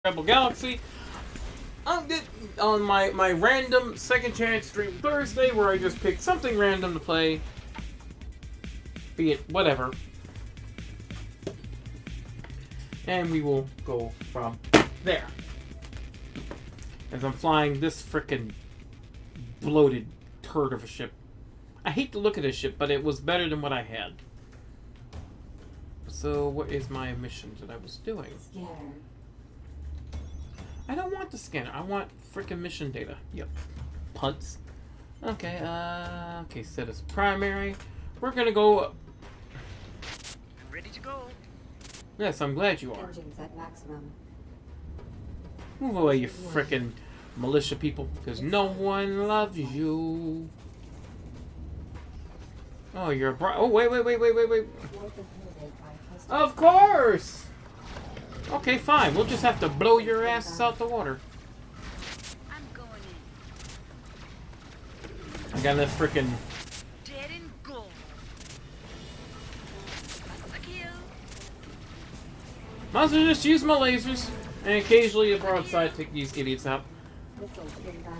Rebel Galaxy. On my random second chance stream Thursday, where I just picked something random to play, be it whatever, and we will go from there. As I'm flying this frickin' bloated turd of a ship. I hate to look at this ship, but it was better than what I had. So, what is my mission that I was doing? Scanner. I don't want the scanner. I want frickin' mission data. Yep. Punts. Okay, okay, set as primary. We're gonna go... I'm ready to go. Yes, I'm glad you are. Engines at maximum. Move away, you frickin' militia people, because no one loves you. Oh, you're a oh, wait. Of course! Okay, fine. We'll just have to blow your asses out the water. I'm going in. I got enough frickin'... Dead and gold. That's a kill. Might as well just use my lasers. And occasionally a broadside take these idiots out. Missiles inbound.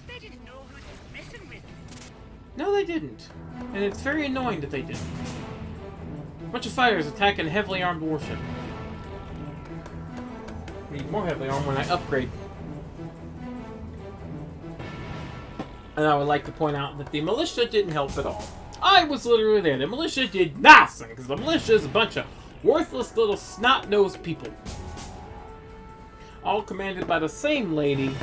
They didn't know who they were messing with. No, they didn't. And it's very annoying that they didn't. A bunch of fighters attacking a heavily armed warship. Need more heavily armed when I upgrade. And I would like to point out that the militia didn't help at all. I was literally there. The militia did nothing, because the militia is a bunch of worthless little snot-nosed people. All commanded by the same lady.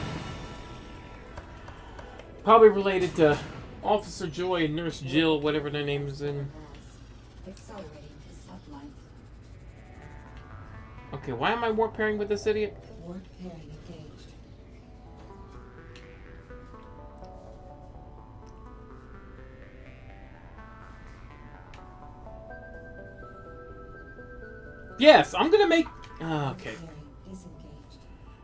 Probably related to Officer Joy and Nurse Jill, whatever their name is in. Accelerating to satellite. Okay, why am I warp pairing with this idiot? Warp pairing engaged. Yes, I'm gonna make... okay. Pairing disengaged.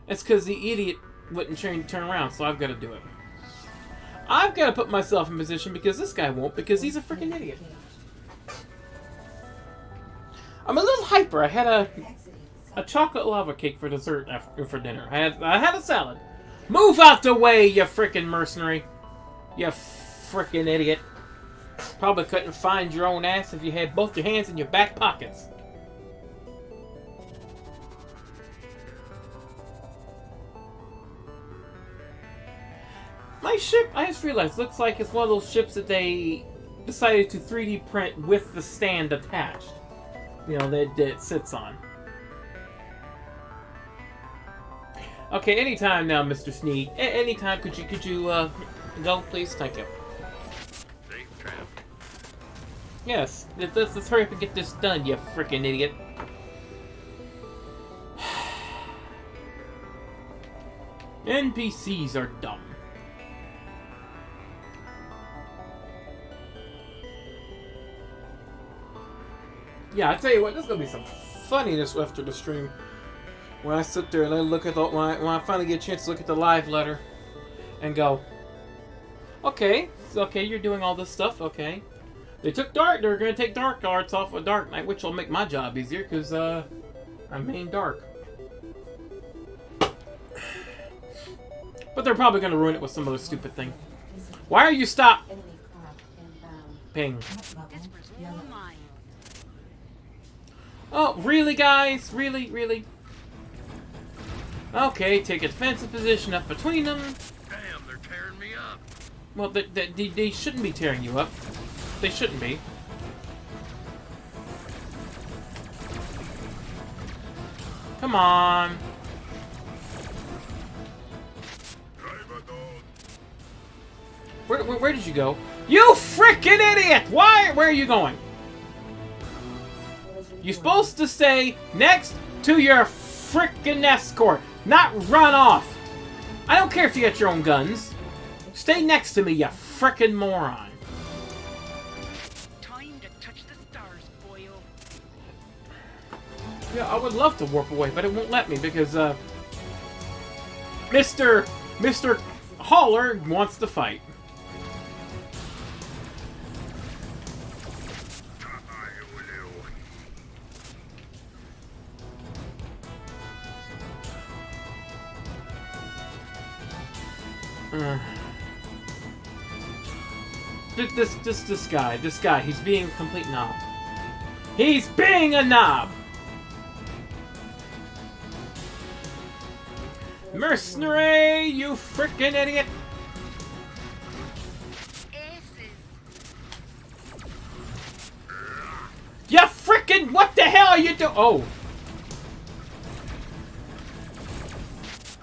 It's because the idiot wouldn't turn around, so I've got to do it. I've got to put myself in position because this guy won't, because he's a freaking idiot. I'm a little hyper. I had a chocolate lava cake for dessert for dinner. I had a salad. Move out the way, you freaking mercenary. You freaking idiot. Probably couldn't find your own ass if you had both your hands in your back pockets. My ship, I just realized, looks like it's one of those ships that they decided to 3D print with the stand attached. You know, that it sits on. Okay, anytime now, Mr. Sneed. Anytime, could you go, please? Thank you. Safe trap. Yes, let's hurry up and get this done, you freaking idiot. NPCs are dumb. Yeah, I tell you what, there's gonna be some funniness after the stream. When I sit there and I look at the, when I finally get a chance to look at the live letter, and go, okay, you're doing all this stuff, okay. They took Dark. They're gonna take Dark Arts off of Dark Knight, which will make my job easier because I'm main Dark. But they're probably gonna ruin it with some other stupid thing. Why are you stop? Enemy craft inbound. Ping. This was all mine. Oh, really, guys? Really? Okay, take a defensive position up between them. Damn, they're tearing me up. Well, they shouldn't be tearing you up. They shouldn't be. Come on. Where did you go? You freaking idiot! Why? Where are you going? You're supposed to stay next to your frickin' escort, not run off. I don't care if you got your own guns. Stay next to me, you frickin' moron. Time to touch the stars, boyo. Yeah, I would love to warp away, but it won't let me because, Mr. Haller wants to fight. This guy, he's being a complete knob. He's being a knob! Mercenary, you frickin' idiot! Aces. You frickin' what the hell are you doing? Oh,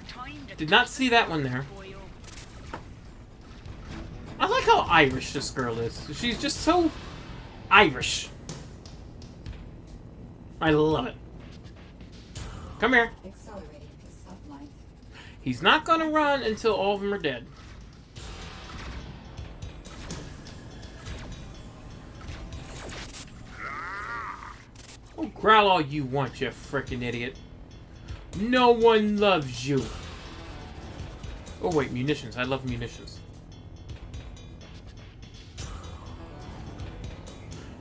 Time to did not see that one there. boil. I like how Irish this girl is. She's just so Irish. I love it. Come here. Accelerating to sublight. He's not gonna run until all of them are dead. Oh, growl all you want, you frickin' idiot. No one loves you. Oh wait, munitions. I love munitions.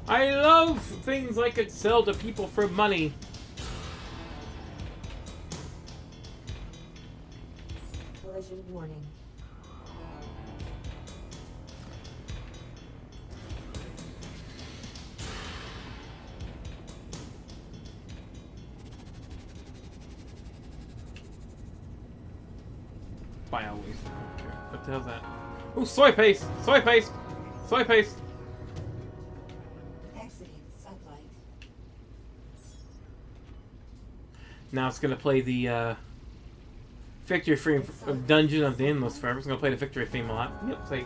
I love things I could sell to people for money. Collision warning. By always. Okay. What the hell's that? Oh, soy paste! Soy paste! Soy paste! Exiting sublight. Now it's gonna play the victory theme of Dungeon of the Endless Forever. It's gonna play the victory theme a lot. Yep, say.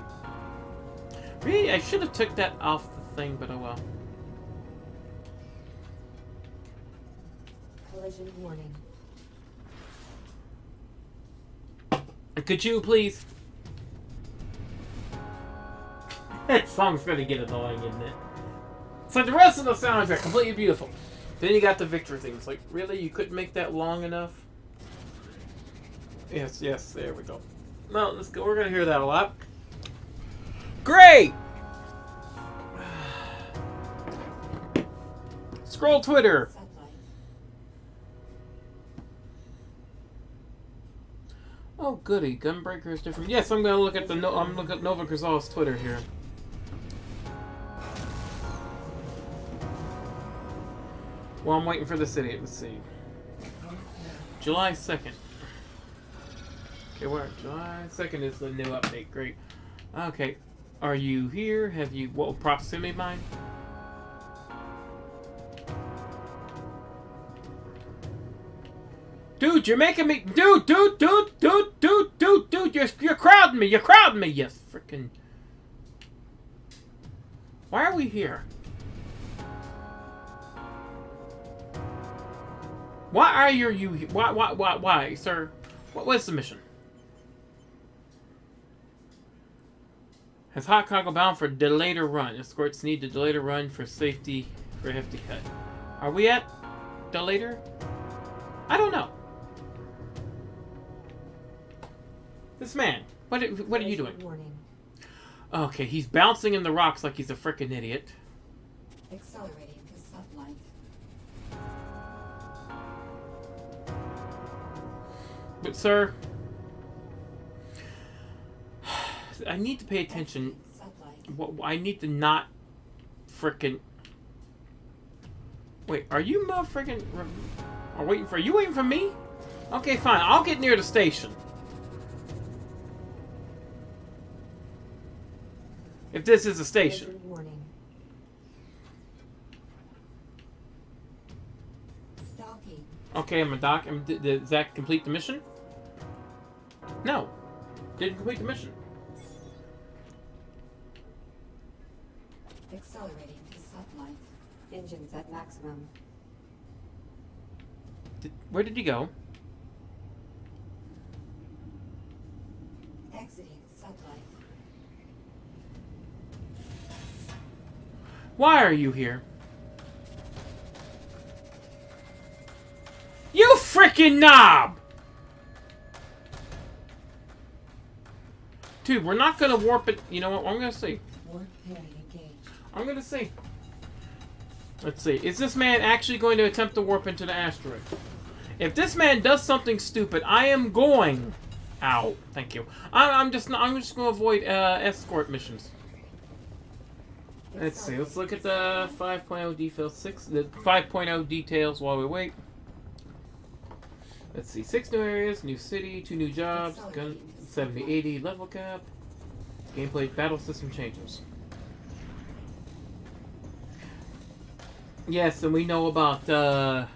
Really, I should have took that off the thing, but oh well. Collision warning. Could you please? That song's gonna get annoying, isn't it? So the rest of the soundtrack completely beautiful. Then you got the victory theme. It's like, really, you couldn't make that long enough? Yes, yes, there we go. No, let's go. We're gonna hear that a lot. Great. Scroll Twitter. Sublight. Oh, goody. Gunbreaker is different. Yes, I'm gonna look at I'm looking at Nova Grisale's Twitter here. Well, I'm waiting for this idiot. Let's see. July 2nd. Okay, where? July 2nd is the new update. Great. Okay. Are you here? Have you... What proximity mine? Dude, you're making me... Dude, you're crowding me. You're crowding me, you frickin'... Why are we here? Why are you... Why, sir? What's the mission? Has Hot Cargo bound for delayed run? Escorts need to delay the run for safety for a hefty cut. Are we at delayed? I don't know. This man, what are you doing? Warning. Okay, he's bouncing in the rocks like he's a frickin' idiot. Accelerating to sublight. But sir, I need to pay attention. Sublight. I need to not frickin'. Wait, are you frickin'? Are waiting for you? Waiting for me? Okay, fine. I'll get near the station. If this is a station. Collision warning. Docking. Okay, I'm a doc. Did Zach complete the mission? No. Didn't complete the mission. Accelerating to sublight. Engines at maximum. Where did you go? Exiting sublight. Why are you here? You frickin' knob! Dude, we're not gonna warp it. You know what? I'm gonna see. Warp pairing engaged. I'm gonna see. Let's see. Is this man actually going to attempt to warp into the asteroid? If this man does something stupid, I am going Ow. Thank you. I'm just going to avoid escort missions. Let's see. Let's look at the 5.0 details. The 5.0 details while we wait. Let's see. 6 new areas, new city, 2 new jobs, gun 70-80 level cap, gameplay battle system changes. Yes, and we know about Collision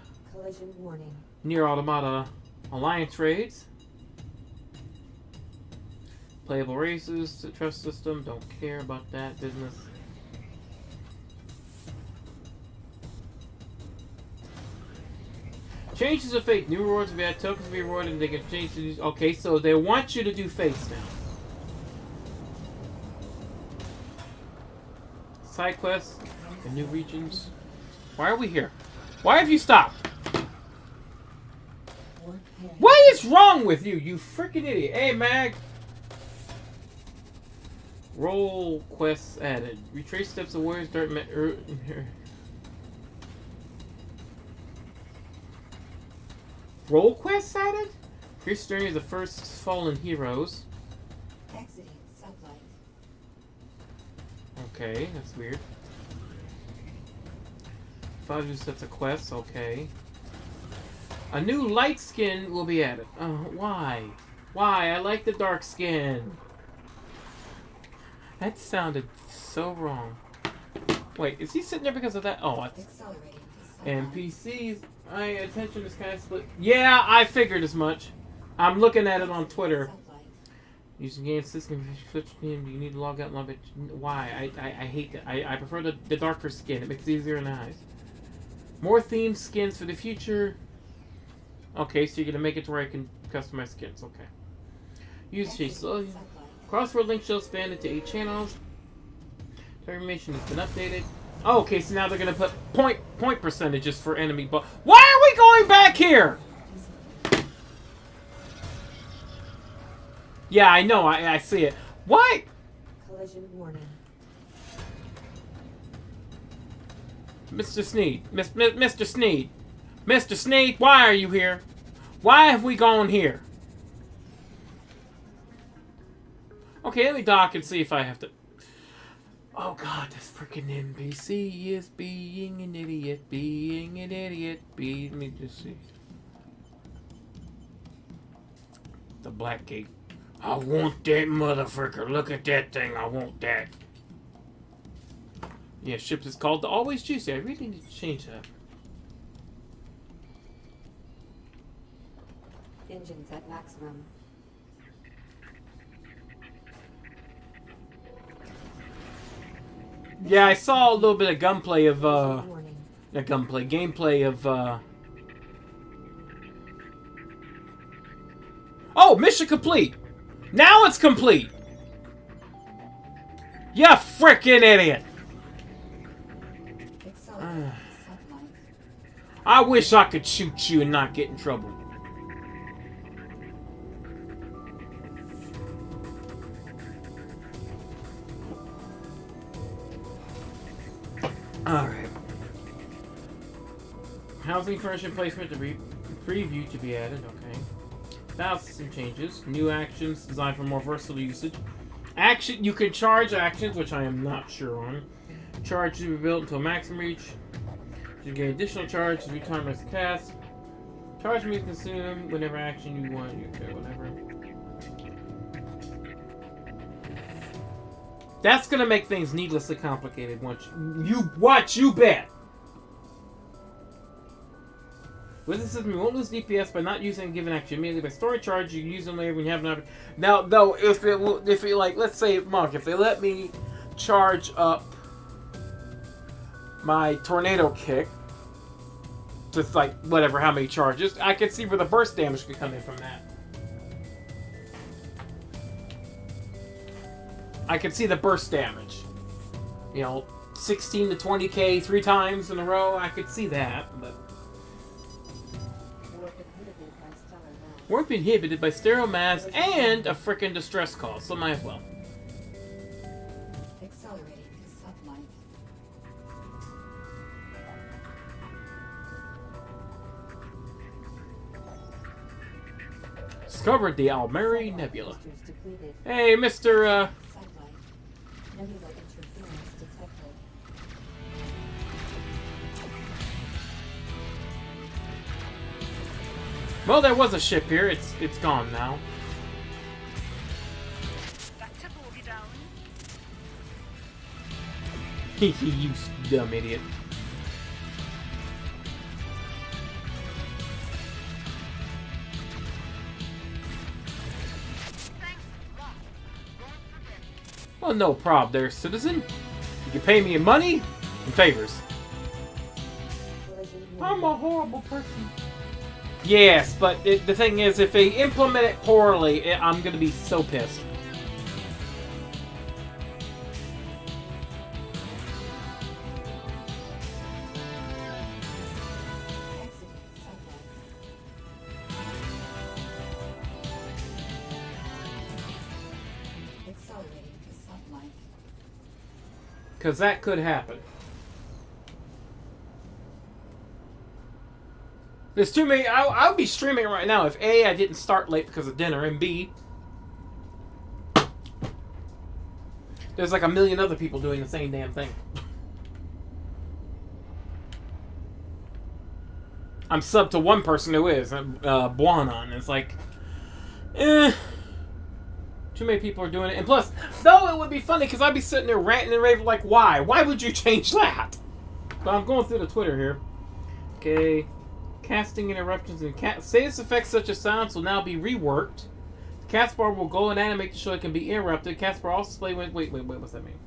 warning. Nier Automata alliance raids. Playable races, trust system, don't care about that business. Changes of fate. New rewards will be added, tokens will be rewarded, and they can change to these. Okay, so they want you to do face now. Side quests and new regions. Why are we here? Why have you stopped? What is wrong with you, you freaking idiot? Hey, Mag. Role quests added. Retrace steps of warriors, dark Role quests added? Increase journey of the first fallen heroes. Exiting sublight. Okay, that's weird. 5 new sets of quests, okay. A new light skin will be added. Why? Why? I like the dark skin. That sounded so wrong. Wait, is he sitting there because of that? Oh, it's... Accelerating to sublight. And PCs, my attention is kind of split. Yeah, I figured as much. I'm looking at it on Twitter. Sublight. Using game system, switch in, you need to log out and log it. Why? I hate that. I prefer the darker skin. It makes it easier in the eyes. More themed skins for the future. Okay, so you're gonna make it to where I can customize skins. Okay. Use chase. Exiting sublight. Crossword link shall expand into 8 channels. Information has been updated. Oh, okay, so now they're gonna put point percentages for enemy. But why are we going back here? Yeah, I know. I see it. Why? Collision warning. Mr. Sneed. Mr. Sneed. Mr. Sneed, why are you here? Why have we gone here? Okay, let me dock and see if I have to... Oh god, this freaking NPC is being an idiot. Being an idiot. Let me just see. The Black Gate. I want that motherfucker. Look at that thing. I want that. Yeah, ships is called the Always Juicy. I really need to change that. Engines at maximum. Yeah, I saw a little bit of gunplay of, Warning. not gunplay, gameplay of, Oh, mission complete! Now it's complete! You frickin' idiot! Accelerating to sublight. I wish I could shoot you and not get in trouble. Alright. Housing furnishing placement to be preview to be added, okay. Battle system changes. New actions designed for more versatile usage. Action, you can charge actions, which I am not sure on. Charge to be built until maximum reach. You gain additional charge every time it's cast. Charge may be consumed whenever action you want. Okay, whatever. That's gonna make things needlessly complicated once you bet. With the system, you won't lose DPS by not using a given action immediately. By storing charge, you can use them later when you have an Now, though, if it like, let's say, Mark, if they let me charge up my tornado kick, just like whatever, how many charges, I can see where the burst damage could come in from that. I can see the burst damage. You know, 16 to 20k 3 times in a row. I could see that, but. Weren't inhibited by stereo mass and a frickin' distress call, so might as well. Accelerating to sublight. discovered the Almeri Nebula. Registers depleted. Hey, Mr. Satellite. Nebula interference detected. Well, there was a ship here. It's gone now. That's a bogey down. You dumb idiot. Well, no prob there, citizen. You can pay me in money and favors. I'm a horrible person. Yes, but the thing is, if they implement it poorly, I'm gonna be so pissed. Exiting satellite. Accelerating to satellite. Because that could happen. There's too many. I'll be streaming right now if A, I didn't start late because of dinner, and B, there's like a million other people doing the same damn thing. I'm subbed to one person who is, Buanon. It's like, too many people are doing it. And plus, though it would be funny because I'd be sitting there ranting and raving like, why? Why would you change that? But I'm going through the Twitter here. Okay. Casting interruptions and status effects such as silence will now be reworked. The cast bar will go and animate to show it can be interrupted. Cast bar also display when... Wait, what's that mean?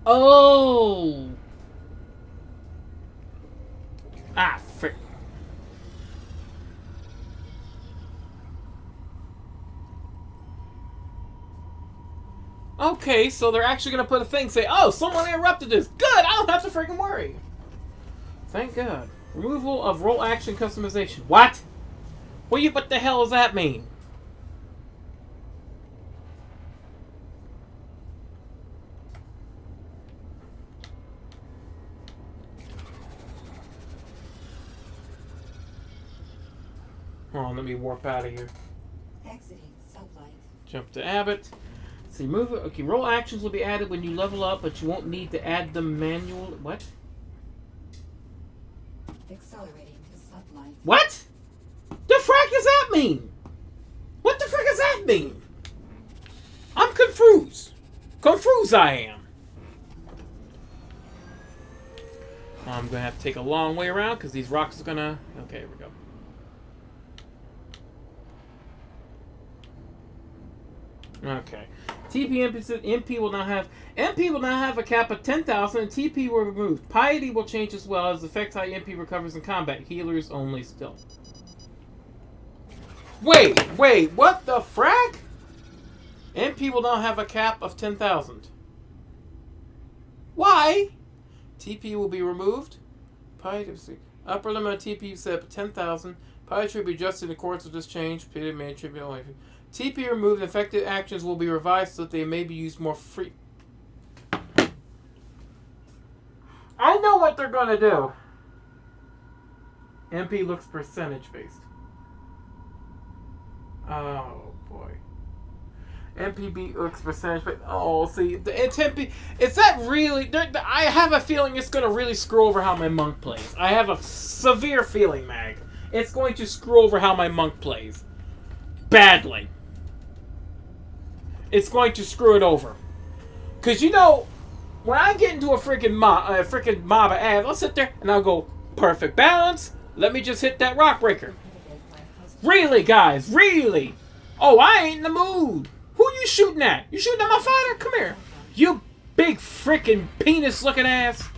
Oh! Ah, frick. Okay, so they're actually going to put a thing say, oh, someone interrupted this. Good, I don't have to freaking worry. Thank God. Removal of role action customization. What? What the hell does that mean? Hold on, let me warp out of here. Exiting satellite. Jump to Abbott. See, move. Okay, role actions will be added when you level up, but you won't need to add them manually. What? Accelerating to satellite. What? The frack does that mean? What the frick does that mean? I'm confused. Confused I am. I'm gonna have to take a long way around because these rocks are gonna. Okay, here we go. Okay. MP will now have a cap of 10,000 and TP will be removed. Piety will change as well as affect how MP recovers in combat. Healers only still. Wait, what the frack? MP will now have a cap of 10,000. Why? TP will be removed. Piety, upper limit of TP set at 10,000. Piety will be adjusted in accordance with this change. Piety may attribute only. TP removed, affected actions will be revised so that they may be used more free. I know what they're going to do. MP looks percentage based. Oh boy. MPB looks percentage based. Oh, see, it's MP. Is that really? I have a feeling it's going to really screw over how my monk plays. I have a severe feeling, Mag. It's going to screw over how my monk plays. Badly. It's going to screw it over. Because, you know, when I get into a freaking mob of ads, I'll sit there and I'll go, perfect balance. Let me just hit that rock breaker. Really, guys? Really? Oh, I ain't in the mood. Who you shooting at? You shooting at my fighter? Come here. You big freaking penis-looking ass.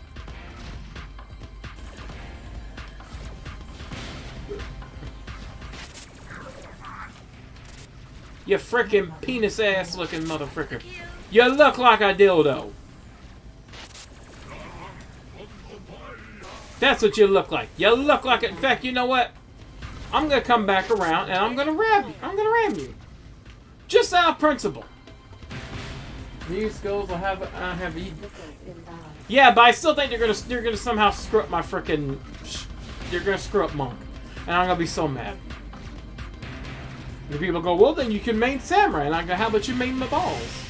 You frickin' penis ass looking motherfucker. You look like a dildo. That's what you look like. You look like it. In fact, you know what? I'm gonna come back around and I'm gonna ram you. I'm gonna ram you. Just out of principle. These skills will have you. Yeah, but I still think you're gonna somehow screw up my frickin'. You're gonna screw up Monk. And I'm gonna be so mad. The people go, well, then you can main Samurai. And I go, how about you main my balls?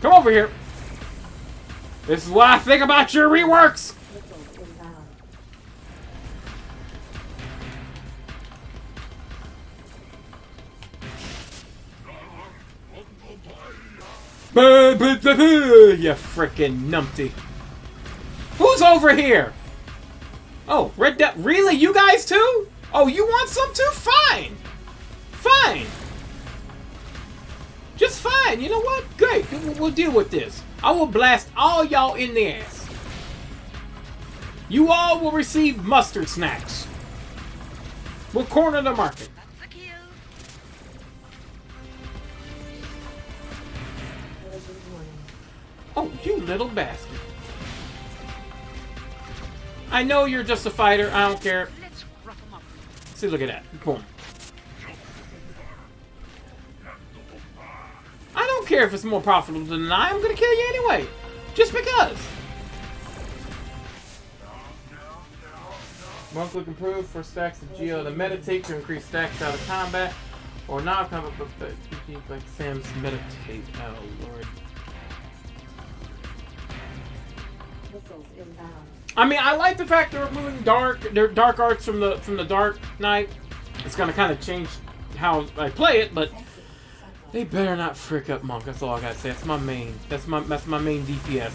Come over here. This is what I think about your reworks. Missiles inbound. You frickin' numpty. Who's over here? Oh, Red Dead. Really? You guys too? Oh, you want some too? Fine. Fine. Just fine. You know what? Great. We'll deal with this. I will blast all y'all in the ass. You all will receive mustard snacks. We'll corner the market. That's a kill. Collision warning. Oh, you little bastard. I know you're just a fighter. I don't care. Let's rough 'em up. See, look at that. Boom. I don't care if it's more profitable than I. I'm gonna kill you anyway. Just because. One click improve for stacks of Geo to meditate to increase stacks out of combat. Or non-combat like Sam's meditate. Oh, Lord. Missiles inbound. I mean, I like the fact they're removing dark arts from the Dark Knight. It's gonna kind of change how I play it, but they better not frick up Monk. That's all I gotta say. That's my main. That's my main DPS.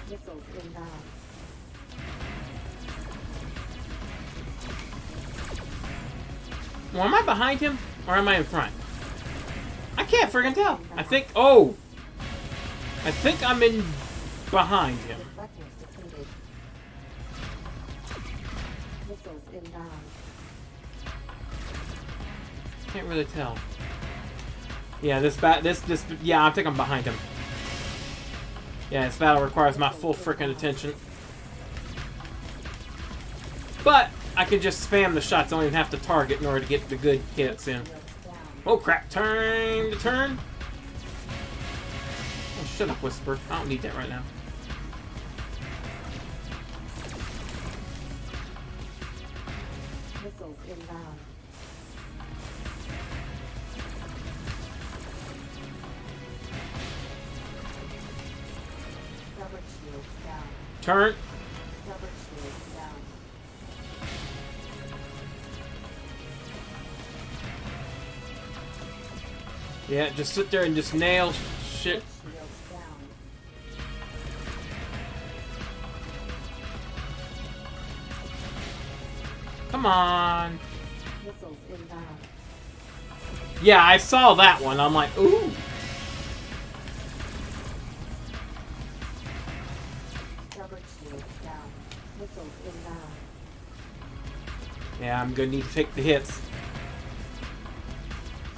Missiles inbound. Well, am I behind him or am I in front? I can't friggin' tell. I think. Oh, I think I'm in behind him. Deflectors depleted. Missiles inbound. Can't really tell. Yeah, yeah, I think I'm behind him. Yeah, this battle requires my full frickin' attention. But I can just spam the shots. I don't even have to target in order to get the good hits in. Oh crap! Time to turn. Oh, shut up, Whisper. I don't need that right now. Missiles inbound. Stubborn shields down. Turn. Stubborn shields down. Yeah, just sit there and just nail shit. Shields down. Come on. Missiles inbound. Yeah, I saw that one. I'm like, ooh. Stubborn shields down. Missiles inbound. Yeah, I'm gonna need to take the hits.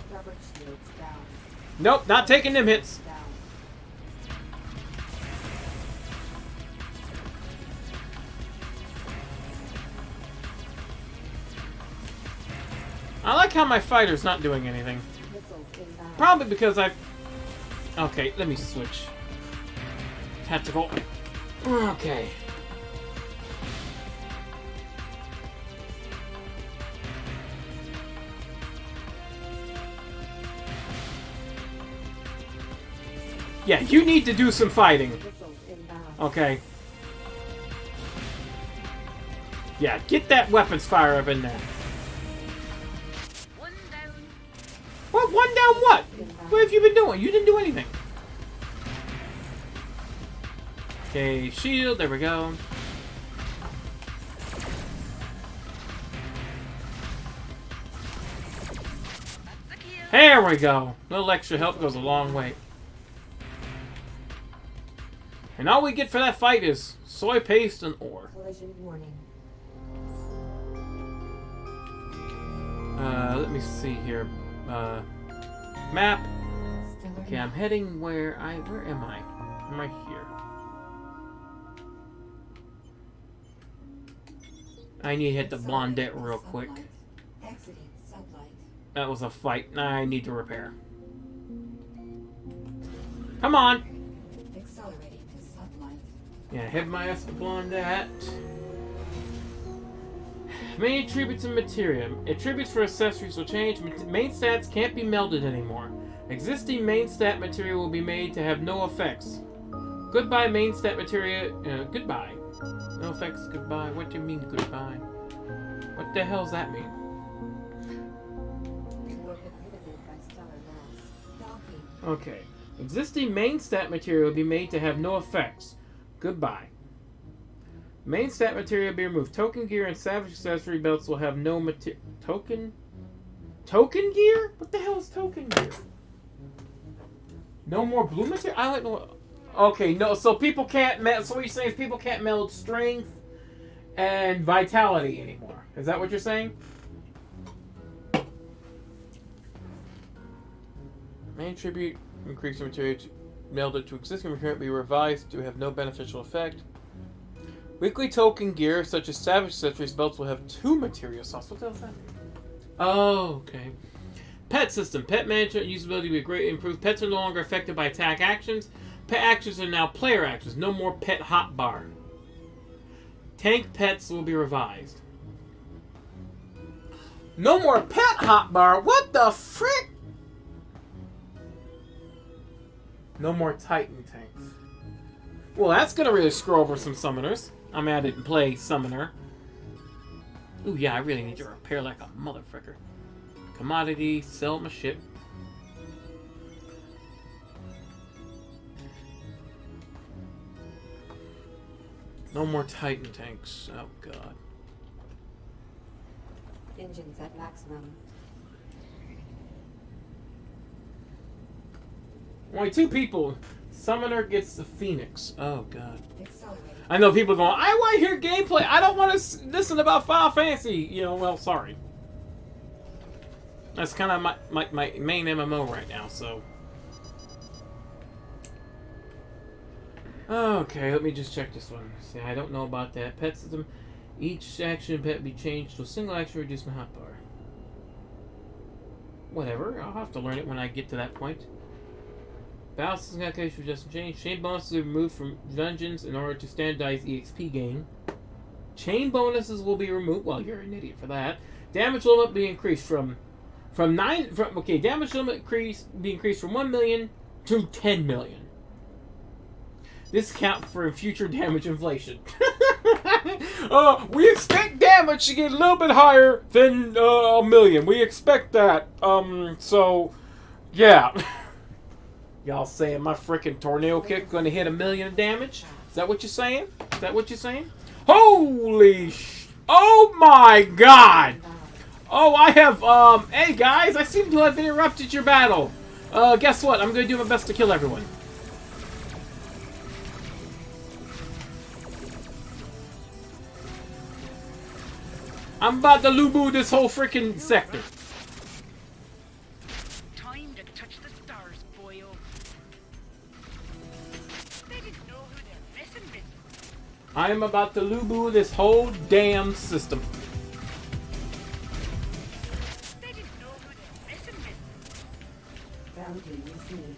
Stubborn shields down. Nope, not taking them hits. Down. I like how my fighter's not doing anything. Missiles inbound. Probably because I've... Okay, let me switch. Tactical. Okay. Yeah, you need to do some fighting. Missiles inbound. Okay. Yeah, get that weapons fire up in there. One down. What? One down what? What have you been doing? You didn't do anything. Okay, shield. There we go. That's a kill. There we go. A little extra help goes a long way. And all we get for that fight is soy paste and ore. Collision warning. Let me see here. Map. Stellar. Okay, I'm heading where am I? Am I here? I need to hit the Blondette real quick. Exiting sublight. That was a fight I need to repair. Come on. Accelerating to sunlight. Yeah, have my escapade on that. Main attributes and materia. Attributes for accessories will change. Main stats can't be melded anymore. Existing main stat materia will be made to have no effects. Goodbye main stat materia. Goodbye. No effects, goodbye. What do you mean goodbye? What the hell does that mean? Were prohibited by stellar laws. Docking. Okay. Existing main stat material will be made to have no effects. Goodbye. Main stat material will be removed. Token gear and savage accessory belts will have no material. Token gear? What the hell is token gear? No more blue material? I don't know. Okay, no. So people can't. So what you're saying is people can't meld strength and vitality anymore. Is that what you're saying? Main tribute increasing material melded to existing material be revised to have no beneficial effect. Weekly token gear, such as savage accessories belts, will have 2 material slots. What the hell is that mean? Oh, okay. Pet system. Pet management usability will be greatly improved. Pets are no longer affected by attack actions. Pet actions are now player actions. No more pet hotbar. Tank pets will be revised. No more pet hotbar? What the frick? No more Titan tanks. Well, that's gonna really screw over some summoners. I'm at it and play summoner. Ooh, yeah, I really need to repair like a motherfucker. Commodity, sell my ship. No more Titan tanks. Oh, God. Engines at maximum. Only 2 people. Summoner gets the Phoenix. Oh, God. Accelerating. I know people going, I want to hear gameplay. I don't want to listen about Final Fantasy. You know, well, sorry. That's kind of my main MMO right now, so. Okay, let me just check this one. See, I don't know about that. Pet system. Each action pet be changed to a single action reduce my hotbar. Whatever, I'll have to learn it when I get to that point. Battle system calculation for just change. Chain bonuses are removed from dungeons in order to standardize EXP gain. Chain bonuses will be removed. Well, you're an idiot for that. Damage limit be increased from 9. Okay, damage limit be increased from 1 million to 10 million. This accounts for future damage inflation. We expect damage to get a little bit higher than 1 million. We expect that. So, yeah. Y'all saying my freaking tornado kick gonna hit 1 million of damage? Is that what you're saying? Is that what you're saying? Holy sh! Oh my God! Oh, I have, hey guys, I seem to have interrupted your battle. Guess what? I'm gonna do my best to kill everyone. I'm about to Lubu this whole freaking sector. Time to touch the stars, boyo. They didn't know who they're messing with. I am about to Lubu this whole damn system. They didn't know who they're messing with. Bounty received.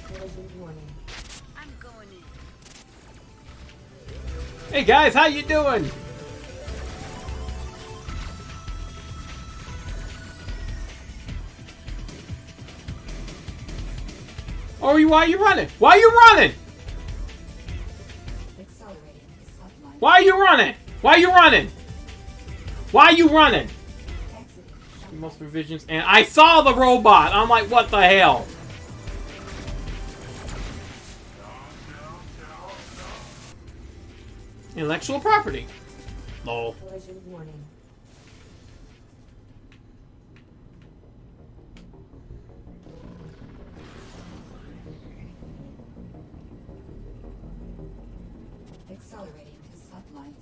Collision warning. I'm going in. Hey guys, how you doing? Oh, why are you running? Why are you running? Accelerating to sunlight. Why are you running? Why are you running? Why are you running? Exiting. Most revisions, and I saw the robot. I'm like, what the hell? Intellectual property. Lol. Collision warning. Accelerating to sunlight.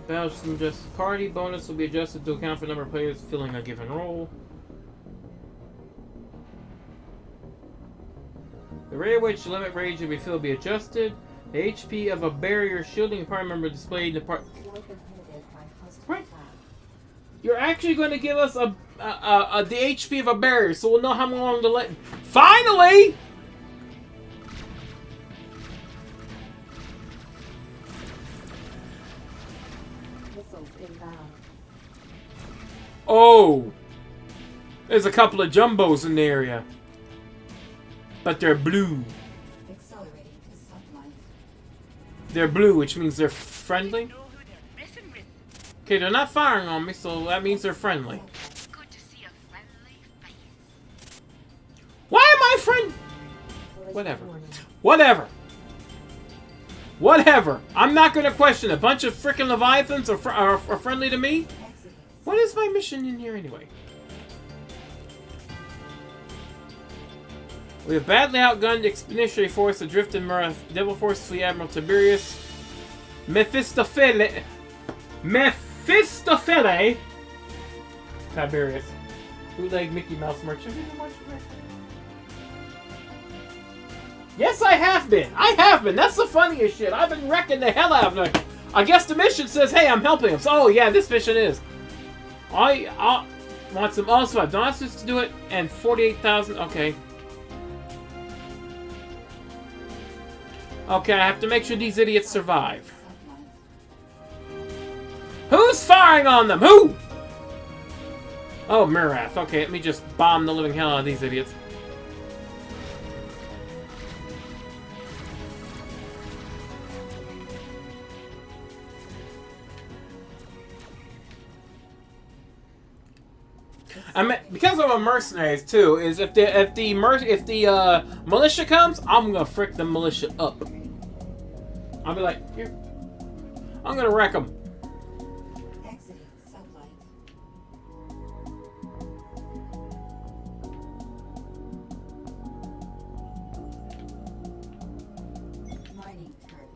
Battle system adjusted. Party bonus will be adjusted to account for the number of players filling a given role. The rate at which the limit range will be filled will be adjusted. The HP of a barrier shielding a party member displayed in the part. War prohibited by hostile Right. attack. You're actually going to give us the HP of a barrier, so we'll know how long to let. Finally! Missiles inbound. Oh! There's a couple of jumbos in the area. But they're blue. Accelerating to sublight. They're blue, which means they're friendly. Know who they're messing with. Okay, they're not firing on me, so that means they're friendly. Good to see a friendly face. Why am I friend? Collision Whatever. warning. Whatever. Whatever. I'm not going to question it. A bunch of freaking Leviathans are friendly to me? Exiting. What is my mission in here anyway? We have badly outgunned expeditionary force adrift in Murath, Devil Force Fleet Admiral Tiberius Mephistopheles Tiberius. Bootleg Mickey Mouse merchant. Yes, I have been. I have been. That's the funniest shit. I've been wrecking the hell out of them. I guess the mission says, hey, I'm helping him. So, oh, yeah, this mission is. I want some also have Donatsus to do it, and 48,000. Okay. Okay, I have to make sure these idiots survive. Who's firing on them? Who? Oh, Murath. Okay, let me just bomb the living hell out of these idiots. I mean, because I'm a mercenary too, is if the militia comes, I'm gonna frick the militia up. I'll be like, here, I'm gonna wreck them. Exiting sublight. Mining turret.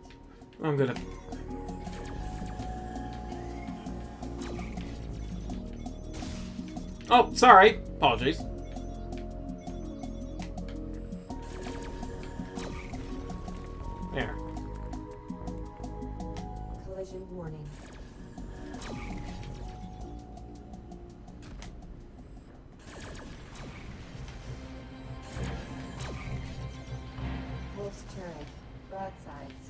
I'm gonna. Oh, sorry. Apologies. There. Collision warning. Wolf's turret. Broadsides.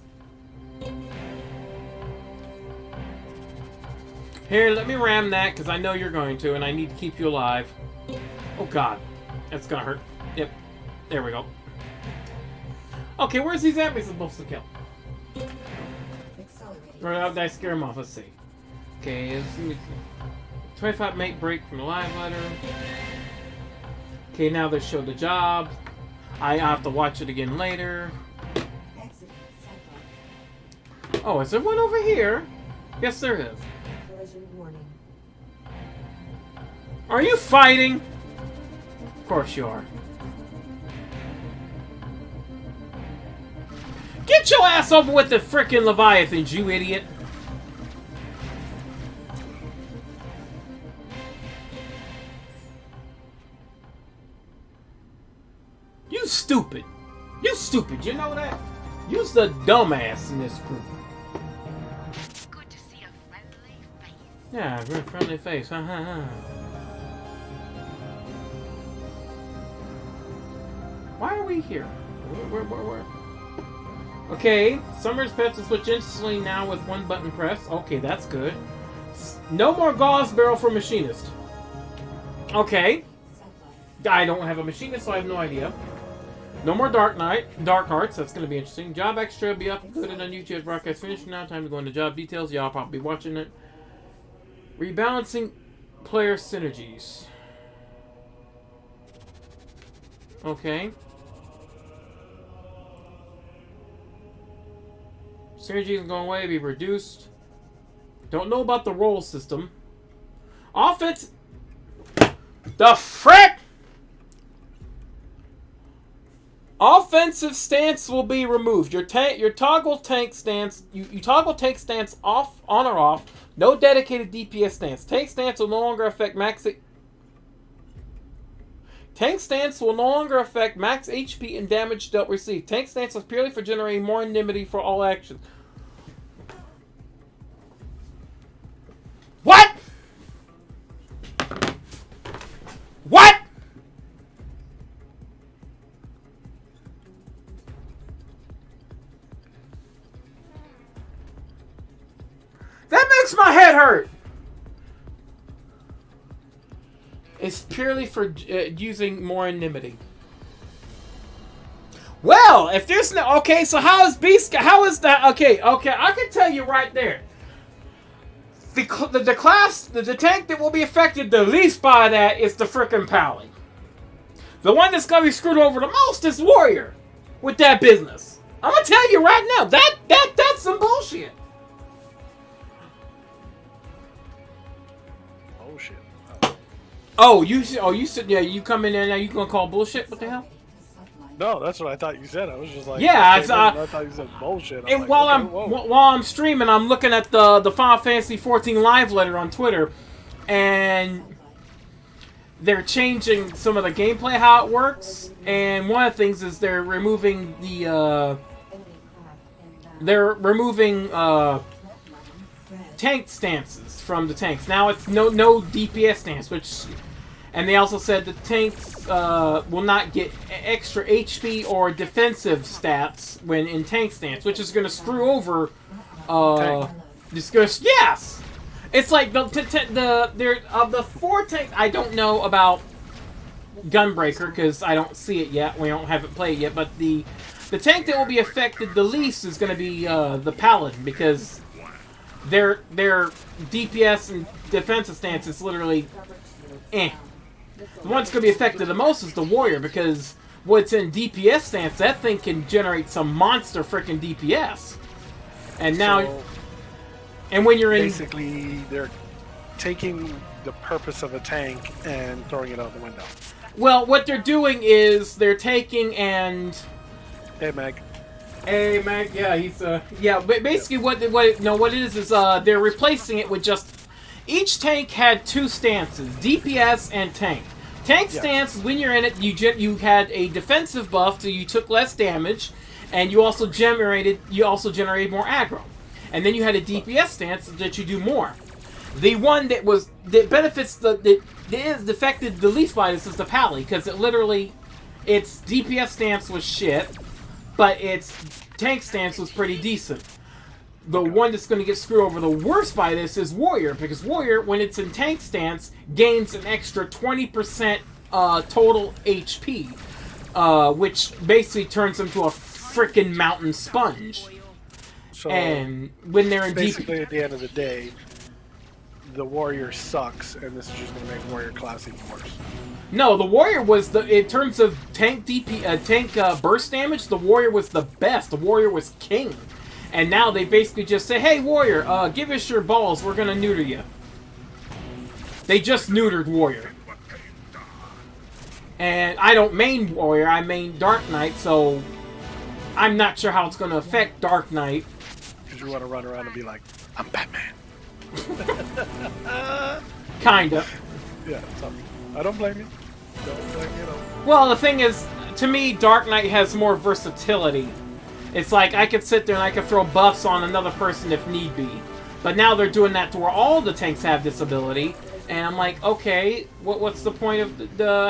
Here, let me ram that, because I know you're going to, and I need to keep you alive. Oh, God. That's gonna hurt. Yep. There we go. Okay, where's these enemies supposed to kill? Accelerating. Or did I scare them off? Let's see. Okay, let's see. 25 make break from the live letter. Okay, now they show the job. I have to watch it again later. Exiting sublight. Oh, is there one over here? Yes, there is. Collision warning. Are you fighting? Of course you are. Get your ass over with the frickin' Leviathans, you idiot! You stupid. You stupid, you know that? You's the dumbass in this group. Good to see a friendly face. Yeah, very friendly face. Why are we here? Where? Okay, Summer's pets will switch instantly now with one button press. Okay, that's good. No more gauze barrel for machinist. Okay. Sublight. I don't have a machinist, so I have no idea. No more Dark Hearts. That's going to be interesting. Job Extra will be uploaded on YouTube. Broadcast finished now. Time to go into job details. Y'all probably be watching it. Rebalancing player synergies. Okay. Synergies going away. Be reduced. Don't know about the roll system. Offense. The frick! Offensive stance will be removed. Your toggle tank stance. You toggle tank stance off, on or off. No dedicated DPS stance. Tank stance will no longer affect max. Tank stance will no longer affect max HP and damage dealt received. Tank stance is purely for generating more indemnity for all actions. What? hurts my head hurt. It's purely for using more anonymity. Well, if there's no... Okay, so how is Beast... How is that... Okay, I can tell you right there. The class... The tank that will be affected the least by that is the frickin' Pally. The one that's gonna be screwed over the most is Warrior. With that business. I'm gonna tell you right now. That's some bullshit. Bullshit. Oh, you said... Yeah, you come in there now, you gonna call bullshit? What the hell? No, that's what I thought you said. I was just like, yeah, I thought you said bullshit. And like, while I'm streaming, I'm looking at the Final Fantasy 14 live letter on Twitter, and they're changing some of the gameplay how it works. And one of the things is they're removing tank stances from the tanks. Now it's no DPS stance, which. And they also said the tanks will not get extra HP or defensive stats when in tank stance, which is going to screw over. Yes, it's like of the 4 tanks. I don't know about Gunbreaker because I don't see it yet. We don't have it played yet. But the tank that will be affected the least is going to be the Paladin because their DPS and defensive stance is literally eh. The one that's going to be affected the most is the Warrior, because what's in DPS stance, that thing can generate some monster freaking DPS. And now... and when you're in... Basically, they're taking the purpose of a tank and throwing it out the window. Well, what they're doing is they're taking and... Hey, Meg. Hey, Meg, yeah, he's... yeah, but basically what it is they're replacing it with just... Each tank had 2 stances, DPS and tank. Tank stance, when you're in it, you had a defensive buff, so you took less damage, and you also generated more aggro. And then you had a DPS stance that you do more. The one that benefits that is affected the least by this is the Pally, because its DPS stance was shit, but its tank stance was pretty decent. The one that's going to get screwed over the worst by this is Warrior, because Warrior, when it's in tank stance, gains an extra 20% total HP, which basically turns them to a freaking mountain sponge. So, and when they're in basically at the end of the day, the Warrior sucks, and this is just going to make Warrior class even worse. No, the Warrior was in terms of tank burst damage, the Warrior was the best. The Warrior was king. And now they basically just say, hey, Warrior, give us your balls. We're going to neuter you. They just neutered Warrior. And I don't main Warrior. I main Dark Knight, so I'm not sure how it's going to affect Dark Knight. Because you want to run around and be like, I'm Batman. Kinda. Yeah, something. I don't blame you. Don't blame you, though. Well, the thing is, to me, Dark Knight has more versatility. It's like I could sit there and I could throw buffs on another person if need be. But now they're doing that to where all the tanks have this ability. And I'm like, okay, what's the point of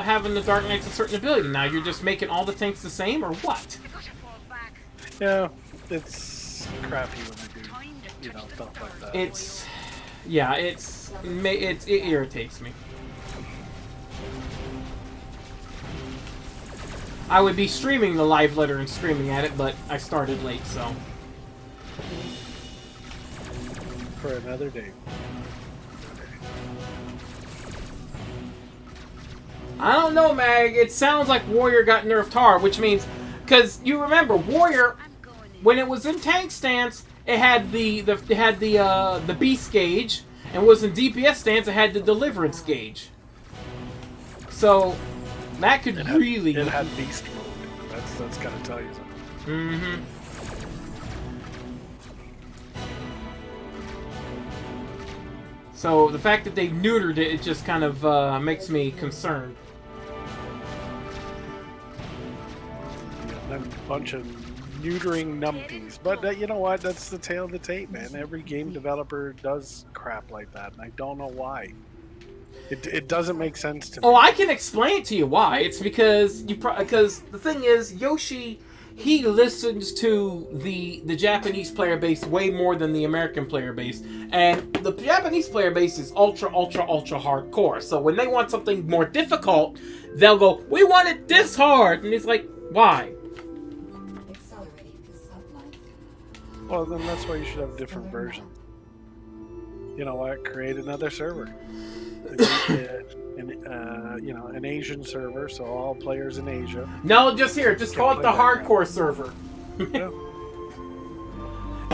having the Dark Knights a certain ability? Now you're just making all the tanks the same, or what? Yeah, it's crappy when they do, stuff like that. It irritates me. I would be streaming the live letter and screaming at it, but I started late, so. For another day. I don't know, Mag. It sounds like Warrior got nerfed hard, which means... Because you remember, Warrior, when it was in tank stance, it had the Beast gauge, and was in DPS stance, it had the Deliverance gauge. So... that could really... It had beast mode. That's gotta tell you something. Mm-hmm. So the fact that they neutered it just kind of makes me concerned. Yeah, a bunch of neutering numpties. But you know what? That's the tail of the tape, man. Every game developer does crap like that, and I don't know why. It doesn't make sense to me. Oh, I can explain it to you why. It's because because the thing is, Yoshi he listens to the Japanese player base way more than the American player base. And the Japanese player base is ultra hardcore. So when they want something more difficult, they'll go, we want it this hard. And it's like, why? Accelerating the sublight. Well, then that's why you should have different versions. You know what? Create another server. An Asian server, so all players in Asia. No, just call it the hardcore server.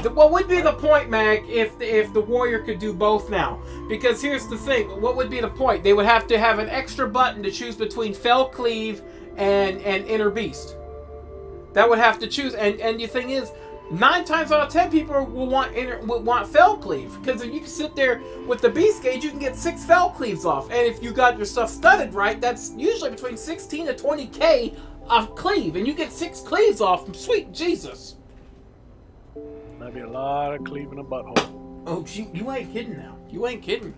What would be the point, Mag, if the warrior could do both now? Because here's the thing, what would be the point? They would have to have an extra button to choose between Fell Cleave and Inner Beast. That would have to choose, and the thing is, 9 times out of 10 people will want Fell Cleave. Because if you can sit there with the Beast Gauge, you can get 6 Fell Cleaves off. And if you got your stuff studded right, that's usually between 16 to 20k of cleave. And you get 6 cleaves off. Sweet Jesus. That'd be a lot of cleave in a butthole. Oh, you ain't kidding now. You ain't kidding.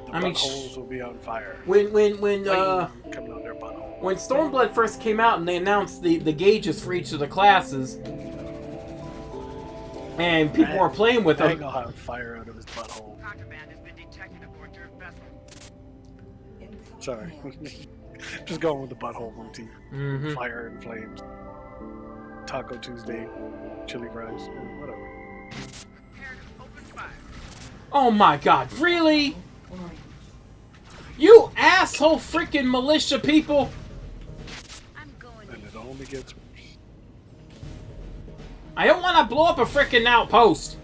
Buttholes will be on fire. When coming out their butthole. When Stormblood first came out and they announced the gauges for each of the classes, and people were playing with them. I'll have fire out of his butthole. Contraband has been detected aboard your vessel. Sorry. Just going with the butthole motif. Mm-hmm. Fire and flames. Taco Tuesday. Chili fries. Whatever. Prepare to open fire. Oh my God! Really? You asshole freaking militia people! I'm going And it only gets worse. I don't want to blow up a freaking outpost.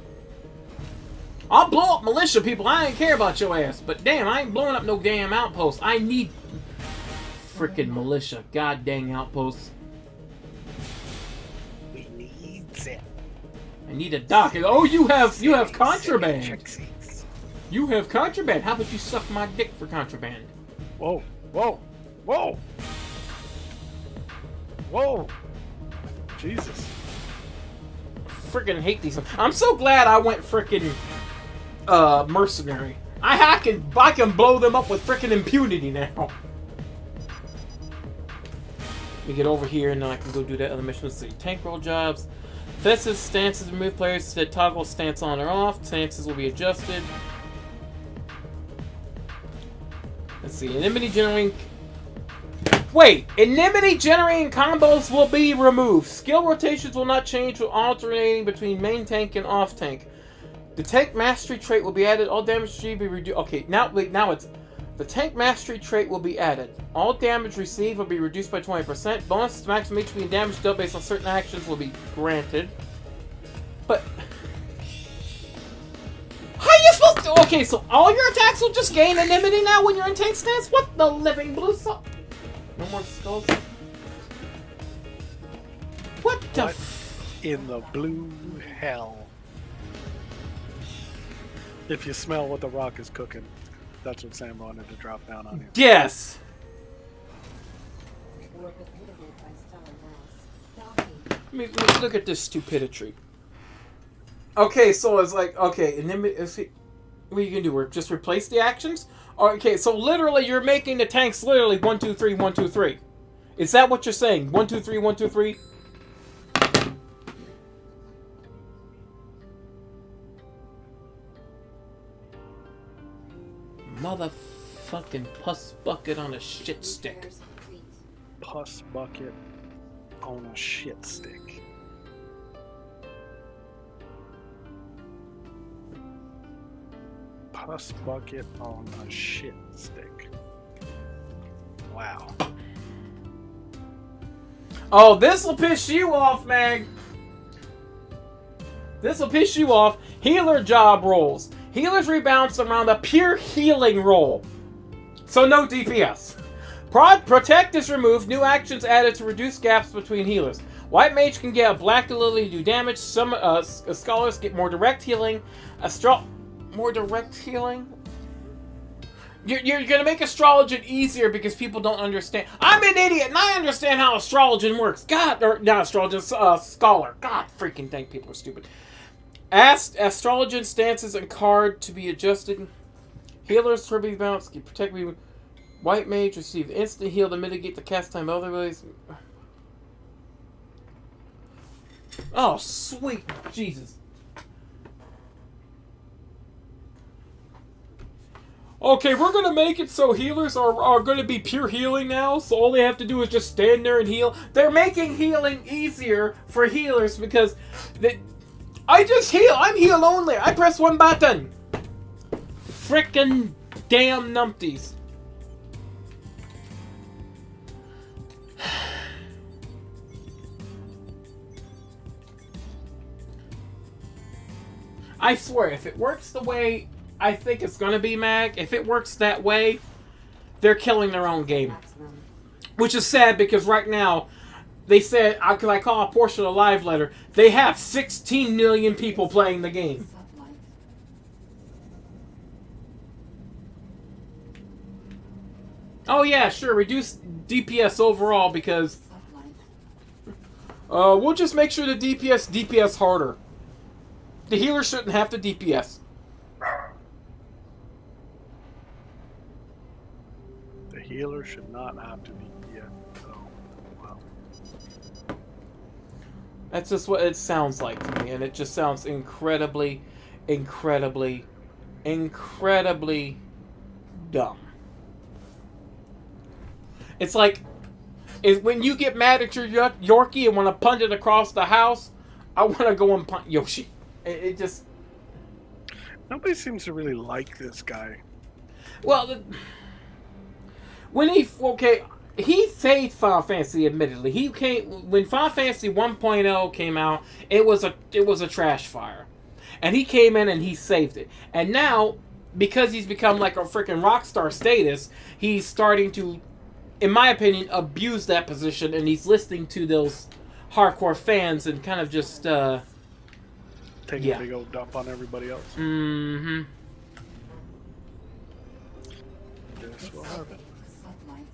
I'll blow up militia people. I ain't care about your ass. But damn, I ain't blowing up no damn outpost. I need freaking militia. God dang outposts. We need it. I need a dock. Oh, you have contraband. You have contraband. How about you suck my dick for contraband? Whoa. Whoa. Whoa. Whoa. Jesus. Freaking hate these. I'm so glad I went freaking mercenary. I can blow them up with freaking impunity now. Let me get over here and then I can go do that other mission. Let's see. Tank roll jobs. Festus stances remove players that toggle stance on or off. Stances will be adjusted. Let's see. Enmity generating. Wait! Enmity generating combos will be removed. Skill rotations will not change with alternating between main tank and off tank. The tank mastery trait will be added. All damage to be reduced. Okay, now it's the tank mastery trait will be added. All damage received will be reduced by 20%. Bonus to maximum HP and damage dealt based on certain actions will be granted. But how are you supposed to? Okay, so all your attacks will just gain enmity now when you're in tank stance. What the living blue so? No more skulls. What the? In the blue hell. If you smell what the rock is cooking, that's what Sam wanted to drop down on you. Yes. Let me look at this stupidity. Okay, so it's like, okay, and then what are you gonna do? Just replace the actions? Okay, so literally you're making the tanks literally 1, 2, 3, 1, 2, 3. Is that what you're saying? 1, 2, 3, 1, 2, 3? Motherfucking pus bucket on a shit stick. Pus bucket on a shit stick. Pus bucket on a shit stick. Wow. Oh, this'll piss you off, Mag. This'll piss you off. Healer job rolls. Healers rebounds around a pure healing roll. So no DPS. Protect is removed. New actions added to reduce gaps between healers. White Mage can get a Black Lily to do damage. Some scholars get more direct healing. More direct healing? You're gonna make Astrologian easier because people don't understand. I'm an idiot and I understand how Astrologian works. God, or not Astrologian, Scholar. God freaking dang, people are stupid. Astrologian stances and card to be adjusted. Healers for bounce can protect me. White Mage receive instant heal to mitigate the cast time of other ways. Oh, sweet Jesus. Okay, we're gonna make it so healers are gonna be pure healing now, so all they have to do is just stand there and heal. They're making healing easier for healers because I just heal. I'm heal only. I press one button. Frickin' damn numpties. I swear, if it works the way I think it's gonna be, Mag, if it works that way, they're killing their own game. Maximum. Which is sad because right now, they said, because I call a portion of the live letter, they have 16 million people playing the game. Sublight. Oh yeah, sure, reduce DPS overall because Sublight. we'll just make sure the DPS harder. The healer shouldn't have to DPS. The healer should not have to be. Yeah. Oh, wow. That's just what it sounds like to me, and it just sounds incredibly, incredibly, incredibly dumb. It's like, when you get mad at your Yorkie and want to punch it across the house, I want to go and punch Yoshi. It just... Nobody seems to really like this guy. Well, when he... Okay, he saved Final Fantasy, admittedly. He came... When Final Fantasy 1.0 came out, it was a trash fire. And he came in and he saved it. And now, because he's become like a freaking rock star status, he's starting to, in my opinion, abuse that position, and he's listening to those hardcore fans and kind of just, Taking a big old dump on everybody else. Mm-hmm. This will happen. Sublight.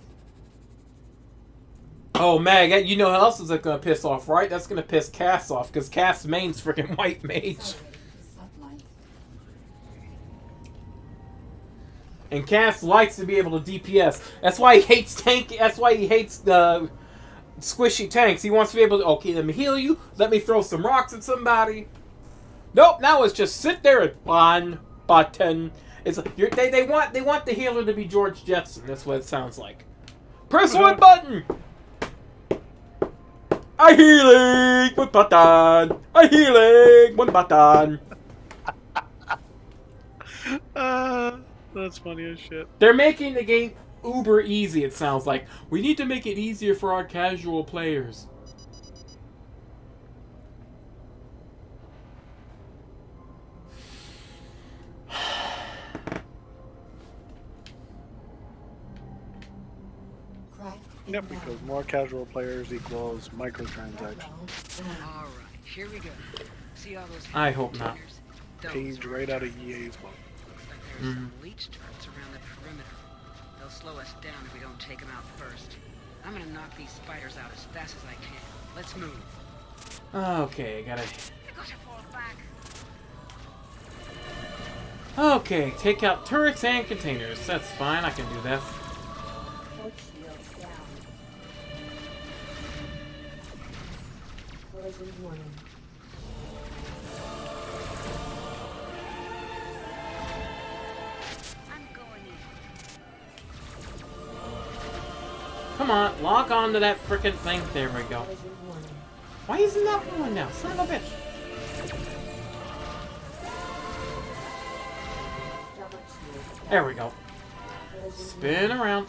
Oh, Mag, you know who else is that gonna piss off, right? That's gonna piss Cass off, because Cass main's freaking white mage. Sublight. And Cass likes to be able to DPS. That's why he hates That's why he hates the squishy tanks. He wants to be able to, okay, let me heal you. Let me throw some rocks at somebody. Nope, now it's just sit there and one button. It's they want the healer to be George Jetson. That's what it sounds like. Press one button. I healing one button. I healing one button. That's funny as shit. They're making the game uber easy. It sounds like we need to make it easier for our casual players. Yep, because more casual players equals microtransactions. All right, here we go. See all those? I hope not. containers? Those Paged right out of EA's book. looks like there's some leech turrets around the perimeter. They'll slow us down if we don't take them out first. I'm gonna knock these spiders out as fast as I can. Let's move. Okay, I gotta. I gotta fall back. Okay, take out turrets and containers. That's fine. I can do that. Force shields down. Collision warning. I'm going in. Come on, log on to that frickin' thing. There we go. Collision warning. Why isn't that one now? Son of a bitch. Stomach shields down. There we go. Collision Spin around.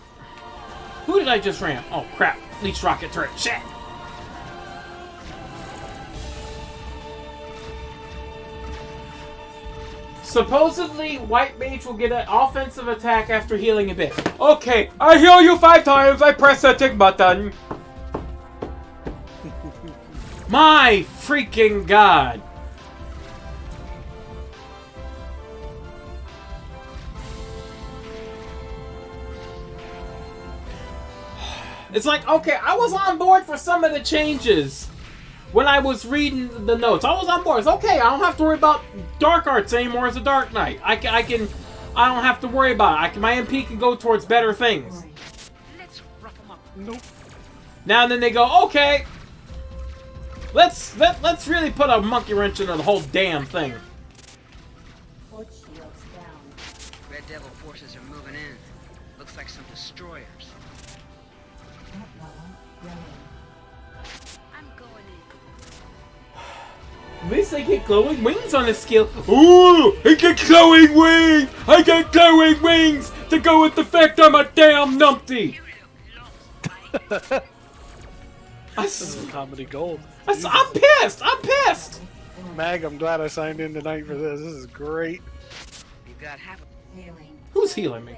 Who did I just ram? Oh crap! Leech rocket turret. Shit. Supposedly, White Mage will get an offensive attack after healing a bit. Okay, I heal you 5 times. I press that tick button. My freaking god. It's like, okay, I was on board for some of the changes when I was reading the notes. I was on board. It's okay, I don't have to worry about Dark Arts anymore as a Dark Knight. I don't have to worry about it. My MP can go towards better things. Let's rough them up. Nope. Now and then they go, okay. Let's really put a monkey wrench into the whole damn thing. Port shields down. Red Devil forces are moving in. Looks like some destroyers. That level, yellow. I'm going in. At least they get glowing wings on this skill. Ooh, I get glowing wings! I get glowing wings to go with the fact I'm a damn numpty. This is comedy gold. I'm pissed. I'm pissed. Mag, I'm glad I signed in tonight for this. This is great. You've got half a... Hailing. Who's healing me?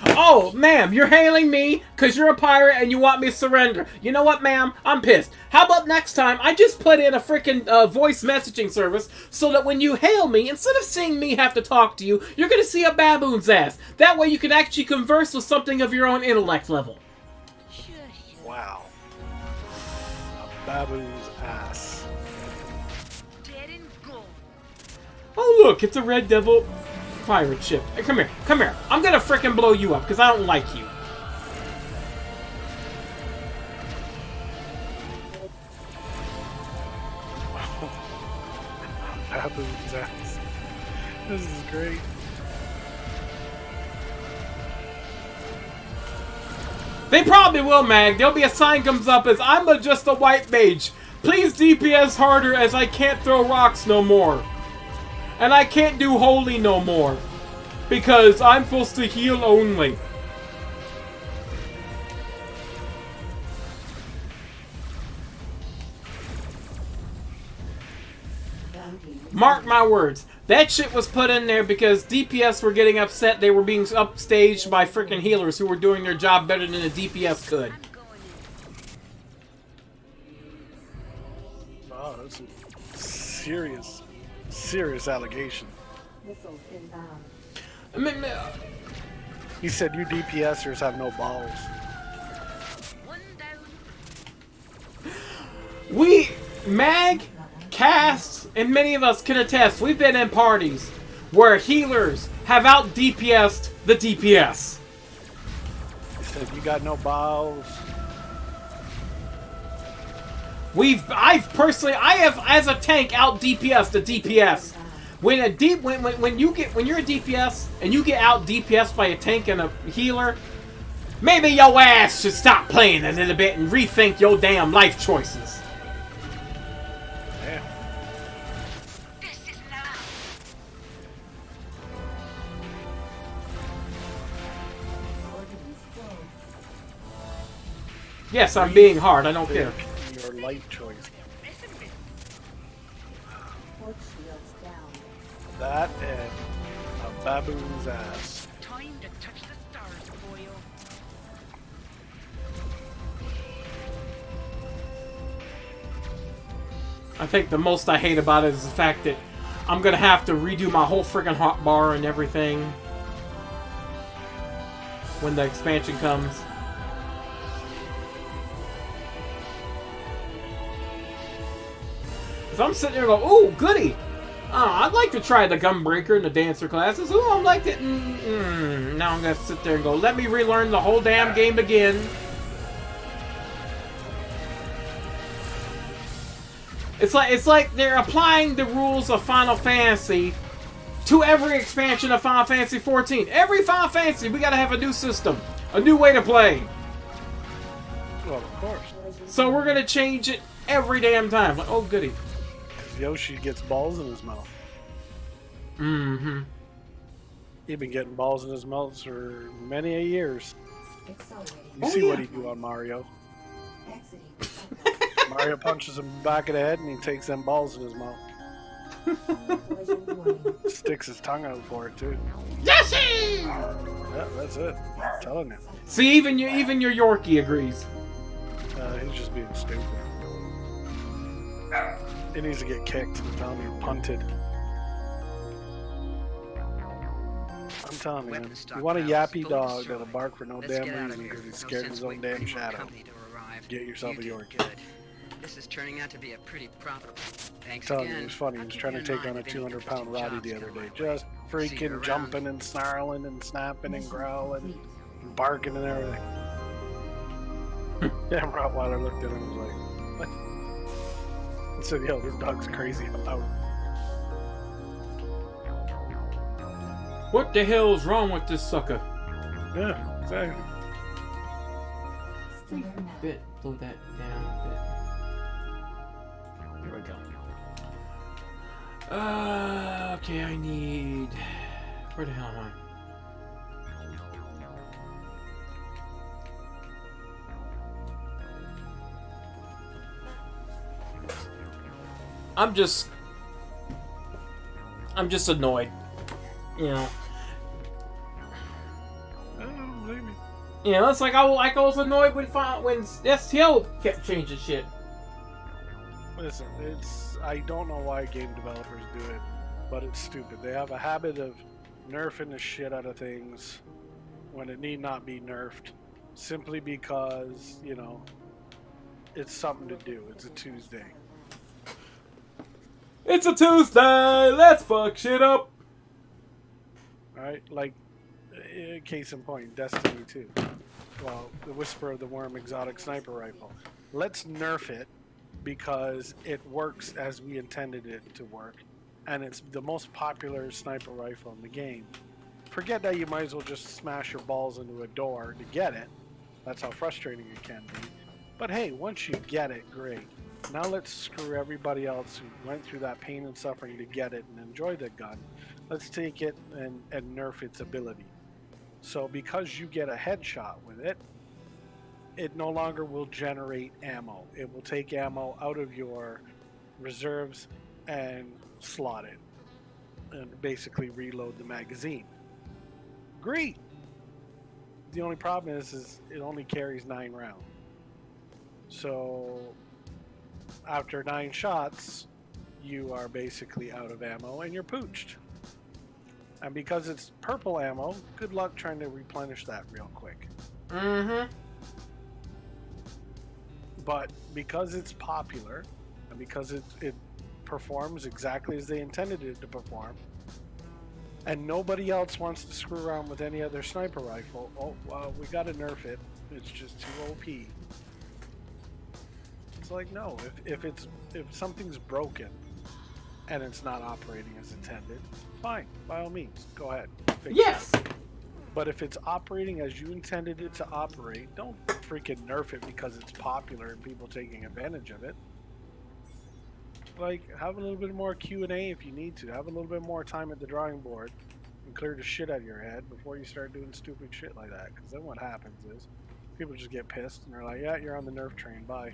Oh, ma'am, you're hailing me because you're a pirate and you want me to surrender. You know what, ma'am? I'm pissed. How about next time I just put in a freaking voice messaging service so that when you hail me, instead of seeing me have to talk to you, you're going to see a baboon's ass. That way you can actually converse with something of your own intellect level. Wow. A baboon's ass. Dead and gone. Oh, look, it's a Red Devil pirate ship. Hey, come here, come here. I'm gonna frickin' blow you up because I don't like you. Baboon's ass. This is great. They probably will, Mag. There'll be a sign comes up as I'm just a white mage. Please DPS harder as I can't throw rocks no more. And I can't do holy no more. Because I'm supposed to heal only. Mark my words. That shit was put in there because DPS were getting upset they were being upstaged by freaking healers who were doing their job better than a DPS could. I'm going in. Oh, that's a serious allegation. Missiles inbound. I mean, He said you DPSers have no balls. One down. we, Mag, Cass, and many of us can attest, we've been in parties where healers have out DPS'd the DPS. He said you got no balls. I have as a tank out DPS the DPS. When you're a DPS and you get out DPS by a tank and a healer, maybe your ass should stop playing a little bit and rethink your damn life choices. Damn. This is not. Ordnance flow. Yes, I'm being hard. I don't care. Your life choice. Port shields down. That and a baboon's ass. Time to touch the stars, boyo. I think the most I hate about it is the fact that I'm gonna have to redo my whole freaking hotbar and everything when the expansion comes. Cause I'm sitting there going, ooh, goody! I'd like to try the Gunbreaker and the Dancer classes. Ooh, I liked it. Now I'm gonna sit there and go, let me relearn the whole damn game again. It's like they're applying the rules of Final Fantasy to every expansion of Final Fantasy 14. Every Final Fantasy, we gotta have a new system, a new way to play. Well, of course. So we're gonna change it every damn time. Like, oh, goody. Because Yoshi gets balls in his mouth. Mm-hmm. He's been getting balls in his mouth for many a years. Accelerating. You Oh, see yeah. what he do on Mario. Exiting. Mario punches him in the back of the head and he takes them balls in his mouth. Collision warning. Sticks his tongue out for it too. Yoshi! Yeah, that's it. I'm telling you. See, even your Yorkie agrees. He's just being stupid. He needs to get kicked. I'm telling you, punted. I'm telling you, Weapon you want a stockpiles yappy fully dog destroyed. that'll bark for no Let's damn get out of reason here. because he's No scared of sense his own waiting damn for any more shadow. company to arrive. Get yourself You a did Yorkie. good. This is turning out to be a pretty profitable. Thanks I'm telling again. you, it was funny. He I'll was keep trying you to in take on a mind if any 200-pound interesting Roddy jobs the other come day. my way. Just See you freaking around. jumping and snarling and snapping and growling Complete. and barking and everything. Damn Rottweiler looked at him and was like, said, yo, this dog's crazy. Out. What the hell's wrong with this sucker? Yeah, exactly. Stay for now. Bit, slow that down a bit. Here we go. Okay, I need. Where the hell am I? I'm just annoyed. You know. I don't blame you. You know, it's like I was annoyed when STL kept changing shit. Listen, I don't know why game developers do it, but it's stupid. They have a habit of nerfing the shit out of things when it need not be nerfed, simply because, you know, it's something to do. It's a Tuesday. It's a Tuesday. Let's fuck shit up. Alright, like, case in point, Destiny 2. Well, the Whisper of the Worm exotic sniper rifle. Let's nerf it because it works as we intended it to work, and it's the most popular sniper rifle in the game. Forget that you might as well just smash your balls into a door to get it. That's how frustrating it can be. But hey, once you get it, great. Now let's screw everybody else who went through that pain and suffering to get it and enjoy the gun. Let's take it and nerf its ability. So because you get a headshot with it, it no longer will generate ammo. It will take ammo out of your reserves and slot it. And basically reload the magazine. Great! The only problem is it only carries 9 rounds. So after 9 shots, you are basically out of ammo and you're pooched. And because it's purple ammo, good luck trying to replenish that real quick. Mm-hmm. But because it's popular, and because it performs exactly as they intended it to perform, and nobody else wants to screw around with any other sniper rifle, we gotta nerf it. It's just too OP. It's like, no, if something's broken and it's not operating as intended, fine, by all means, go ahead. Fix Yes. it. But if it's operating as you intended it to operate, don't freaking nerf it because it's popular and people taking advantage of it. Like, have a little bit more Q&A if you need to. Have a little bit more time at the drawing board and clear the shit out of your head before you start doing stupid shit like that. Because then what happens is people just get pissed and they're like, yeah, you're on the nerf train, bye.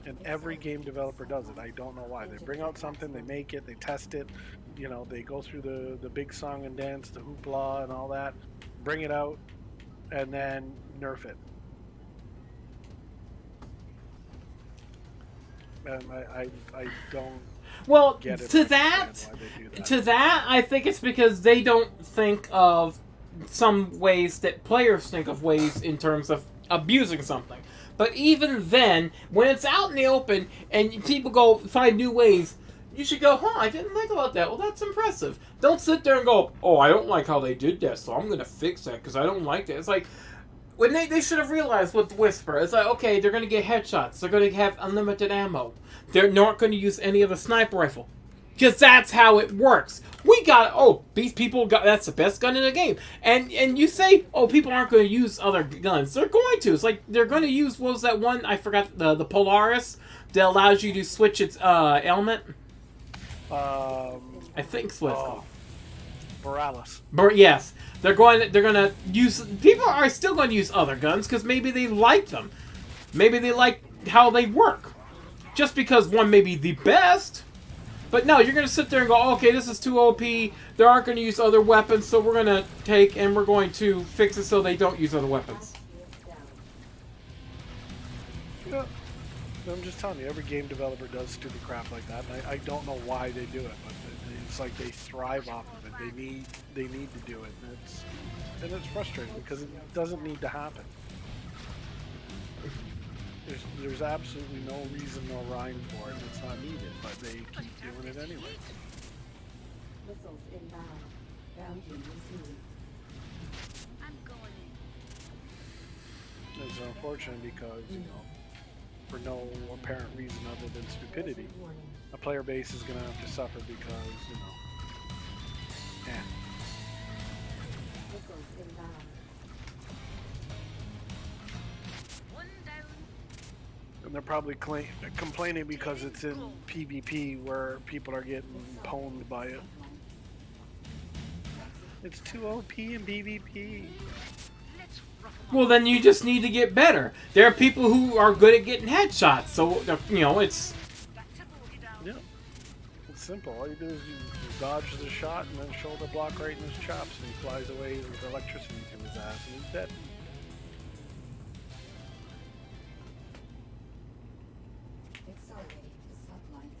And every game developer does it. I don't know why. They bring out something, they make it, they test it, you know, they go through the big song and dance, the hoopla and all that, bring it out, and then nerf it. And I don't get it. To that, I think it's because they don't think of some ways that players think of ways in terms of abusing something. But even then, when it's out in the open and people go find new ways, you should go, I didn't think about that. Well, that's impressive. Don't sit there and go, I don't like how they did that, so I'm going to fix that because I don't like that. It's like, when they should have realized with Whisper, it's like, okay, they're going to get headshots. They're going to have unlimited ammo. They're not going to use any of the sniper rifle. Because that's how it works. We got, these people that's the best gun in the game. And you say, people aren't going to use other guns. They're going to. It's like, they're going to use, what was that one? I forgot, the Polaris that allows you to switch its element. I think it's what it's called. Borealis. Yes. They're going to use, people are still going to use other guns because maybe they like them. Maybe they like how they work. Just because one may be the best. But no, you're going to sit there and go, okay, this is too OP. They aren't going to use other weapons, so we're going to take and we're going to fix it so they don't use other weapons. Yeah. I'm just telling you, every game developer does stupid crap like that. And I don't know why they do it, but it's like they thrive off of it. They need to do it, and it's frustrating because it doesn't need to happen. There's absolutely no reason, no rhyme for it. It's not needed, but they keep doing it anyway. Missiles inbound. Bounty received. I'm going in. It's unfortunate because, for no apparent reason other than stupidity, a player base is going to have to suffer because, you know, Missiles inbound. and they're probably complaining because it's in PvP where people are getting pwned by it. It's too OP in PvP. Well, then you just need to get better. There are people who are good at getting headshots, so you know it's. Yeah, it's simple. All you do is you dodge the shot and then shoulder block right in his chops, and he flies away with electricity to his ass, and he's dead. Accelerating to sublight.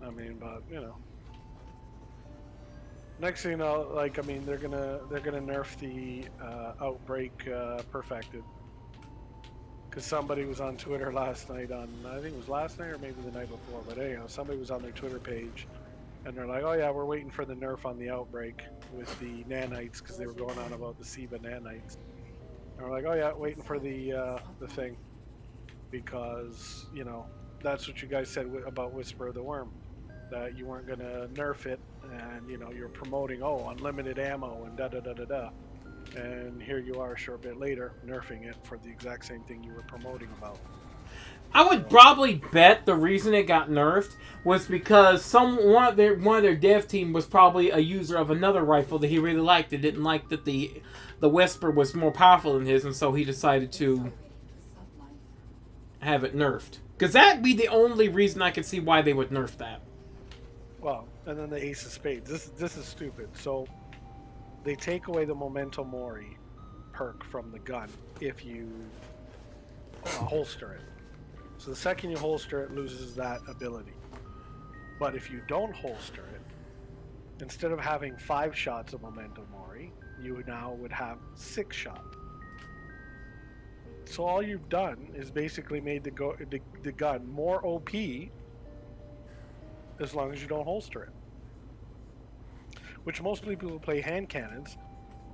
I mean, but you know. Next thing you know, like I mean, they're gonna nerf the Outbreak Perfected, because somebody was on Twitter last night I think it was last night or maybe the night before, but anyhow, somebody was on their Twitter page, and they're like, oh yeah, we're waiting for the nerf on the Outbreak with the nanites, because they were going on about the SIBA nanites, and we're like, oh yeah, waiting for the thing, because you know that's what you guys said about Whisper of the Worm, that you weren't gonna nerf it. And you know, you're promoting unlimited ammo and da da da da da, and here you are a short bit later nerfing it for the exact same thing you were promoting about. I would probably bet the reason it got nerfed was because one of their dev team was probably a user of another rifle that he really liked. It didn't like that the Whisper was more powerful than his, and so he decided to have it nerfed. Because that'd be the only reason I could see why they would nerf that. Well, and then the Ace of Spades. This is stupid. So they take away the Memento Mori perk from the gun if you holster it. So the second you holster it, loses that ability. But if you don't holster it, instead of having 5 shots of Memento Mori, you now would have 6 shots. So all you've done is basically made the gun more OP as long as you don't holster it. Which most people who play hand cannons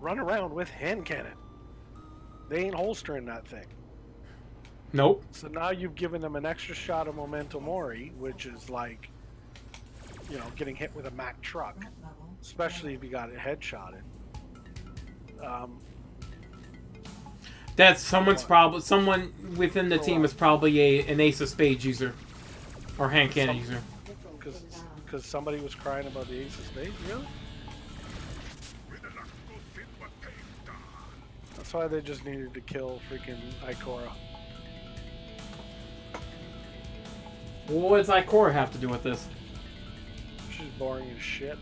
run around with hand cannon. They ain't holstering that thing. Nope. So now you've given them an extra shot of Memento Mori, which is like, you know, getting hit with a Mack truck, especially if you got it headshotted. That's someone within the team is probably an Ace of Spades user or hand cannon user. Because somebody was crying about the Ace of Spades, really? That's why they just needed to kill freaking Ikora. Well, what does Ikora have to do with this? She's boring as shit.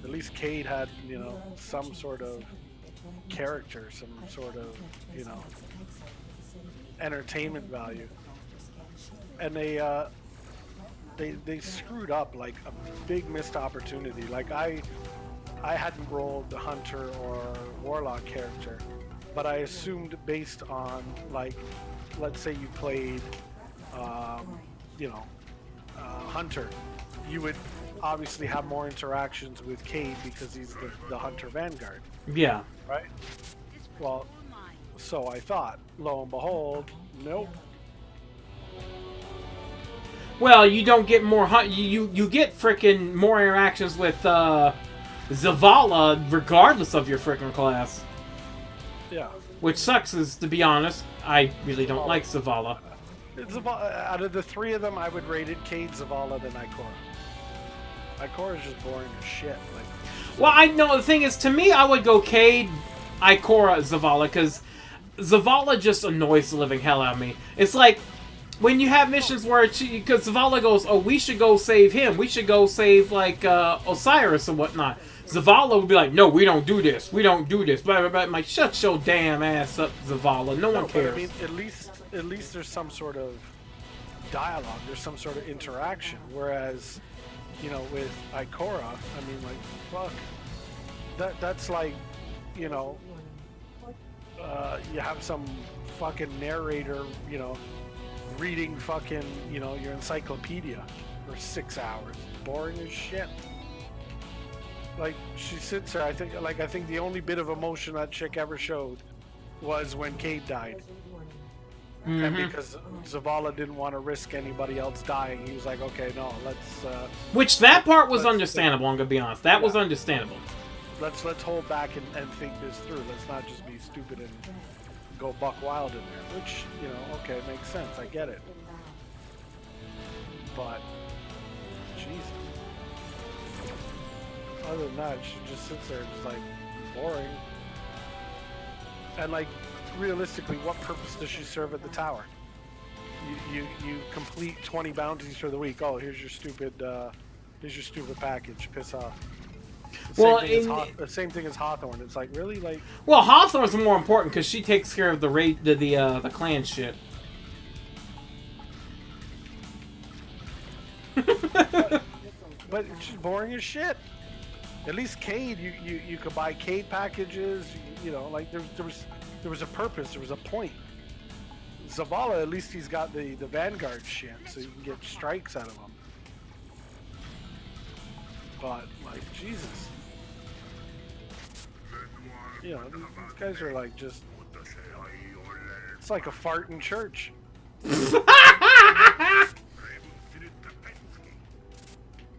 At least Cade had, you know, some sort of character, some sort of, you know, entertainment value. And they screwed up like a big missed opportunity. Like I hadn't rolled the Hunter or Warlock character, but I assumed based on, like, let's say you played you know, Hunter, you would obviously have more interactions with Cade because he's the Hunter Vanguard. Yeah. Right? Well, so I thought. Lo and behold, nope. Well, you don't get more you get frickin' more interactions with Zavala regardless of your frickin' class. Yeah. Which sucks, is, to be honest, I really don't like Zavala. Out of the 3 of them, I would rate it Cade, Zavala, then Ikora. Ikora is just boring as shit. Like, well, I know, the thing is, to me, I would go Cade, Ikora, Zavala, because Zavala just annoys the living hell out of me. It's like, when you have missions where, because Zavala goes, oh, we should go save him, we should go save, like, Osiris and whatnot. Zavala would be like, no, we don't do this, blah, blah, blah. I'm like, shut your damn ass up, Zavala, no one cares. But I mean, at least there's some sort of dialogue, there's some sort of interaction, whereas, you know, with Ikora, I mean, like, fuck, that's like, you know, you have some fucking narrator, you know, reading fucking, you know, your encyclopedia for 6 hours. Boring as shit. Like, she sits there, I think the only bit of emotion that chick ever showed was when Cade died. Collision warning. And Mhm. because Zavala didn't want to risk anybody else dying, he was like, okay, no, Which that part was Let's- understandable. I'm gonna be honest. That was Yeah. understandable. let's hold back and think this through. Let's not just be stupid and go buck wild in there. Which, you know, okay, makes sense. I get it. Inbound. But, Jesus. Other than that, she just sits there just like boring. And like, realistically, what purpose does she serve at the tower? You complete 20 bounties for the week. Oh, here's your stupid package. Piss off. Well, The same thing as Hawthorne. It's like, really, like, Well, Hawthorne's more important because she takes care of the raid, the clan shit. but she's boring as shit. At least Cade, you could buy Cade packages. You know, like there was a purpose. There was a point. Zavala, at least he's got the Vanguard shit, so you can get strikes out of him. But like, Jesus, you know, these guys are like just. It's like a fart in church.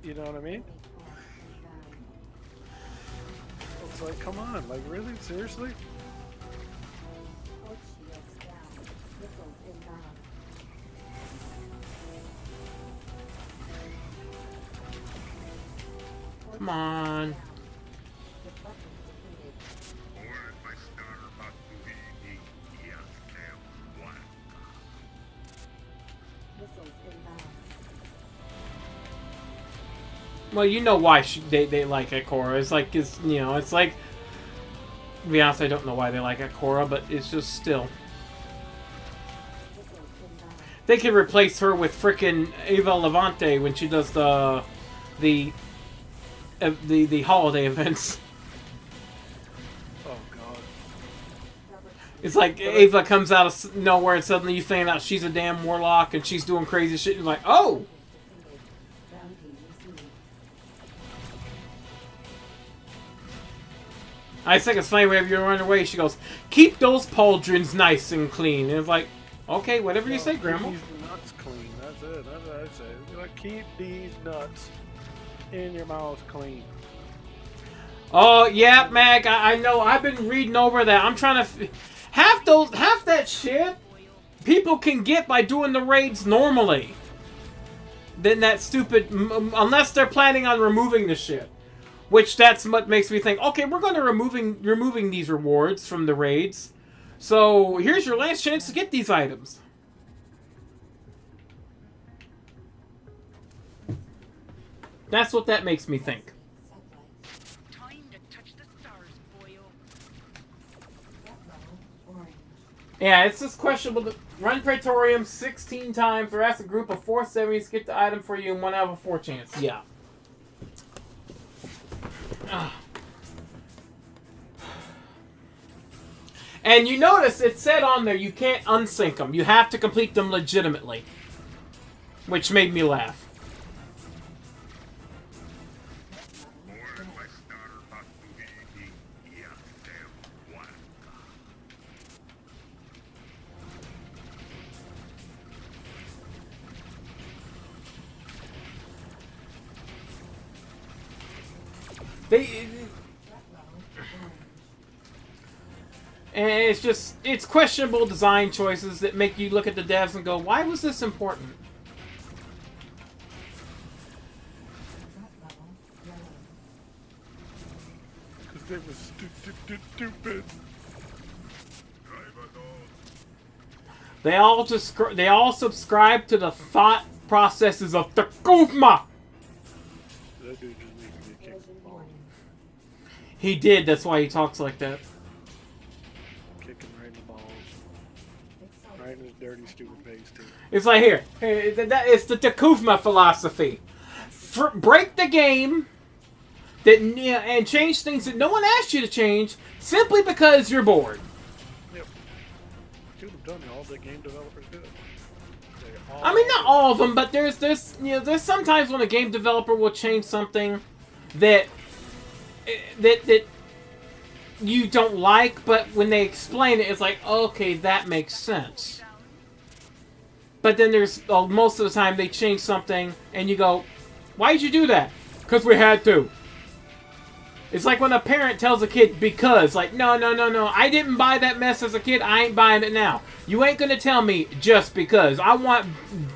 You know what I mean? It's like, come on, like, really? Seriously? Port shields down. Missiles inbound. Come on. Deflectors depleted. Missiles inbound. Well, you know why they like Ikora. It's like, it's like. To be honest, I don't know why they like Ikora, but it's just still. Missiles inbound. They could replace her with frickin' Eva Levante when she does the holiday events. Oh, God. It's like Ava comes out of nowhere and suddenly you find out she's a damn warlock and she's doing crazy shit. And you're like, oh! Defeated. Bounty received. I think it's funny whenever you run away, she goes, keep those pauldrons nice and clean. And it's like, okay, whatever you say, Keep Grandma. these nuts clean. That's it. That's what I'd say. You're like, keep these nuts in your mouth clean. Oh, yeah, Mag, I know. I've been reading over that. I'm trying to... half that shit people can get by doing the raids normally. Then that stupid... unless they're planning on removing the shit. Which that's what makes me think, okay, we're going to removing these rewards from the raids. So here's your last chance to get these items. That's what that makes me think. Satellite. Time to touch the stars, boyo. Threat level orange. Yeah, it's just questionable to run Praetorium 16 times or ask a group of 470s to get the item for you in 1 out of 4 chance. Yeah. And you notice it said on there you can't unsync them. You have to complete them legitimately. Which made me laugh. And it's questionable design choices that make you look at the devs and go, why was this important? Threat level yellow. Because it was stupid. They all subscribe to the thought processes of Takuma. That dude just made me kick the Collision ball. warning. He did. That's why he talks like that. Kick him right in the balls. Accelerate. Right in his dirty, stupid face, too. It's like here. It's the Takuma philosophy. Break the game and change things that no one asked you to change simply because you're bored. Yep. Dude, I'm telling you, all the game developers do it. They all I mean, not do it. all of them, but there's sometimes when a game developer will change something that you don't like, but when they explain it, it's like, okay, that makes sense. But then there's, most of the time they change something, and you go, why'd you do that? Because we had to. It's like when a parent tells a kid, because, like, no, I didn't buy that mess as a kid, I ain't buying it now. You ain't gonna tell me just because. I want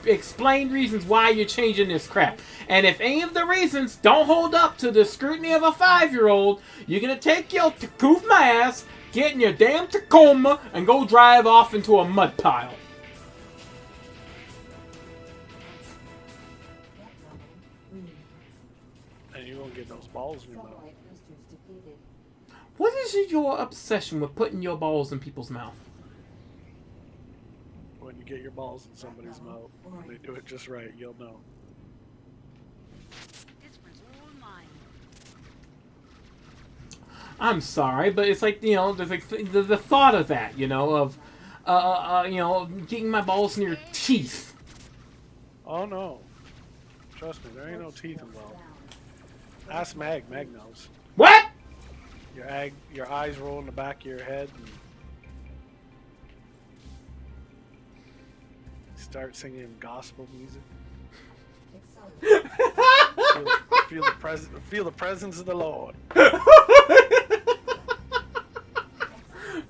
explained reasons why you're changing this crap. And if any of the reasons don't hold up to the scrutiny of a 5-year-old, you're gonna take your goof my ass, get in your damn Tacoma, and go drive off into a mud pile. And you won't get those balls in your mouth. Satellite boosters depleted. What is your obsession with putting your balls in people's mouth? When you get your balls in somebody's mouth, they do it just right, you'll know. This one's all mine. I'm sorry, but it's like, you know, there's like the thought of that, you know, of, you know, getting my balls in your teeth. Oh no. Trust me, there ain't no teeth involved. Ask Mag. Mag knows. What? Your eyes roll in the back of your head and start singing gospel music. Feel the presence of the Lord.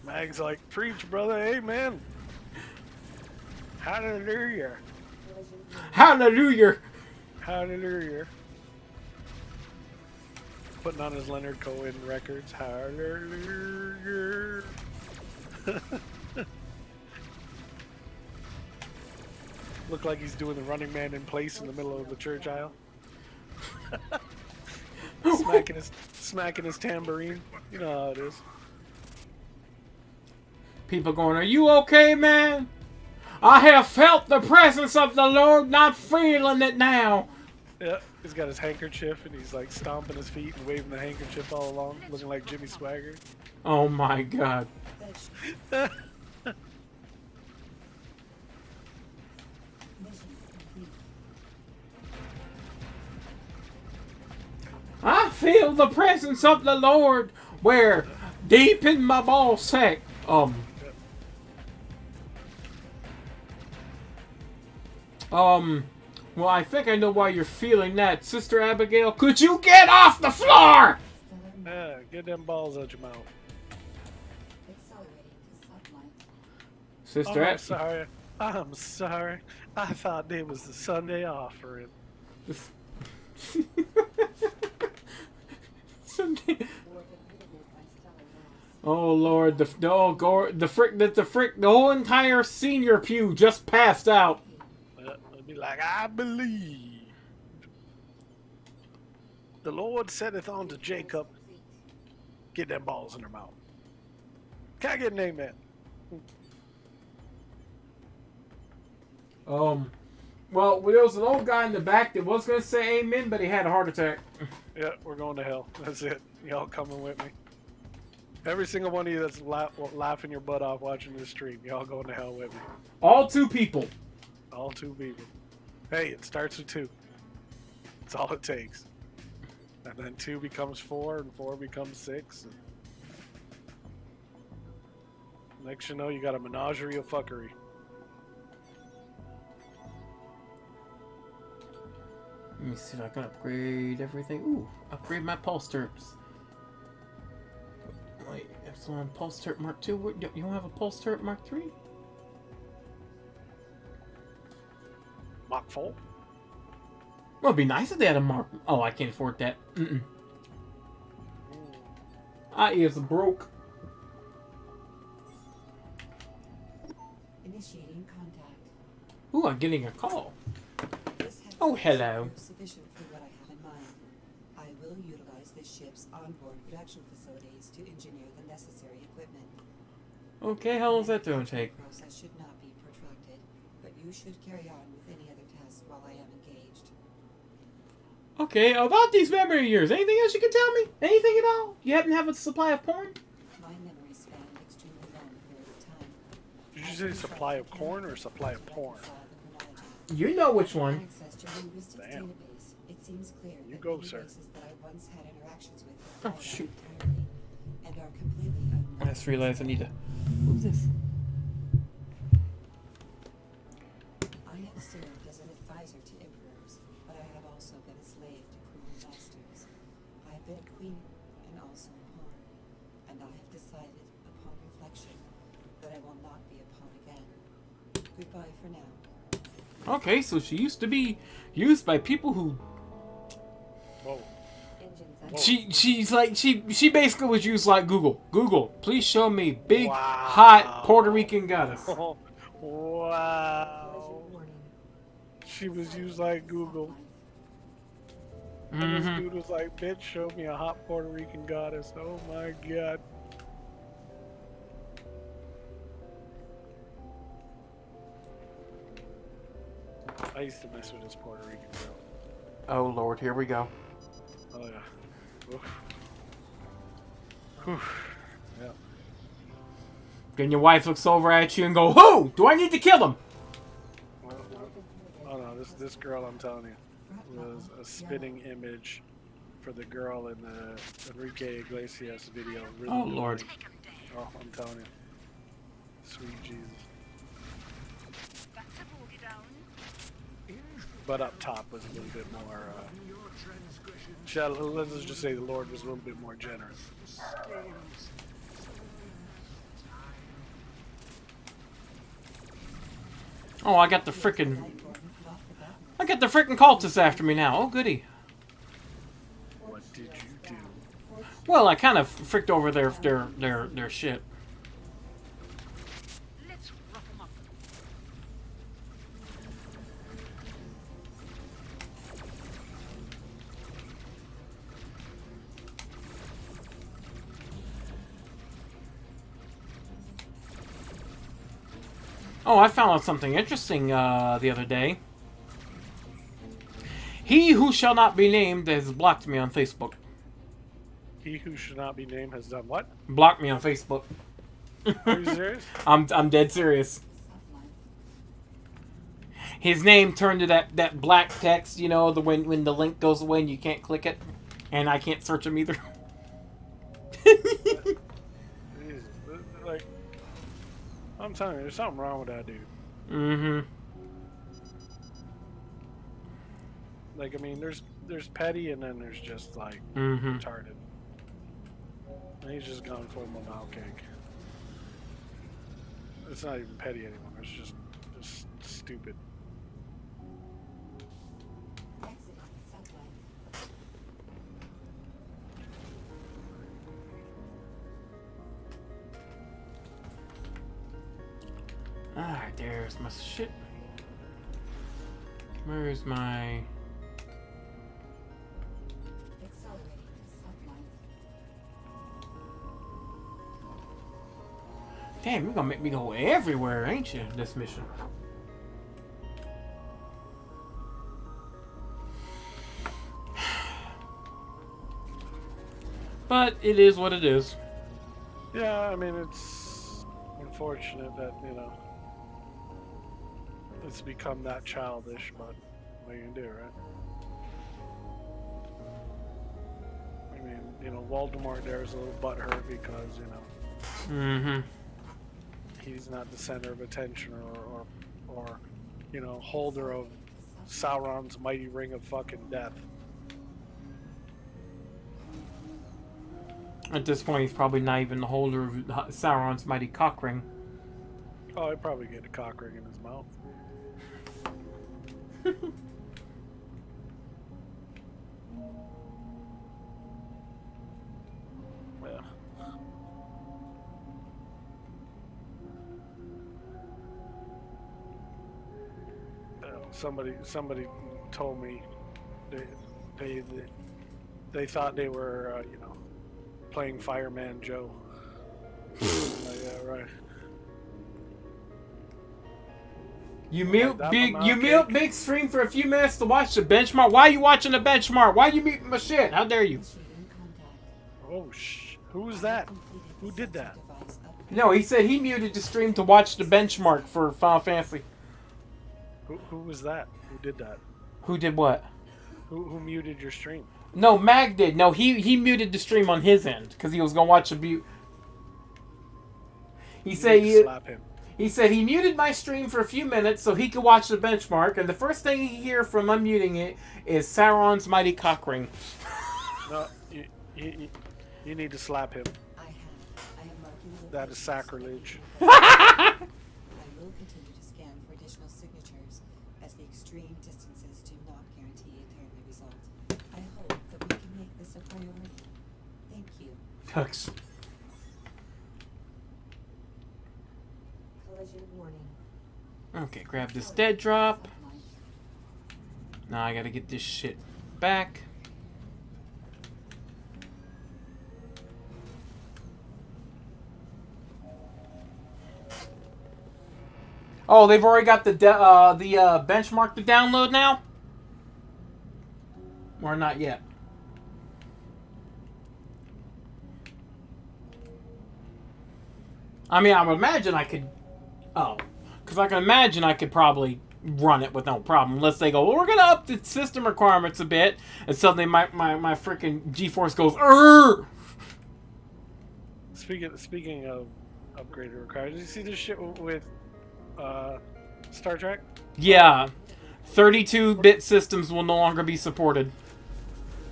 Mag's like, preach, brother, amen. Hallelujah. Hallelujah. Hallelujah. Putting on his Leonard Cohen records. Hallelujah. Look like he's doing the Running Man in place in the middle of the church aisle. smacking his tambourine. You know how it is. People going, are you okay, man? I have felt the presence of the Lord, not feeling it now. Yeah, he's got his handkerchief and he's like stomping his feet and waving the handkerchief all along, looking like Jimmy Swagger. Oh my God. I feel the presence of the Lord where deep in my ball sack. Well, I think I know why you're feeling that. Sister Abigail, could you get off the floor? Yeah, get them balls out your mouth. Accelerating to sunlight. Sister I'm sorry. I'm sorry. I thought it was the Sunday offering. Oh Lord, the whole entire senior pew just passed out. It'd be like, I believe the Lord saitheth unto Jacob, get them balls in her mouth. Can I get an amen? Well, there was an old guy in the back that was going to say amen, but he had a heart attack. Yeah, we're going to hell. That's it. Y'all coming with me. Every single one of you that's laughing your butt off watching this stream, y'all going to hell with me. All 2 people. All 2 people. Hey, it starts with 2. That's all it takes. And then 2 becomes 4, and 4 becomes 6. And next you know, you got a menagerie of fuckery. Let me see if I can upgrade everything. Ooh, upgrade my pulse turrets. Wait, Epsilon pulse turret Mark II? You don't have a pulse turret Mark III? Mach 4? Well, it'd be nice if they had a Mark... Oh, I can't afford that. I is broke. Initiating contact. Ooh, I'm getting a call. This has Oh, hello. sufficient for what I have in mind. I will utilize this ship's onboard production facilities to engineer the necessary equipment. Okay, how long is that going to take? The process should not be protracted, but you should carry on with any other tasks while I am engaged. Okay, about these memory years, anything else you can tell me? Anything at all? You happen to have a supply of porn? My memory span extremely long period of time. Did you say supply of corn or supply of porn? You know which one. Access to linguistics Damn. database. It seems clear You that go, many sir. races that I once had interactions with Oh, have died shoot. entirely. and are completely I unknown. just realized I need to move this. I have served as an advisor to emperors, but I have also been a slave to cruel masters. I have been a queen and also a pawn, and I have decided, upon reflection, that I will not be a pawn again. Goodbye for now. Okay, so she used to be used by people who Whoa. she's like she basically was used like Google. Google, please show me big Wow. hot Puerto Rican goddess. Oh, wow. She was used like Google. And this dude was like, bitch, show me a hot Puerto Rican goddess. Oh my god. I used to mess with this Puerto Rican girl. Oh Lord, here we go. Oh yeah. Oof. Oof. Yeah. Then your wife looks over at you and go, "Who? Do I need to kill him?" Oh no, this girl, I'm telling you, was a spitting image for the girl in the Enrique Iglesias video. Really, Oh Lord. Oh, I'm telling you. Sweet Jesus. But up top was a little bit more, let's just say the Lord was a little bit more generous. Oh, I got the frickin' cultists after me now. Oh goody. What did you do? Well, I kind of fricked over their shit. Let's rough 'em up. Oh, I found out something interesting the other day. He who shall not be named has blocked me on Facebook. He who should not be named has done what? Blocked me on Facebook. Are you serious? I'm dead serious. His name turned to that black text, you know, the when the link goes away and you can't click it, and I can't search him either. Jesus. Like, I'm telling you, there's something wrong with that dude. Mm-hmm. Like, I mean, there's petty, and then there's just like Mm-hmm. retarded. And he's just gone full Monao cake. It's not even petty anymore. It's just stupid. Exiting the subway. Alright, there's my shit. Where's my... Accelerating the subline. Damn, you're gonna make me go everywhere, ain't you, this mission? But it is what it is. Yeah, I mean, it's unfortunate that, you know, it's become that childish, but what are you gonna do, right? I mean, you know, Voldemort there is a little butthurt because, you know, Mm-hmm. he's not the center of attention or you know, holder of Sauron's mighty ring of fucking death. At this point, he's probably not even the holder of Sauron's mighty cock ring. Oh, I'd probably get a cock ring in his mouth. Yeah. Somebody told me they thought they were you know, playing Fireman Joe. Yeah, right. You mute that big amount you of mute cake? big stream for a few minutes to watch the benchmark. Why are you watching the benchmark? Why are you muting my shit? How dare you? Initiating contact. Oh who was that? Completed Who did that? device upgrade. No, he said he muted the stream to watch the benchmark for Final Fantasy. Who was that? Who did that? Who did what? Who muted your stream? No, Mag did. No, he muted the stream on his end because he was gonna watch a mute. He said Slap him. he said he muted my stream for a few minutes so he could watch the benchmark, and the first thing he hear from unmuting it is Sauron's mighty cock ring. No, you need to slap him. I am marking the That is sacrilege. I will continue to scan for additional signatures, as the extreme distances do not guarantee a timely result. I hope that we can make this a priority. Thank you. Tux. Collision warning. Okay, grab this dead drop. Now I gotta get this shit back. Oh, they've already got the benchmark to download now? Or not yet? I mean, I would imagine I could... Oh. Because I can imagine I could probably run it with no problem. Unless they go, well, we're going to up the system requirements a bit. And suddenly my freaking GeForce goes, Urgh! Speaking of upgraded requirements, you see this shit with Star Trek? Yeah. 32-bit systems will no longer be supported.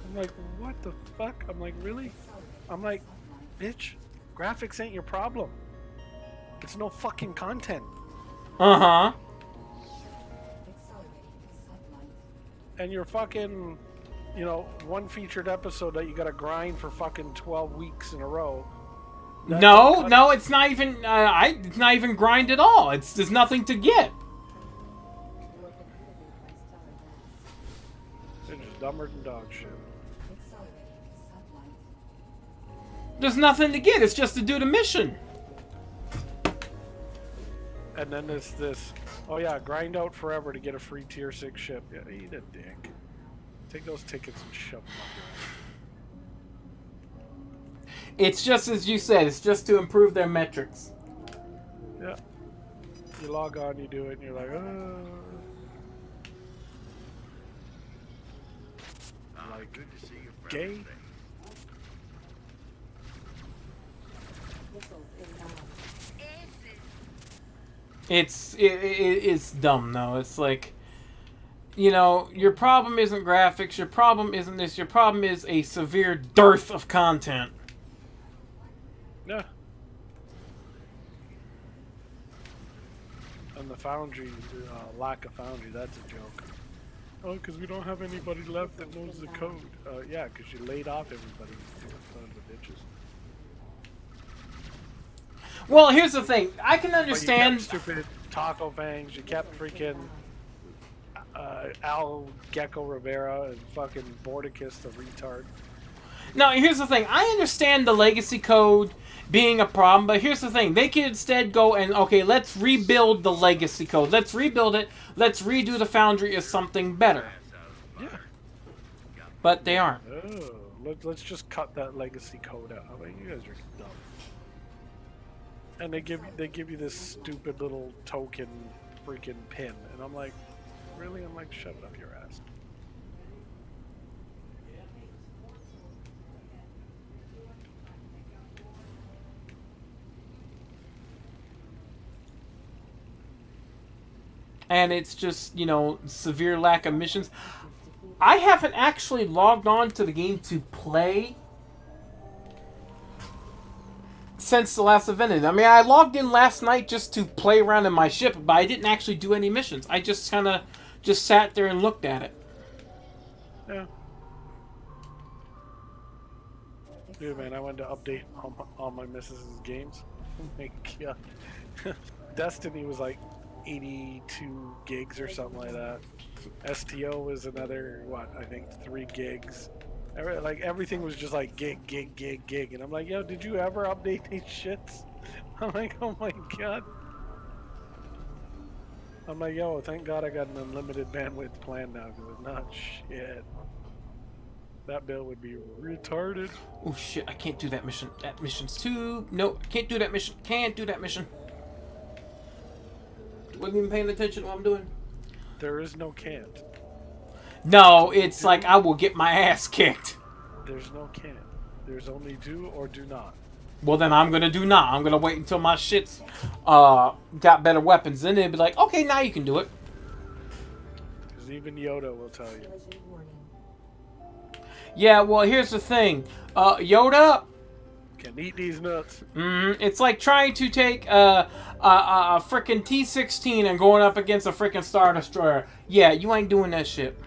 I'm like, what the fuck? I'm like, really? I'm like, bitch, graphics ain't your problem. It's no fucking content. Uh-huh. And your fucking, one featured episode that you gotta grind for fucking 12 weeks in a row. No, it's not even. It's not even grind at all. There's nothing to get. They're just dumber than dog shit. There's nothing to get. It's just to do the mission. And then there's this. Oh yeah, grind out forever to get a free tier 6 ship. Yeah, eat a dick. Take those tickets and shove them up your ass. It's just as you said. It's just to improve their metrics. Yeah. You log on, you do it, and you're like, like, Good to see you, gay? friend. It's dumb though. It's like, your problem isn't graphics. Your problem isn't this. Your problem is a severe dearth of content. Yeah. And the Foundry, lack of Foundry, that's a joke. Oh, because we don't have anybody left that knows the code. Yeah, because you laid off everybody, you sons of bitches. Well, here's the thing. I can But understand. you kept stupid Taco Fangs, you kept freaking Al Gecko Rivera and fucking Bordicus the retard. No, here's the thing. I understand the legacy code being a problem, but here's the thing. They could instead go and, okay, let's rebuild the legacy code. Let's rebuild it. Let's redo the Foundry as something better. Yeah. But they aren't. Oh, let's just cut that legacy code out. I mean, you guys are dumb. And they give you this stupid little token freaking pin, and I'm like, really? I'm like, shove it up your ass. And it's just, severe lack of missions. I haven't actually logged on to the game to play since the last event. I mean, I logged in last night just to play around in my ship, but I didn't actually do any missions. I just kind of just sat there and looked at it. Yeah. Dude, man, I went to update all my missus' games. Oh my god. Destiny was like 82 gigs or something like that. STO was another, I think 3 gigs. Everything was just like gig. And I'm like, yo, did you ever update these shits? I'm like, oh my god. I'm like, yo, thank god I got an unlimited bandwidth plan now, because if not, shit. That bill would be retarded. Oh shit, I can't do that mission. That mission's too... No, can't do that mission. Can't do that mission. Wasn't even paying attention to what I'm doing. There is no can't. No, it's like I will get my ass kicked. There's no can. There's only do or do not. Well, then I'm gonna do not. I'm gonna wait until my shit's got better weapons. Then they'll be like, okay, now you can do it. Because even Yoda will tell you. Collision warning. Yeah, well, here's the thing. Yoda, Can eat these nuts. it's like trying to take a frickin' T-16 and going up against a frickin' Star Destroyer. Yeah, you ain't doing that shit.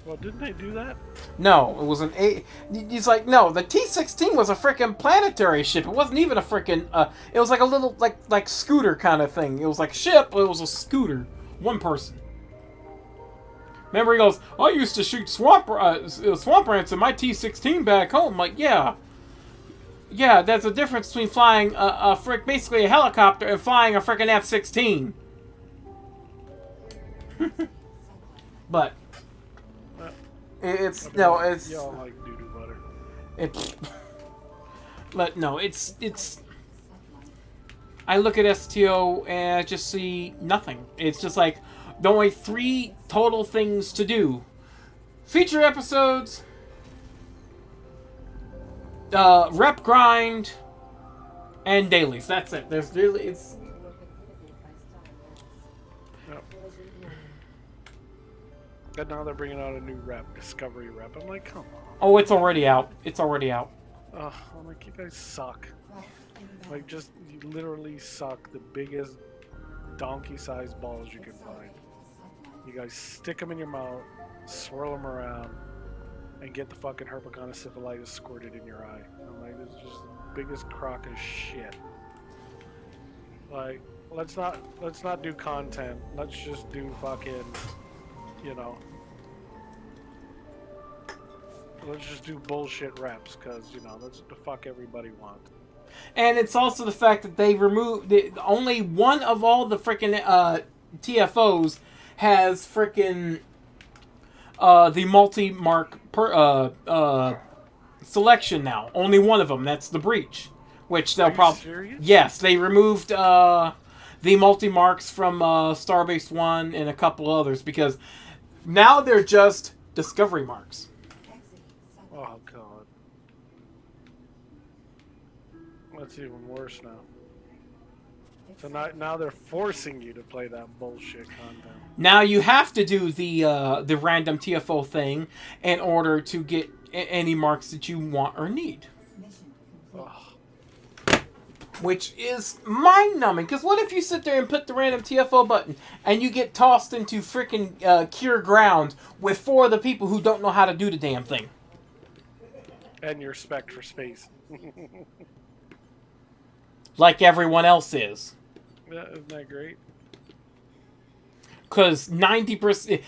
Well, didn't they do that? No, it was an A. He's like, no, the T-16 was a frickin' planetary ship. It wasn't even a frickin'. It was like a little like scooter kind of thing. It was like a ship, but it was a scooter. One person. Remember, he goes, I used to shoot swamp rats in my T-16 back home. I'm like, yeah. Yeah, there's a difference between flying basically a helicopter and flying a frickin' F-16. But it's Y'all like doo-doo butter. but no, it's I look at STO and I just see nothing. It's just like the only 3 total things to do: feature episodes, rep grind, and dailies. That's it. There's really it's. Yep. And now they're bringing out a new rep, Discovery rep. I'm like, come on. Oh, it's already out. It's already out. I'm like, you guys suck. Like, just you literally suck the biggest donkey-sized balls you can find. You guys stick them in your mouth, swirl them around, and get the fucking herpetosyphilitis squirted in your eye. I'm like, this is just the biggest crock of shit. Like, let's not do content. Let's just do fucking, you know. Let's just do bullshit reps, because, you know, that's what the fuck everybody wants. And it's also the fact that they removed only one of all the freaking TFOs has freaking the multi-mark selection now. Only one of them. That's the Breach, which they'll probably. Serious? Yes, they removed the multi-marks from Starbase 1 and a couple others because now they're just Discovery marks. Oh god. That's even worse now. So now they're forcing you to play that bullshit content. Now you have to do the random TFO thing in order to get any marks that you want or need. Mission complete. Ugh. Which is mind-numbing, because what if you sit there and put the random TFO button and you get tossed into freaking cure ground with 4 of the people who don't know how to do the damn thing? And your spec for space. Like everyone else is. Yeah, isn't that great? Because 90%,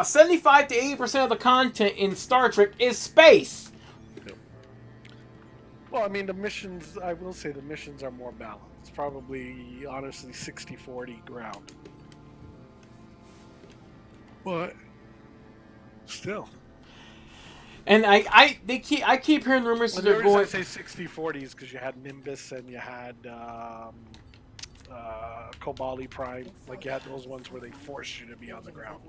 75 to 80% of the content in Star Trek is space. Well, I mean, the missions, I will say the missions are more balanced. It's probably, honestly, 60-40 ground. But, still. And I keep hearing rumors that The they're reason I going. say 60-40 is because you had Nimbus and you had Kobali Prime. Like, you had those ones where they forced you to be on the ground.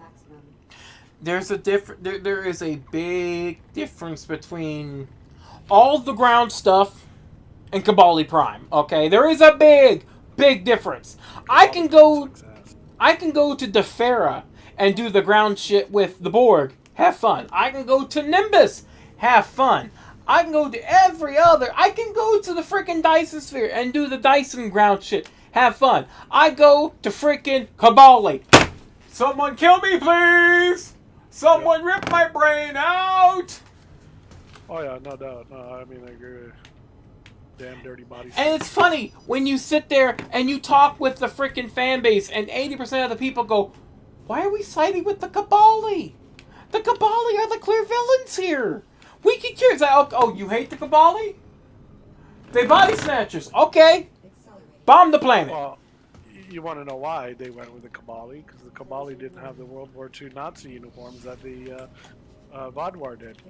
There's a there is a big difference between all the ground stuff and Kabali Prime. Okay, there is a big difference. I can go to Defera and do the ground shit with the Borg. Have fun. I can go to Nimbus. Have fun. I can go to every other. I can go to the freaking Dyson Sphere and do the Dyson ground shit. Have fun. I go to freaking Kabali. Someone kill me, please. Someone rip my brain out. Oh, yeah, no doubt. No, I mean, I agree with you. Damn dirty bodies. And it's funny when you sit there and you talk with the freaking fan base and 80% of the people go, why are we siding with the Kabali? The Kabali are the clear villains here. We can cure. It's like, oh, you hate the Kabali? They body snatchers. Okay. Bomb the planet. Well, you want to know why they went with the Kabali? Because the Kabali didn't have the World War II Nazi uniforms that the Vodwar did.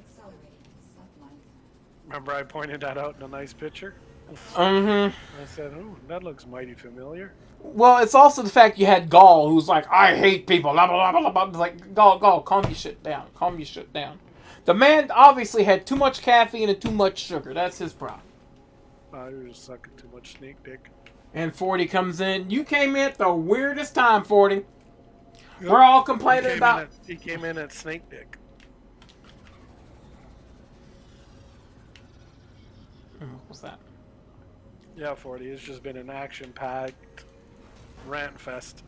Remember I pointed that out in a nice picture? Mm-hmm. I said, "Ooh, that looks mighty familiar." Well, it's also the fact you had Gaul, who's like, I hate people, blah, blah, blah, blah, blah. It's like, Gaul, calm your shit down. Calm your shit down. The man obviously had too much caffeine and too much sugar. That's his problem. You're just sucking too much snake dick. And 40 comes in. You came in at the weirdest time, 40. We're all complaining about... He came in at snake dick. What was that? Yeah, 40. It's just been an action-packed rant fest.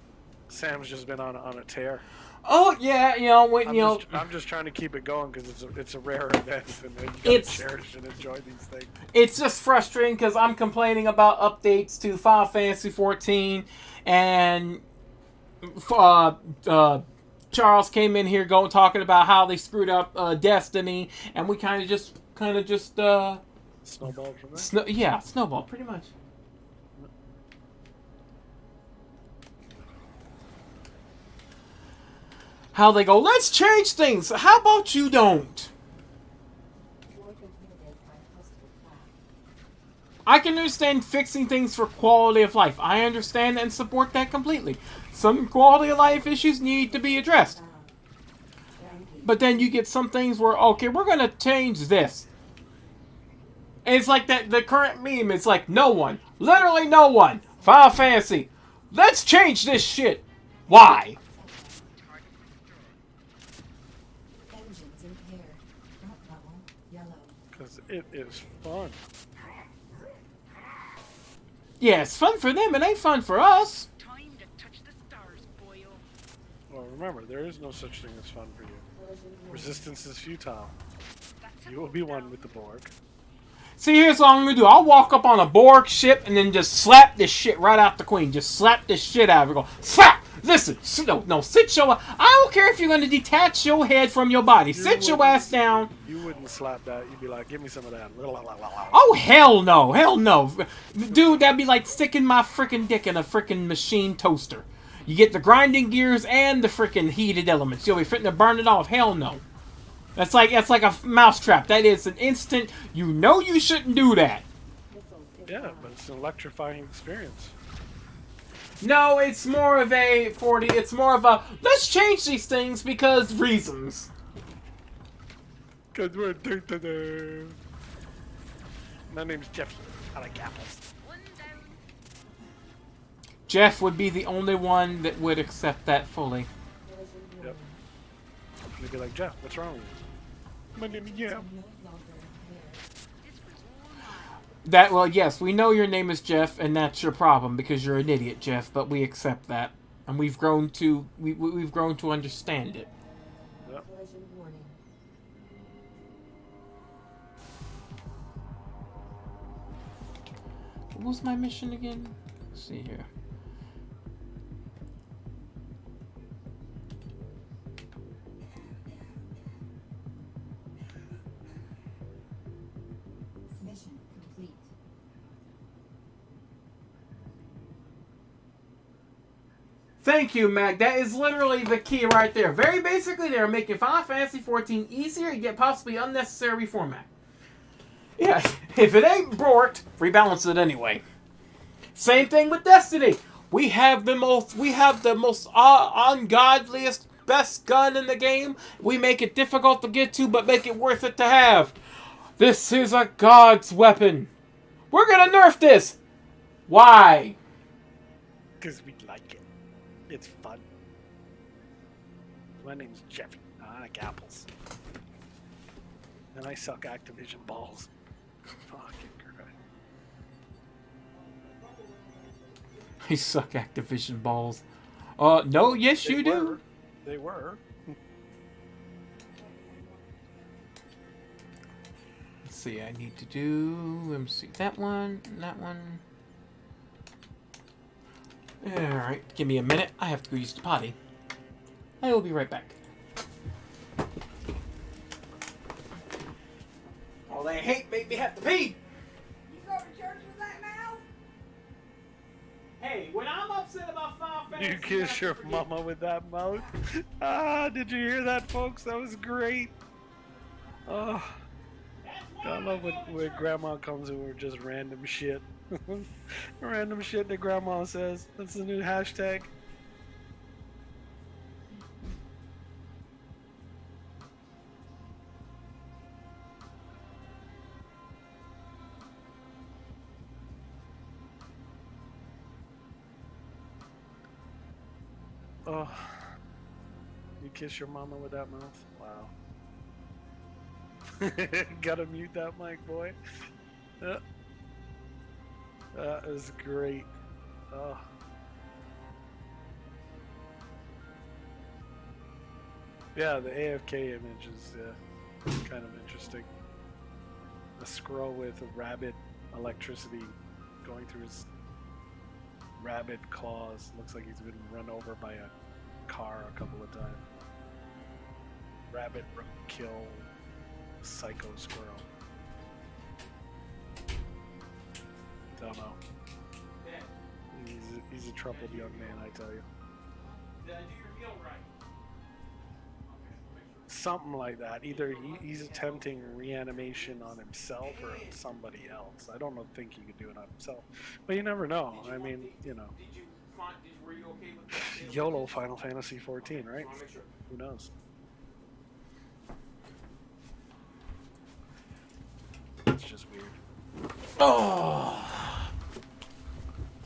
Sam's just been on a tear. Oh, yeah, you know, when, I'm just trying to keep it going because it's a rare event and you gotta cherish and enjoy these things. It's just frustrating because I'm complaining about updates to Final Fantasy 14 and Charles came in here talking about how they screwed up Destiny, and we kind of just snowballed from there. Snowball pretty much. How they go, let's change things. How about you don't? I can understand fixing things for quality of life. I understand and support that completely. Some quality of life issues need to be addressed. But then you get some things where, okay, we're going to change this. And it's like the current meme. It's like, no one. Literally no one. Final Fantasy. Let's change this shit. Why? Engines impaired. Front level yellow. Because it is fun. Yeah, it's fun for them. It ain't fun for us. Time to touch the stars, boyo. Well, remember, there is no such thing as fun for you. Resistance is futile. You will be one with the Borg. See, here's what I'm gonna do. I'll walk up on a Borg ship and then just slap this shit right out the Queen. Just slap this shit out of her. Go, slap! Listen, no, sit your... I don't care if you're gonna detach your head from your body. Sit your ass down. You wouldn't slap that. You'd be like, give me some of that. Oh, hell no. Hell no. Dude, that'd be like sticking my freaking dick in a freaking machine toaster. You get the grinding gears and the freaking heated elements. You'll be fitting to burn it off. Hell no. That's like a mousetrap. That is an instant. You know you shouldn't do that. Yeah, but it's an electrifying experience. No, it's more of a 40. It's more of a let's change these things because reasons. Cause we're My name's Jeff. I like apples. Jeff would be the only one that would accept that fully. Yep. They'd be like, Jeff, what's wrong with you? My name is Jeff. Well, yes, we know your name is Jeff, and that's your problem because you're an idiot, Jeff. But we accept that, and we've grown to understand it. Yep. What was my mission again? Let's see here. Mission complete. Thank you, Mac. That is literally the key right there. Very basically, they're making Final Fantasy XIV easier yet possibly unnecessary reformat. Yeah, if it ain't borked, rebalance it anyway. Same thing with Destiny. We have the most ungodliest, best gun in the game. We make it difficult to get to, but make it worth it to have. This is a god's weapon. We're gonna nerf this. Why? Because we like it. It's fun. My name's Jeffy. I like apples. And I suck Activision balls. Fucking Christ. I suck Activision balls. No, yes you do. They were. Let's see, I need to do, let me see, that one, and that one. Alright, give me a minute. I have to go use the potty. I will be right back. All that hate made me have to pee! You go to church with that mouth? Hey, when I'm upset about Final Fantasy... You kiss your mama with that mouth? Ah, did you hear that, folks? That was great. Oh. That's I love when grandma comes in with just random shit. Random shit that grandma says. That's the new hashtag. Oh, you kiss your mama with that mouth? Wow. Gotta mute that mic, boy. That is great. Oh. Yeah, the AFK image is kind of interesting. A scroll with a rabbit electricity going through his rabbit claws. Looks like he's been run over by a car a couple of times. Rabbit kill psycho squirrel. Don't know. He's a troubled young man, I tell you. Did I do your meal right? Something like that. Either he's attempting reanimation on himself or on somebody else. I don't think he could do it on himself, but you never know. I mean, you know. Were you okay with that? YOLO Final Fantasy 14, right? Who knows? It's just weird. Oh,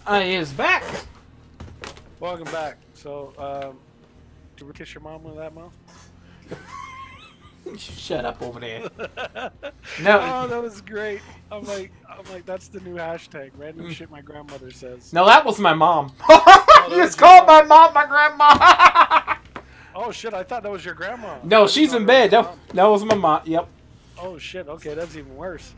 I is back. Welcome back. So, did we kiss your mom with that mouth? Shut up over there. No. Oh, that was great. I'm like, that's the new hashtag. Random shit my grandmother says. No, that was my mom. Oh, You just called my mom my grandma. Oh shit! I thought that was your grandma. No, she's in bed. That was my mom. Yep. Oh shit! Okay, that's even worse.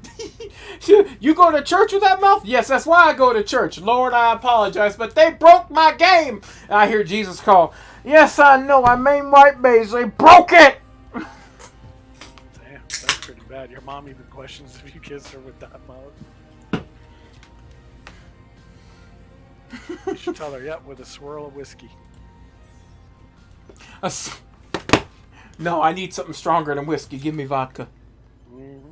You go to church with that mouth? Yes, that's why I go to church. Lord, I apologize, but they broke my game. And I hear Jesus call. Yes, I know. I made white base. They broke it. Damn, that's pretty bad. Your mom even questions if you kissed her with that mouth. You should tell her, yep, with a swirl of whiskey. No, I need something stronger than whiskey. Give me vodka. Mm-hmm.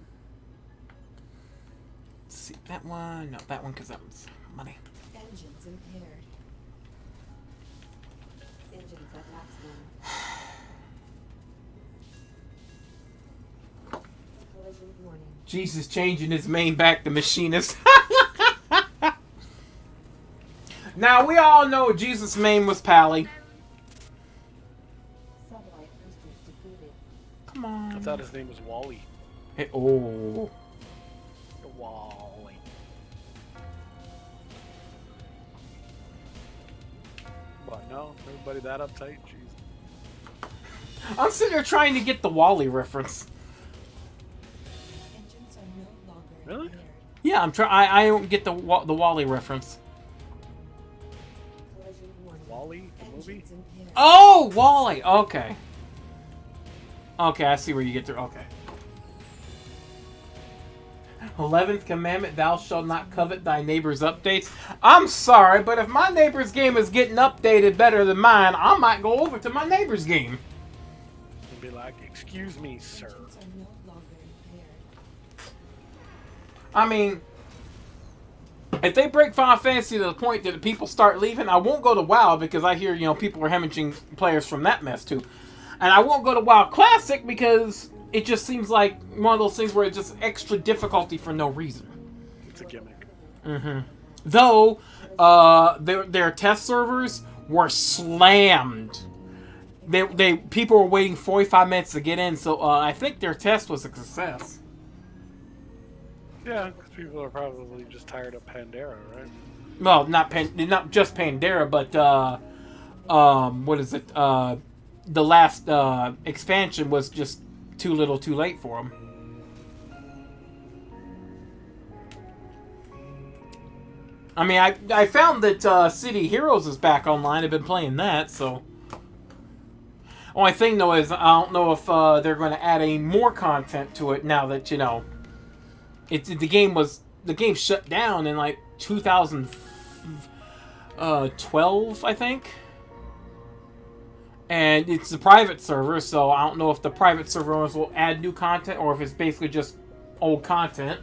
Let's see, that one. No, that one because that one's money. Engines impaired. Engines at maximum. Collision warning. Jesus changing his main back to machinist. Now, we all know Jesus' main was Pally. Satellite boosters depleted. Come on. I thought his name was Wally. Hey, oh. Wally. What? No? Everybody that uptight? Jeez. I'm sitting there trying to get the Wally reference. Engines are no longer Really? impaired. Yeah, I'm trying. I don't get the Wally reference. Collision warning. Wally? The movie? Engines impaired. Oh, Wally. Okay. Okay, I see where you get through. Okay. 11th commandment, thou shalt not covet thy neighbor's updates. I'm sorry, but if my neighbor's game is getting updated better than mine, I might go over to my neighbor's game. And be like, excuse me, sir. Engines are no longer impaired. I mean, if they break Final Fantasy to the point that people start leaving, I won't go to WoW because I hear, people are hemorrhaging players from that mess too. And I won't go to WoW Classic because it just seems like one of those things where it's just extra difficulty for no reason. It's a gimmick. Mm-hmm. Though, their test servers were slammed. People were waiting 45 minutes to get in, so I think their test was a success. Yeah, because people are probably just tired of Pandera, right? Well, not just Pandera, but what is it? The last expansion was just too little, too late for them. I mean, I found that City Heroes is back online. I've been playing that, so. Only thing though is I don't know if they're going to add any more content to it now that the game shut down in like 2012, I think. And it's a private server, so I don't know if the private server owners will add new content or if it's basically just old content.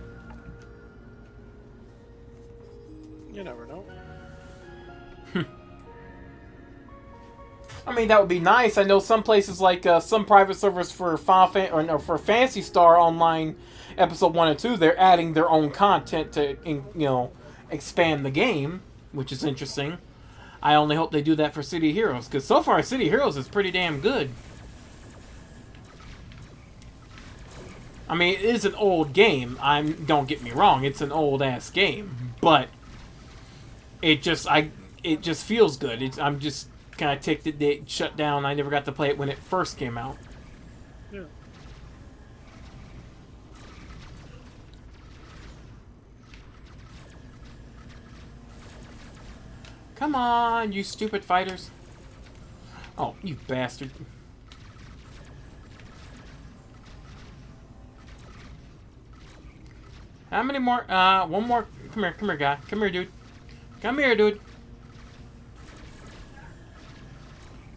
You never know. I mean, that would be nice. I know some places like some private servers for or for Phantasy Star Online Episode 1 and 2, they're adding their own content to, expand the game, which is interesting. I only hope they do that for City of Heroes, because so far City of Heroes is pretty damn good. I mean, it is an old game. Don't get me wrong, it's an old-ass game, but it just feels good. I'm just kind of ticked that they shut down. I never got to play it when it first came out. Yeah. Come on, you stupid fighters. Oh, you bastard. How many more? One more. Come here, guy. Come here, dude. Come here, dude.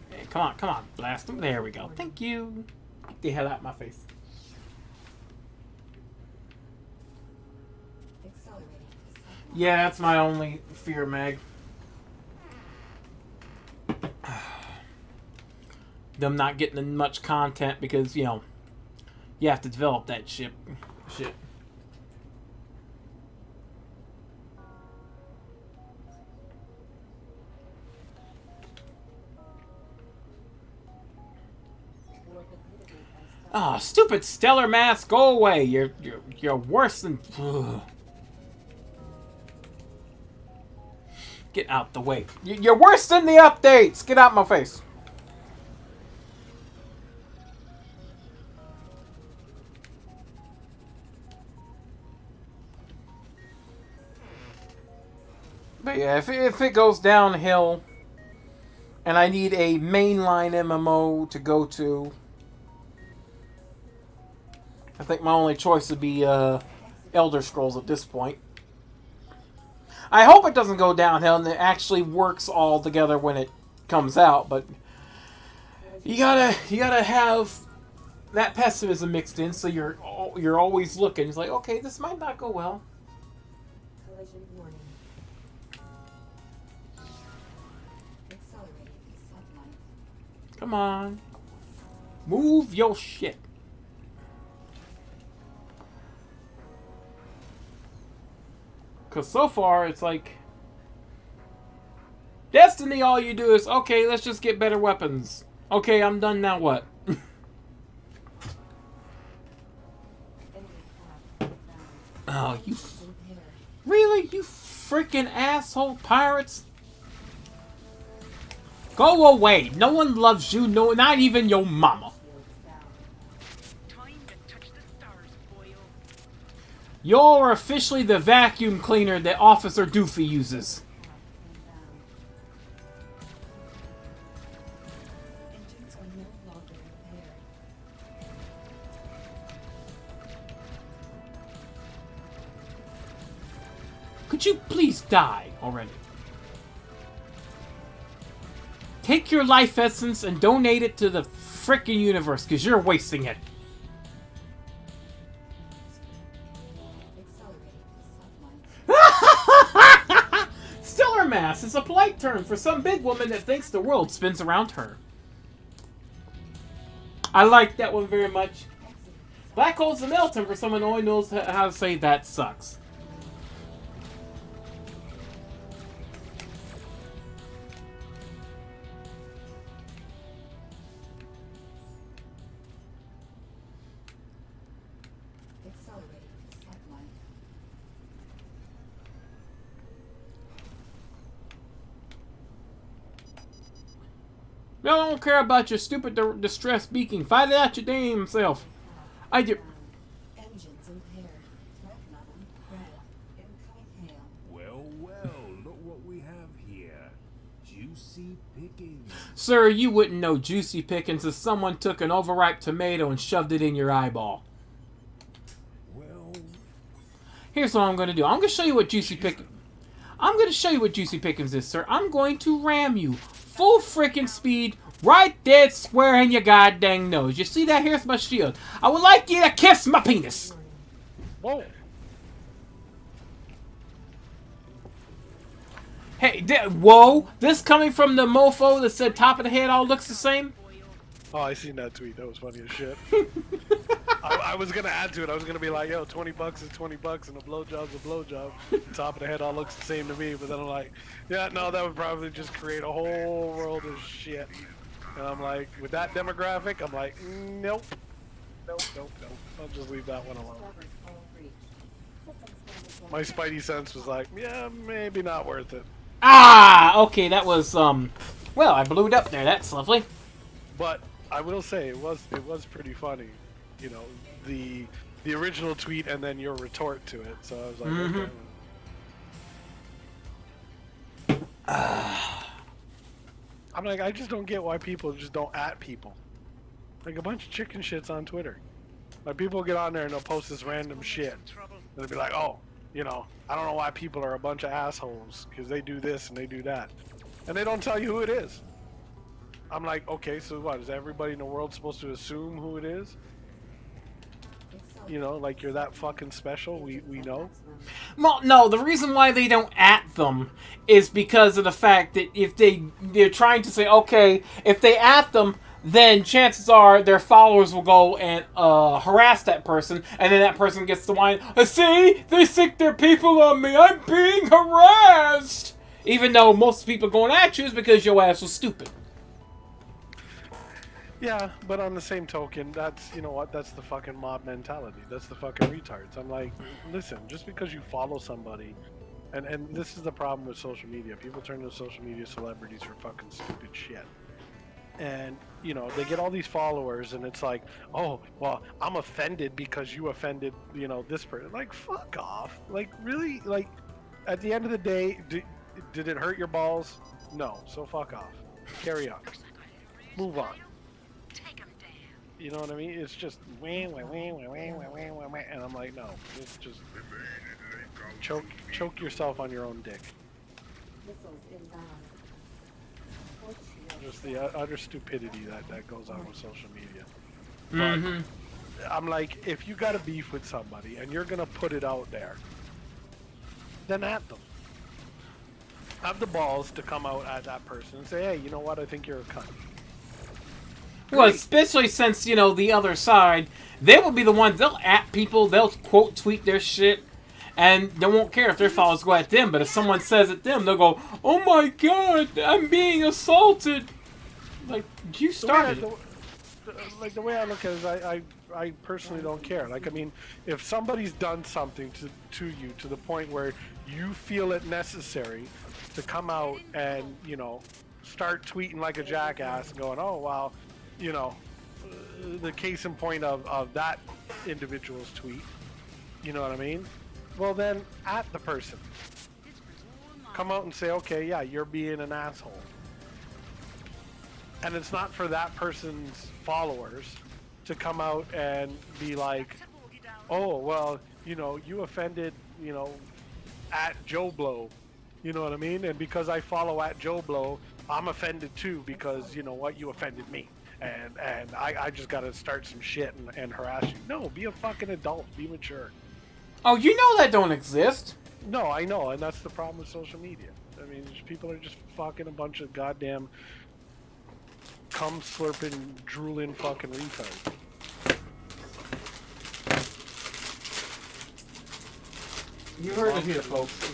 Hey, come on. Blast him. There we go. Thank you. Get the hell out of my face. Accelerating. Yeah, that's my only fear, Meg. Them not getting much content because, you have to develop that shit. Oh, stupid Stellar Mass, go away. You're worse than. Ugh. Get out the way. You're worse than the updates. Get out my face. But yeah, if it goes downhill, and I need a mainline MMO to go to, I think my only choice would be Elder Scrolls at this point. I hope it doesn't go downhill and it actually works all together when it comes out, but you gotta have that pessimism mixed in, so you're always looking. It's like, okay, this might not go well. Collision warning. Accelerating. Sunlight. Come on, move your shit. Because so far, it's like Destiny, all you do is, okay, let's just get better weapons. Okay, I'm done now, what? Oh, you... Really? You freaking asshole pirates? Go away. No one loves you, no, not even your mama. You're officially the vacuum cleaner that Officer Doofy uses. Engines are no longer repaired. Could you please die already? Take your life essence and donate it to the frickin' universe, because you're wasting it. Stellar Mass is a polite term for some big woman that thinks the world spins around her. I like that one very much. Black holes in Melton for someone who only knows how to say that sucks. I don't care about your stupid distress speaking. Fight it out your damn self. I do. Engines impaired. Threat level red. Incoming hail. Well, look what we have here. Juicy pickings. Sir, you wouldn't know juicy pickings if someone took an overripe tomato and shoved it in your eyeball. Well, here's what I'm going to do. I'm going to show you what juicy pickings... I'm going to show you what juicy pickings is, sir. I'm going to ram you full freaking speed right dead square in your goddamn nose. You see that? Here's my shield. I would like you to kiss my penis. Whoa. Hey, whoa! This coming from the mofo that said top of the head all looks the same? Oh, I seen that tweet. That was funny as shit. I was gonna add to it. I was gonna be like, yo, $20 is $20 and a blowjob's a blowjob. The top of the head all looks the same to me. But then I'm like, yeah, no, that would probably just create a whole world of shit. And I'm like, with that demographic, I'm like, nope. Nope. I'll just leave that one alone. My spidey sense was like, yeah, maybe not worth it. Ah! Okay, that was, well, I blew it up there. That's lovely. But I will say it was pretty funny, you know, the original tweet and then your retort to it. So I was like, okay. I'm like, I just don't get why people just don't at people. Like a bunch of chicken shits on Twitter. Like people get on there and they'll post this random shit. And they'll be like, oh, you know, I don't know why people are a bunch of assholes because they do this and they do that. And they don't tell you who it is. I'm like, okay, so what? Is everybody in the world supposed to assume who it is? You know, like you're that fucking special, we know? Well, no, the reason why they don't at them is because of the fact that if they're trying to say, okay, if they at them, then chances are their followers will go and harass that person, and then that person gets to whine, see, they sick their people on me, I'm being harassed! Even though most people going at you is because your ass was stupid. Yeah, but on the same token, that's, you know what, that's the fucking mob mentality. That's the fucking retards. I'm like, listen, just because you follow somebody, and this is the problem with social media. People turn to social media celebrities for fucking stupid shit. And, you know, they get all these followers, and it's like, oh, well, I'm offended because you offended, you know, this person. Like, fuck off. Like, really? Like, at the end of the day, did it hurt your balls? No, so fuck off. Carry on. Move on. You know what I mean? It's just and I'm like, no, it's just choke yourself on your own dick. Just the utter stupidity that goes on with social media. But I'm like, if you got a beef with somebody and you're gonna put it out there, then at them. Have the balls to come out at that person and say, hey, you know what? I think you're a cunt. Well, especially since, you know, the other side, they will be the ones, they'll at people, they'll quote tweet their shit, and they won't care if their followers go at them, but if someone says at them, they'll go, oh my god, I'm being assaulted. Like, you started it. Like, the way I look at it is I personally don't care. Like, I mean, if somebody's done something to you to the point where you feel it necessary to come out and, you know, start tweeting like a jackass and going, oh, wow, you know, the case in point of that individual's tweet, you know what I mean? Well, then, at the person. Come out and say, okay, yeah, you're being an asshole. And it's not for that person's followers to come out and be like, oh, well, you know, you offended, you know, at Joe Blow. You know what I mean? And because I follow at Joe Blow, I'm offended too because, you know what, you offended me. And I just got to start some shit and harass you. No, be a fucking adult. Be mature. Oh, you know that don't exist. No, I know. And that's the problem with social media. I mean, people are just fucking a bunch of goddamn cum slurping, drooling fucking retards. You heard it here, folks.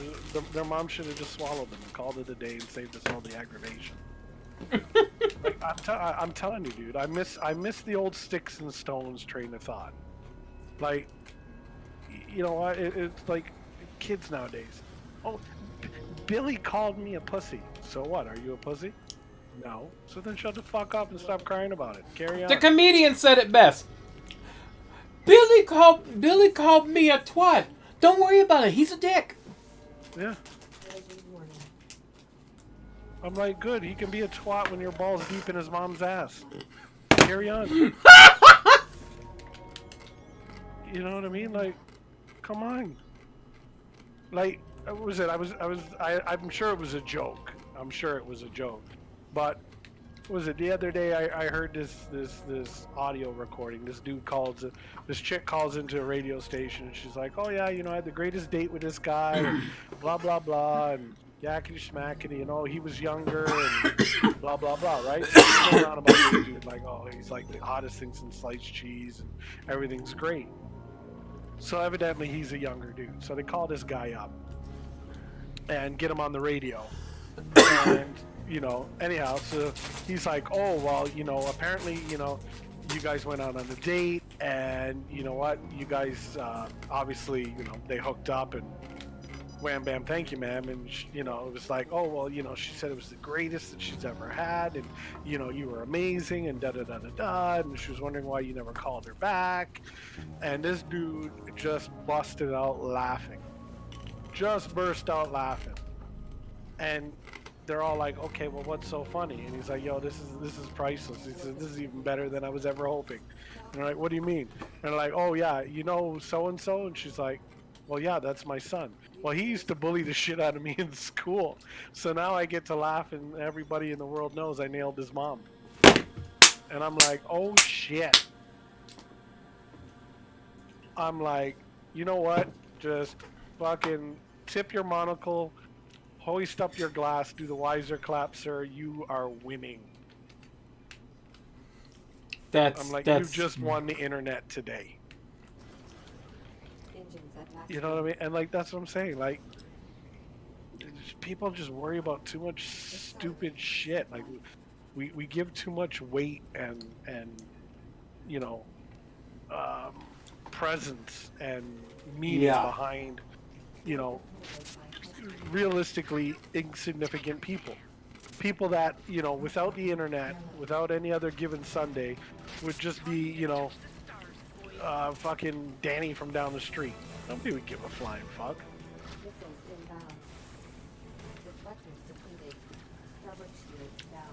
Their mom should have just swallowed them and called it a day and saved us all the aggravation. Like, I'm telling you, dude. I miss the old sticks and stones train of thought. Like, you know what? It's like kids nowadays. Oh, Billy called me a pussy. So what? Are you a pussy? No. So then shut the fuck up and stop crying about it. Carry on. The comedian said it best. Billy called me a twat. Don't worry about it. He's a dick. Yeah. I'm like, good. He can be a twat when your ball's deep in his mom's ass. Carry on. You know what I mean? Like, come on. Like, what was it? I'm sure it was a joke. I'm sure it was a joke. But was it the other day? I heard this audio recording. This dude calls it. This chick calls into a radio station, and she's like, "Oh yeah, you know, I had the greatest date with this guy, and blah blah blah, and yakety schmackety, you know, he was younger, and blah blah blah, right?" So she's going on about this dude, like, "Oh, he's like the hottest thing since sliced cheese, and everything's great." So evidently, he's a younger dude. So they call this guy up and get him on the radio, and. You know, anyhow, so he's like, "Oh, well, you know, apparently, you know, you guys went out on a date, and you know what, you guys, obviously, you know, they hooked up, and wham bam, thank you, ma'am." And you know, it was like, "Oh, well, you know, she said it was the greatest that she's ever had, and you know, you were amazing, and da da da da da," and she was wondering why you never called her back. And this dude just busted out laughing, just burst out laughing, and they're all like, "Okay, well, what's so funny?" And he's like, "Yo, this is priceless." He says, "This is even better than I was ever hoping." And they're like, "What do you mean?" And they're like, "Oh yeah, you know so and so?" And she's like, "Well, yeah, that's my son. Well, he used to bully the shit out of me in school, so now I get to laugh, and everybody in the world knows I nailed his mom." And I'm like, "Oh shit." I'm like, you know what? Just fucking tip your monocle. Hoist up your glass, do the wiser clap, sir. You are winning. I'm like, you just won the internet today. You know what I mean? And like, that's what I'm saying. Like, people just worry about too much stupid shit. Like, we give too much weight and you know, presence and meaning behind, you know, realistically insignificant people that, you know, without the internet, without any other given Sunday, would just be, you know, fucking Danny from down the street. Nobody would give a flying fuck.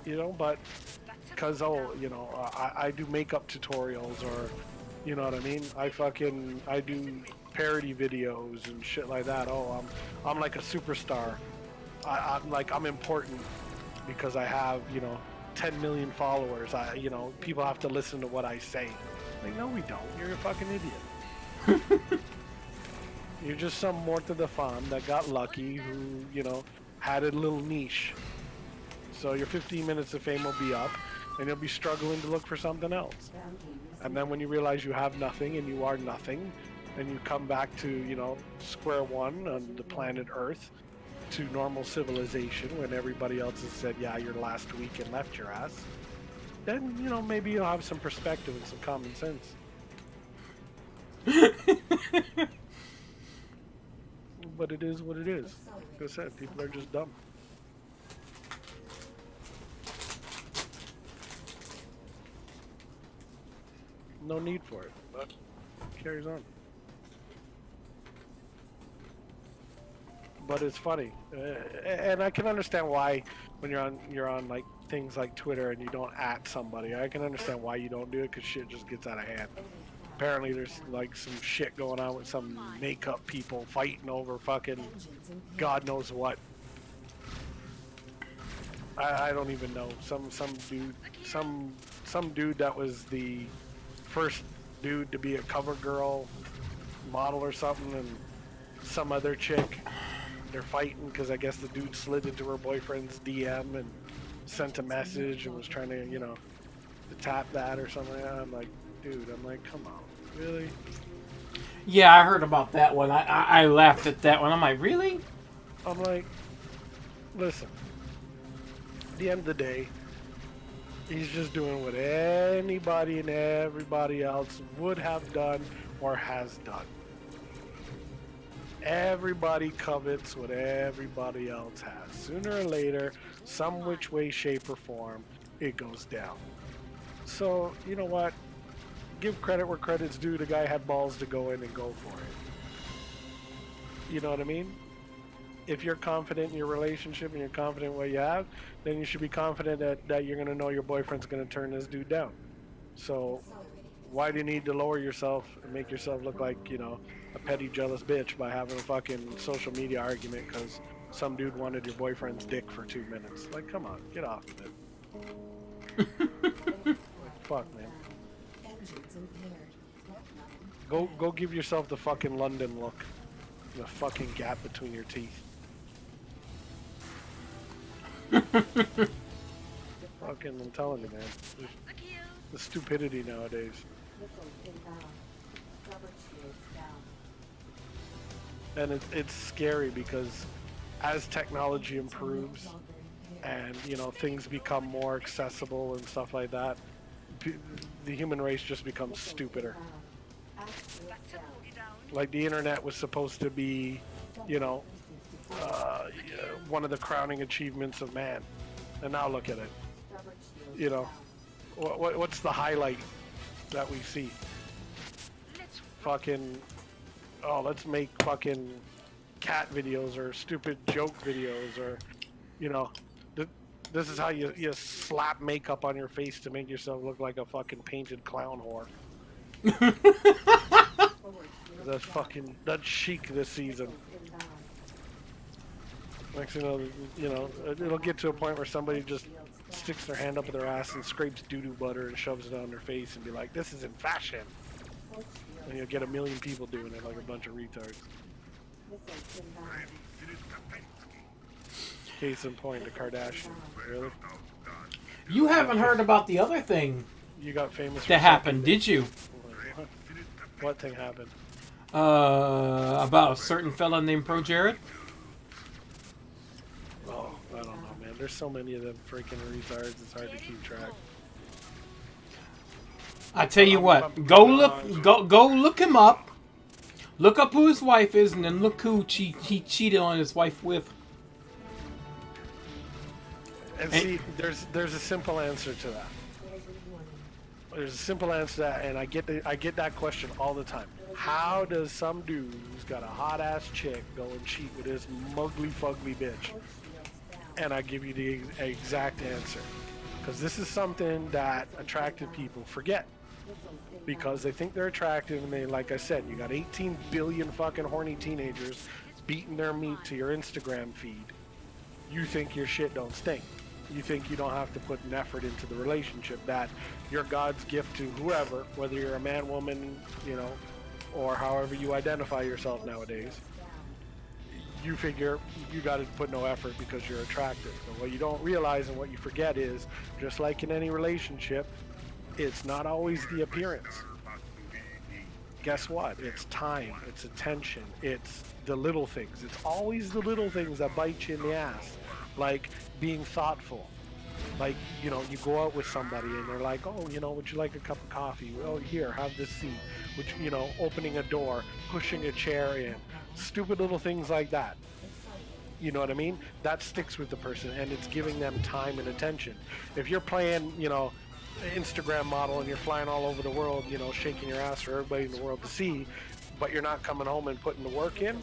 You know, but because, oh, you know, I do makeup tutorials, or, you know what I mean, I do parody videos and shit like that. Oh, I'm like a superstar. I'm important because I have, you know, 10 million followers. You know, people have to listen to what I say. Like, no, we don't. You're a fucking idiot. You're just some morte de femme that got lucky, who, you know, had a little niche. So your 15 minutes of fame will be up, and you'll be struggling to look for something else. And then when you realize you have nothing and you are nothing, and you come back to, you know, square one on the planet Earth, to normal civilization, when everybody else has said, yeah, you're last week and left your ass, then, you know, maybe you'll have some perspective and some common sense. But it is what it is. Like I said, people are just dumb. No need for it, but it carries on. But it's funny, and I can understand why when you're on like things like Twitter and you don't @ somebody. I can understand why you don't do it, because shit just gets out of hand. Apparently there's like some shit going on with some makeup people fighting over fucking God knows what. I don't even know. Some dude that was the first dude to be a cover girl model or something, and some other chick. They're fighting because I guess the dude slid into her boyfriend's DM and sent a message and was trying to, you know, to tap that or something. I'm like, dude, come on, really? Yeah, I heard about that one. I laughed at that one. I'm like, really? I'm like, listen, at the end of the day, he's just doing what anybody and everybody else would have done or has done. Everybody covets what everybody else has. Sooner or later, some which way, shape, or form, it goes down. So, you know what? Give credit where credit's due. The guy had balls to go in and go for it. You know what I mean? If you're confident in your relationship and you're confident in what you have, then you should be confident that you're going to know your boyfriend's going to turn this dude down. So, why do you need to lower yourself and make yourself look like, you know, a petty, jealous bitch by having a fucking social media argument because some dude wanted your boyfriend's dick for 2 minutes? Like, come on, get off of it. Fuck, man. Engines impaired. Go give yourself the fucking London look. The fucking gap between your teeth. Fucking, I'm telling you, man. The stupidity nowadays. And it's scary because as technology improves and, you know, things become more accessible and stuff like that, the human race just becomes stupider. Like the internet was supposed to be, you know, one of the crowning achievements of man, and now look at it. You know, what's the highlight that we see? Fucking, oh, let's make fucking cat videos or stupid joke videos, or, you know, this is how you slap makeup on your face to make yourself look like a fucking painted clown whore. That's chic this season. Next thing you know, it'll get to a point where somebody just sticks their hand up their ass and scrapes doo-doo butter and shoves it on their face and be like, this is in fashion. And you'll get 1 million people doing it like a bunch of retards. Case in point, the Kardashians. Really? You haven't heard about the other thing You got famous that happened, did you? What thing happened? About a certain fella named Pro Jared? Oh, I don't know, man. There's so many of them freaking retards, it's hard to keep track. I tell you what, go look him up. Look up who his wife is, and then look who he cheated on his wife with. And see, there's a simple answer to that. There's a simple answer to that, and I get that question all the time. How does some dude who's got a hot ass chick go and cheat with his mugly fugly bitch? And I give you the exact answer, because this is something that attractive people forget, because they think they're attractive, and they, like I said, you got 18 billion fucking horny teenagers beating their meat to your Instagram feed. You think your shit don't stink. You think you don't have to put an effort into the relationship, that you're God's gift to whoever, whether you're a man, woman, you know, or however you identify yourself nowadays. You figure you got to put no effort because you're attractive. But what you don't realize and what you forget is, just like in any relationship, it's not always the appearance. Guess what? It's time, it's attention, it's the little things. It's always the little things that bite you in the ass. Like being thoughtful. Like, you know, you go out with somebody and they're like, oh, you know, would you like a cup of coffee? Oh, here, have this seat. Which, you know, opening a door, pushing a chair in. Stupid little things like that. You know what I mean? That sticks with the person, and it's giving them time and attention. If you're playing, you know, Instagram model and you're flying all over the world, you know, shaking your ass for everybody in the world to see, but you're not coming home and putting the work in,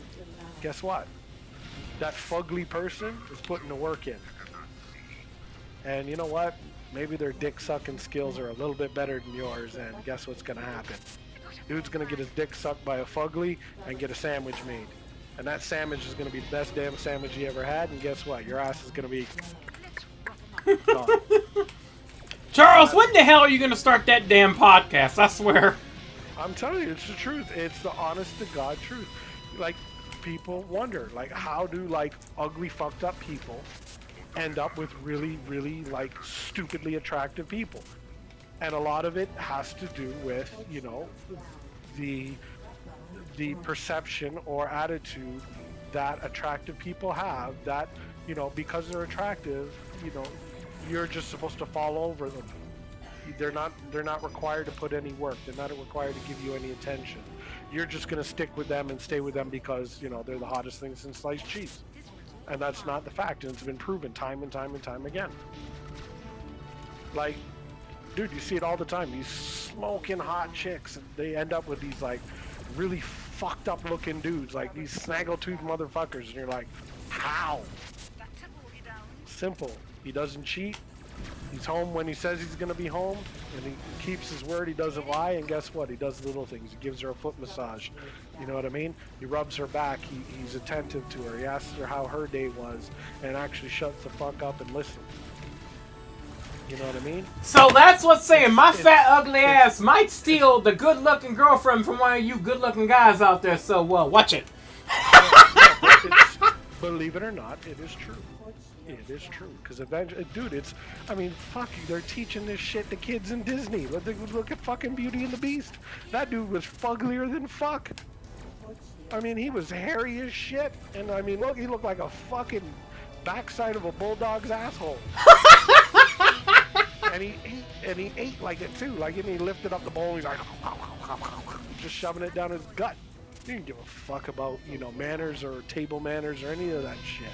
guess what? That fugly person is putting the work in. And you know what? Maybe their dick sucking skills are a little bit better than yours, and guess what's gonna happen? Dude's gonna get his dick sucked by a fugly and get a sandwich made. And that sandwich is gonna be the best damn sandwich he ever had, and guess what? Your ass is gonna be gone. Charles, when the hell are you gonna start that damn podcast? I swear. I'm telling you, it's the truth. It's the honest to God truth. Like, people wonder, like, how do, like, ugly, fucked up people end up with really, really, like, stupidly attractive people? And a lot of it has to do with, you know, the perception or attitude that attractive people have, that, you know, because they're attractive, you know, you're just supposed to fall over them. They're not required to put any work. They're not required to give you any attention. You're just going to stick with them and stay with them because, you know, they're the hottest thing since sliced cheese. And that's not the fact, and it's been proven time and time and time again. Like, dude, you see it all the time. These smoking hot chicks, and they end up with these, like, really fucked up looking dudes, like these snaggletooth motherfuckers, and you're like, how? Simple. He doesn't cheat. He's home when he says he's going to be home, and he keeps his word. He doesn't lie, and guess what? He does little things. He gives her a foot massage. You know what I mean? He rubs her back. He's attentive to her. He asks her how her day was, and actually shuts the fuck up and listens. You know what I mean? So that's what's saying. My fat, ugly ass might steal the good-looking girlfriend from one of you good-looking guys out there. So, watch it. Believe it or not, it is true. It is true. Because eventually, dude, I mean, fuck you. They're teaching this shit to kids in Disney. Look at fucking Beauty and the Beast. That dude was fugglier than fuck. I mean, he was hairy as shit. And I mean, look, he looked like a fucking backside of a bulldog's asshole. and he ate like it too. Like, and he lifted up the bowl. He's like, just shoving it down his gut. He didn't give a fuck about, you know, manners or table manners or any of that shit.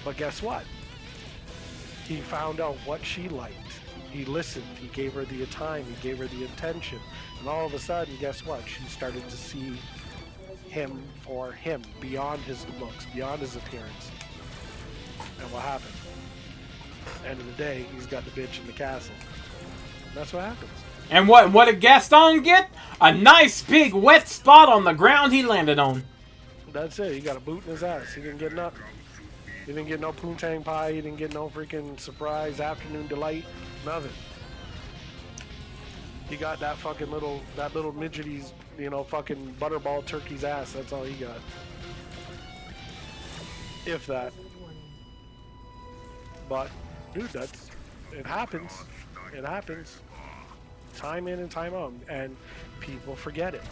But guess what? He found out what she liked. He listened. He gave her the time. He gave her the attention. And all of a sudden, guess what? She started to see him for him, beyond his looks, beyond his appearance. And what happened? End of the day, he's got the bitch in the castle. And that's what happens. And what did Gaston get? A nice big wet spot on the ground he landed on. That's it. He got a boot in his ass. He didn't get nothing. He didn't get no poontang pie. He didn't get no freaking surprise afternoon delight. Nothing. He got that little midgety's, you know, fucking butterball turkey's ass. That's all he got. If that. But, dude, it happens. It happens. Time in and time out. And people forget it.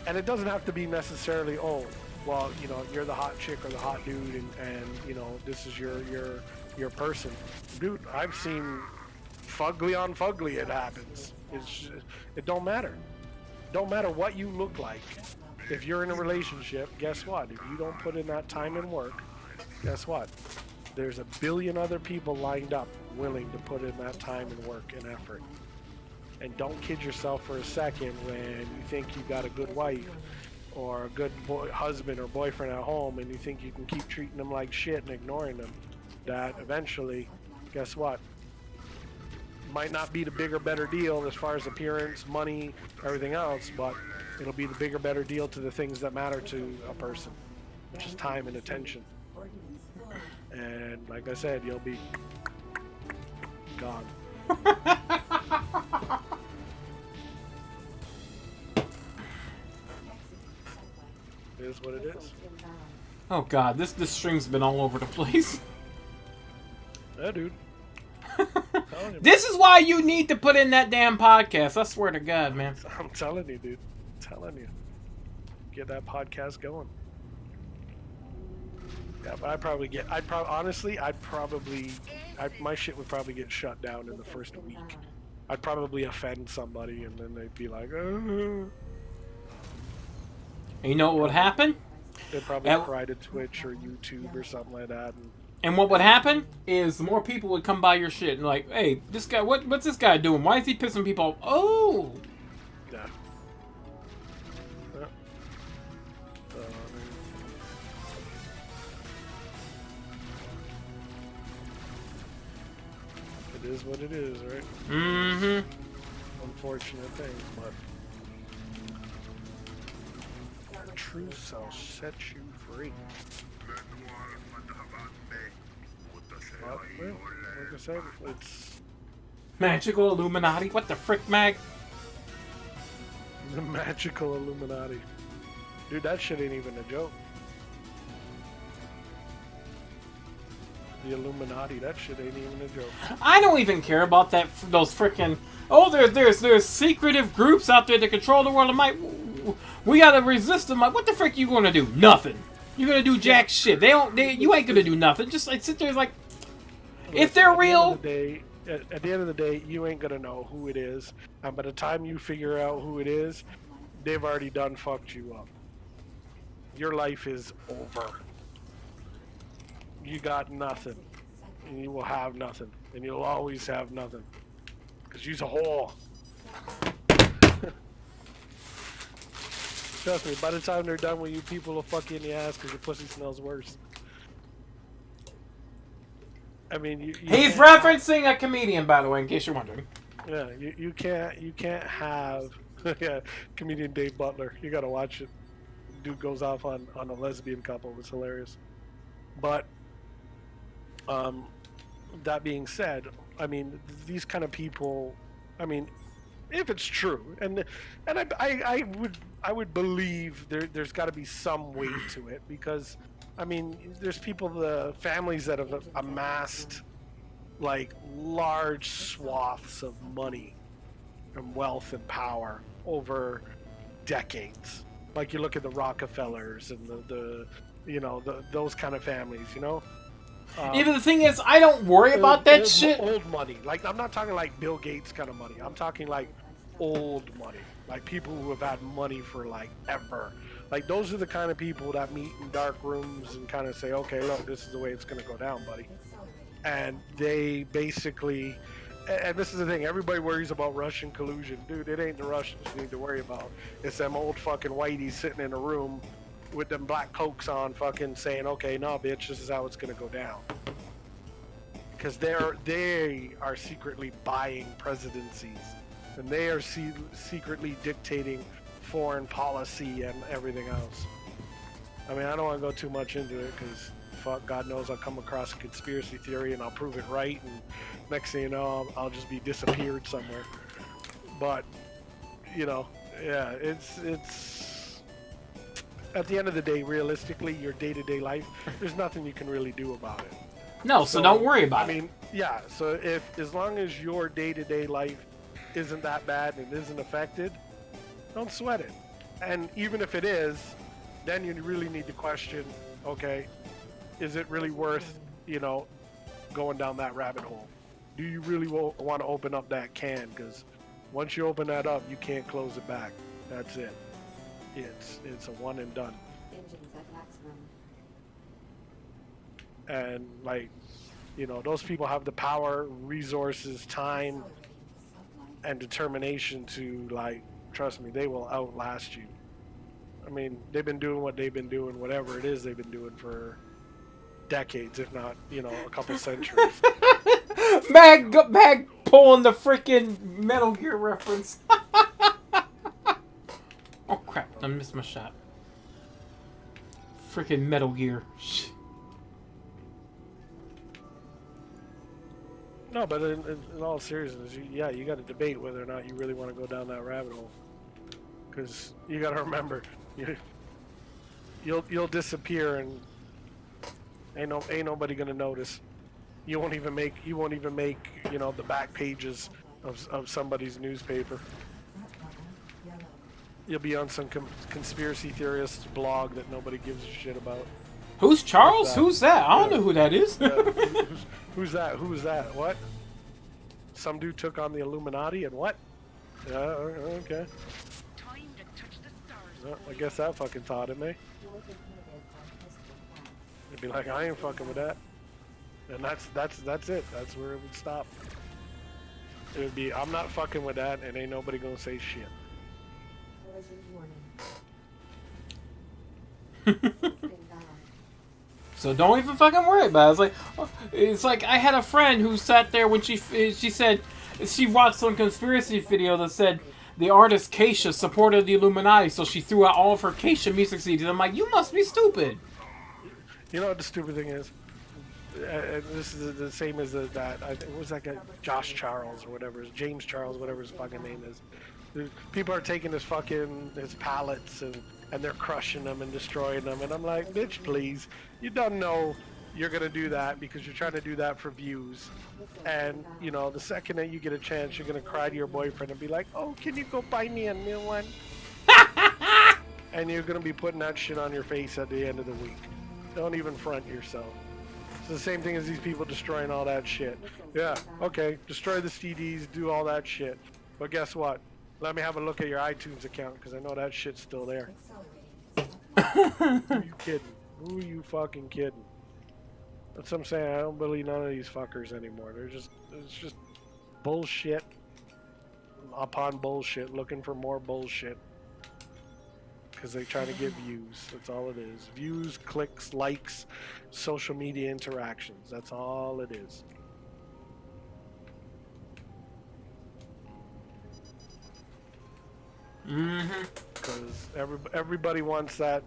And it doesn't have to be necessarily, oh, well, you know, you're the hot chick or the hot dude, and you know, this is your person. Dude, I've seen fugly on fugly. It happens. It don't matter. Don't matter what you look like. If you're in a relationship, guess what? If you don't put in that time and work, guess what? There's a billion other people lined up willing to put in that time and work and effort. And don't kid yourself for a second when you think you got a good wife or a good husband or boyfriend at home and you think you can keep treating them like shit and ignoring them, that eventually, guess what? Might not be the bigger, better deal as far as appearance, money, everything else, but it'll be the bigger, better deal to the things that matter to a person, which is time and attention. And like I said, you'll be gone. It is what it is. Oh god, this stream's been all over the place. Yeah, dude. This is why you need to put in that damn podcast. I swear to God, man. I'm telling you, dude. I'm telling you. Get that podcast going. Yeah, but my shit would probably get shut down in the first week. I'd probably offend somebody and then they'd be like, oh. And you know what would happen? They'd probably cry to Twitch or YouTube or something like that. And what would happen is more people would come by your shit and like, hey, this guy, what's this guy doing? Why is he pissing people off? Oh! Yeah. It is what it is, right? Mm-hmm. Unfortunate thing, but truth shall set you free. But, well, like I said, it's Magical Illuminati? What the frick, Mag? the magical Illuminati. Dude, that shit ain't even a joke. The Illuminati, that shit ain't even a joke. I don't even care about that. Those frickin' there's secretive groups out there that control the world. I'm like, we gotta resist them. Like, what the frick you gonna do? Nothing. You're gonna do jack shit. You ain't gonna do nothing. Just like sit there, like, if they're real. At the end of the day, you ain't gonna know who it is, and by the time you figure out who it is, they've already done fucked you up. Your life is over. You got nothing, and you will have nothing, and you'll always have nothing, because you's a whore. Trust me, by the time they're done with you, people will fuck you in the ass because your pussy smells worse. I mean, He's referencing a comedian, by the way, in case you're wondering. Yeah, you can't have yeah, comedian Dave Butler. You gotta watch it. Dude goes off on a lesbian couple. It's hilarious. But that being said, I mean, these kind of people. I mean, if it's true, and I would believe there's got to be some weight to it, because I mean, there's people, the families that have amassed like large swaths of money and wealth and power over decades. Like you look at the Rockefellers and the those kind of families, you know. Even the thing is, I don't worry about that shit. Old money. Like, I'm not talking like Bill Gates kind of money. I'm talking like old money. Like people who have had money for like ever. Like those are the kind of people that meet in dark rooms and kind of say, okay, look, this is the way it's going to go down, buddy. And they basically, and this is the thing, everybody worries about Russian collusion. Dude, it ain't the Russians you need to worry about. It's them old fucking whiteys sitting in a room with them black cloaks on, fucking saying, okay, no, bitch, this is how it's gonna go down. Because they are secretly buying presidencies, and they are secretly dictating foreign policy and everything else. I mean, I don't want to go too much into it, because fuck, God knows I'll come across a conspiracy theory and I'll prove it right, and next thing you know, I'll just be disappeared somewhere. But, you know, yeah, it's at the end of the day, realistically, your day-to-day life, there's nothing you can really do about it. No, so don't worry about it. I mean, yeah, so as long as your day-to-day life isn't that bad and isn't affected, don't sweat it. And even if it is, then you really need to question, okay, is it really worth, you know, going down that rabbit hole? Do you really want to open up that can? Because once you open that up, you can't close it back. That's it. It's a one and done. Engines at maximum. And like, you know, those people have the power, resources, time, and determination to, like, trust me, they will outlast you. I mean, they've been doing what they've been doing, whatever it is they've been doing for decades, if not, you know, a couple centuries. Mag pulling the freaking Metal Gear reference. Oh crap, I missed my shot. Freaking Metal Gear. No, but in all seriousness, you got to debate whether or not you really want to go down that rabbit hole. Because you got to remember, you'll disappear and ain't nobody gonna notice. You won't even make you know, the back pages of somebody's newspaper. You'll be on some conspiracy theorist's blog that nobody gives a shit about. Who's Charles? Who's that? I don't know who that is. Who's that? Who is that? What? Some dude took on the Illuminati and what? Yeah, okay. Time to touch the stars. Well, I guess that fucking taught him, eh? It'd be like, I ain't fucking with that. And that's it. That's where it would stop. It would be, I'm not fucking with that, and ain't nobody gonna say shit. So don't even fucking worry about it. It's like I had a friend who sat there when she said she watched some conspiracy video that said the artist Keisha supported the Illuminati, so she threw out all of her Keisha music CDs. I'm like, you must be stupid. You know what the stupid thing is? This is the same as that. What was that guy? Josh Charles or whatever. James Charles, whatever his fucking name is. People are taking his pallets and they're crushing them and destroying them. And I'm like, bitch, please. You don't know you're going to do that because you're trying to do that for views. And, you know, the second that you get a chance, you're going to cry to your boyfriend and be like, oh, can you go buy me a new one? And you're going to be putting that shit on your face at the end of the week. Don't even front yourself. It's the same thing as these people destroying all that shit. Yeah, okay, destroy the CDs, do all that shit. But guess what? Let me have a look at your iTunes account, because I know that shit's still there. Who are you kidding? Who are you fucking kidding? That's what I'm saying. I don't believe none of these fuckers anymore. It's just bullshit upon bullshit, looking for more bullshit. Because they're trying to get views. That's all it is. Views, clicks, likes, social media interactions. That's all it is. Because everybody wants that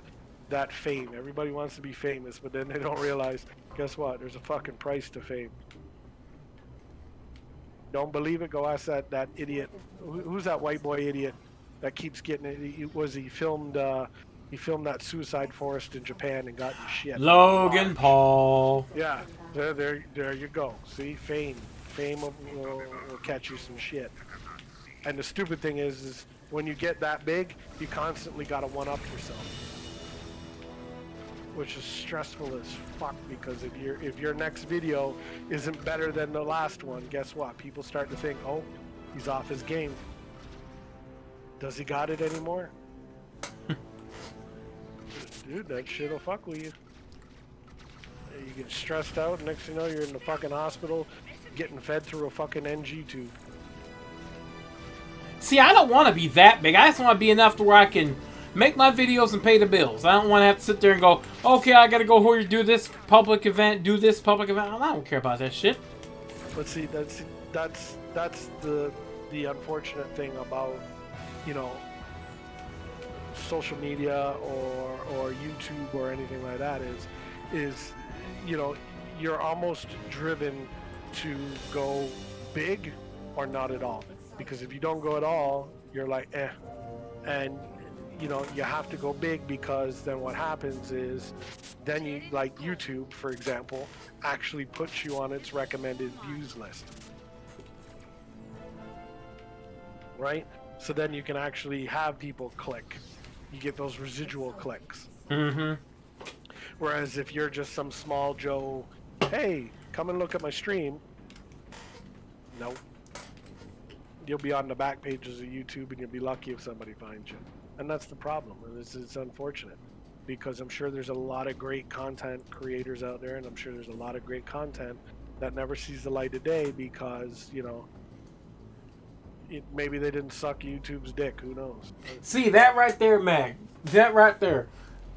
fame. Everybody wants to be famous, but then they don't realize, guess what? There's a fucking price to fame. Don't believe it? Go ask that idiot. Who's that white boy idiot that keeps getting it? He filmed that suicide forest in Japan and got in shit. Logan Paul. Yeah, there you go. See, fame will catch you some shit. And the stupid thing is when you get that big, you constantly gotta one up yourself, which is stressful as fuck. Because if your next video isn't better than the last one, guess what? People start to think, oh, he's off his game. Does he got it anymore? Dude, that shit'll fuck with you. You get stressed out, next thing you know, you're in the fucking hospital getting fed through a fucking NG tube. See, I don't want to be that big. I just want to be enough to where I can make my videos and pay the bills. I don't want to have to sit there and go, okay, I gotta go here, do this public event, do this public event. I don't care about that shit. But see, that's the unfortunate thing about, you know, social media or YouTube or anything like that is you know, you're almost driven to go big or not at all. Because if you don't go at all, you're like, eh. And, you know, you have to go big, because then what happens is then you, like YouTube, for example, actually puts you on its recommended views list. Right? So then you can actually have people click. You get those residual clicks. Mm-hmm. Whereas if you're just some small Joe, hey, come and look at my stream. No. You'll be on the back pages of YouTube, and you'll be lucky if somebody finds you. And that's the problem. And it's unfortunate, because I'm sure there's a lot of great content creators out there, and I'm sure there's a lot of great content that never sees the light of day because, you know, maybe they didn't suck YouTube's dick. Who knows? See, that right there, Mag. That right there.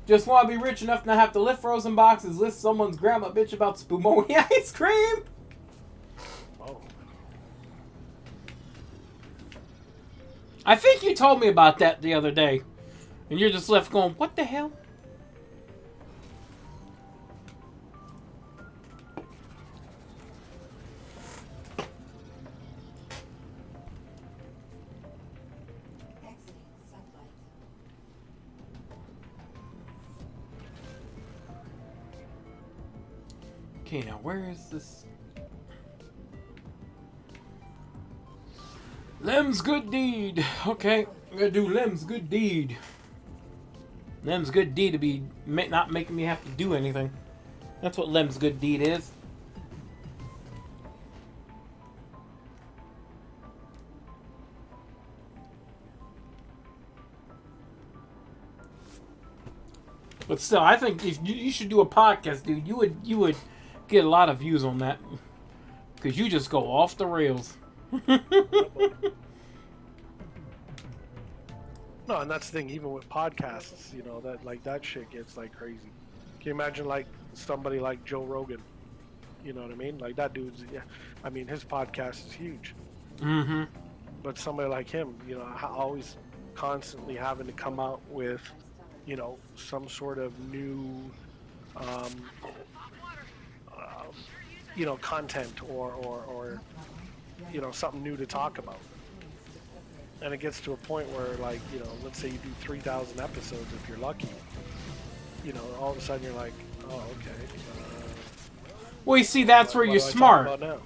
Just want to be rich enough to not have to lift frozen boxes, lift someone's grandma bitch about Spumoni ice cream. Oh. I think you told me about that the other day. And you're just left going, what the hell? Exiting sunlight. Okay, now where is this? Lem's good deed. Okay, I'm gonna do Lem's good deed. Lem's good deed to be not making me have to do anything. That's what Lem's good deed is. But still, I think if you should do a podcast, dude, you would get a lot of views on that, because you just go off the rails. No, and that's the thing, even with podcasts, you know, that shit gets like crazy. Can you imagine like somebody like Joe Rogan? You know what I mean? Like that dude's, yeah, I mean, his podcast is huge. Mm-hmm. But somebody like him, you know, always constantly having to come out with, you know, some sort of new, you know, content or you know, something new to talk about. And it gets to a point where, like, you know, let's say you do 3,000 episodes if you're lucky. You know, all of a sudden you're like, oh, okay. Well, you see, that's where what you're do I talk smart. about now?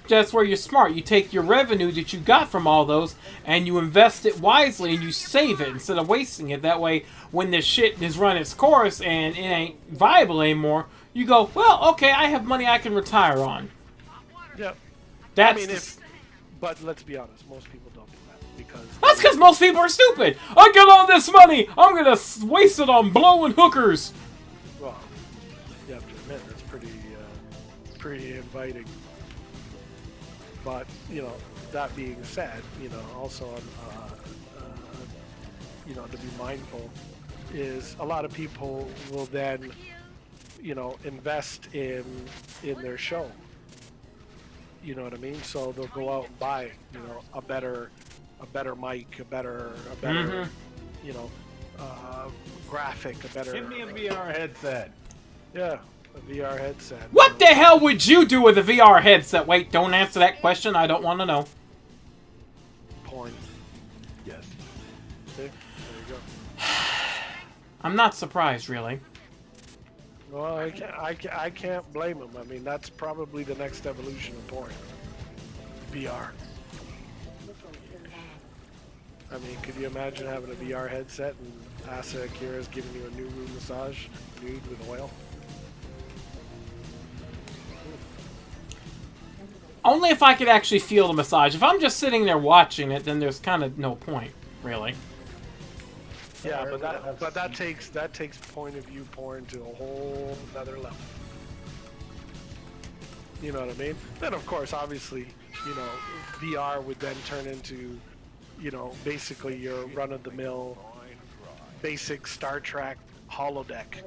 That's where you're smart. You take your revenue that you got from all those and you invest it wisely and you save it instead of wasting it. That way, when this shit has run its course and it ain't viable anymore, you go, well, okay, I have money I can retire on. Yeah. That's I mean, but let's be honest, most people don't do that because... That's because most people are stupid. I got all this money. I'm going to waste it on blowing hookers. Well, you have to admit, that's pretty inviting. But, you know, that being said, you know, also, you know, to be mindful is a lot of people will then, you know, invest in their show. You know what I mean? So they'll go out and buy, you know, a better mic, a better, you know, graphic, a better. Give me a VR headset. Yeah, A VR headset. What the hell would you do with a VR headset? Wait, don't answer that question. I don't want to know. Porn. Yes. See? There you go. I'm not surprised, really. Well, I can't blame him. I mean, that's probably the next evolution of porn. VR. I mean, could you imagine having a VR headset and Asa Akira's giving you a new room massage, nude with oil? Only if I could actually feel the massage. If I'm just sitting there watching it, then there's kind of no point, really. Yeah, but that takes point of view porn to a whole other level. You know what I mean? Then of course, obviously, you know, VR would then turn into, you know, basically your run-of-the-mill, basic Star Trek holodeck.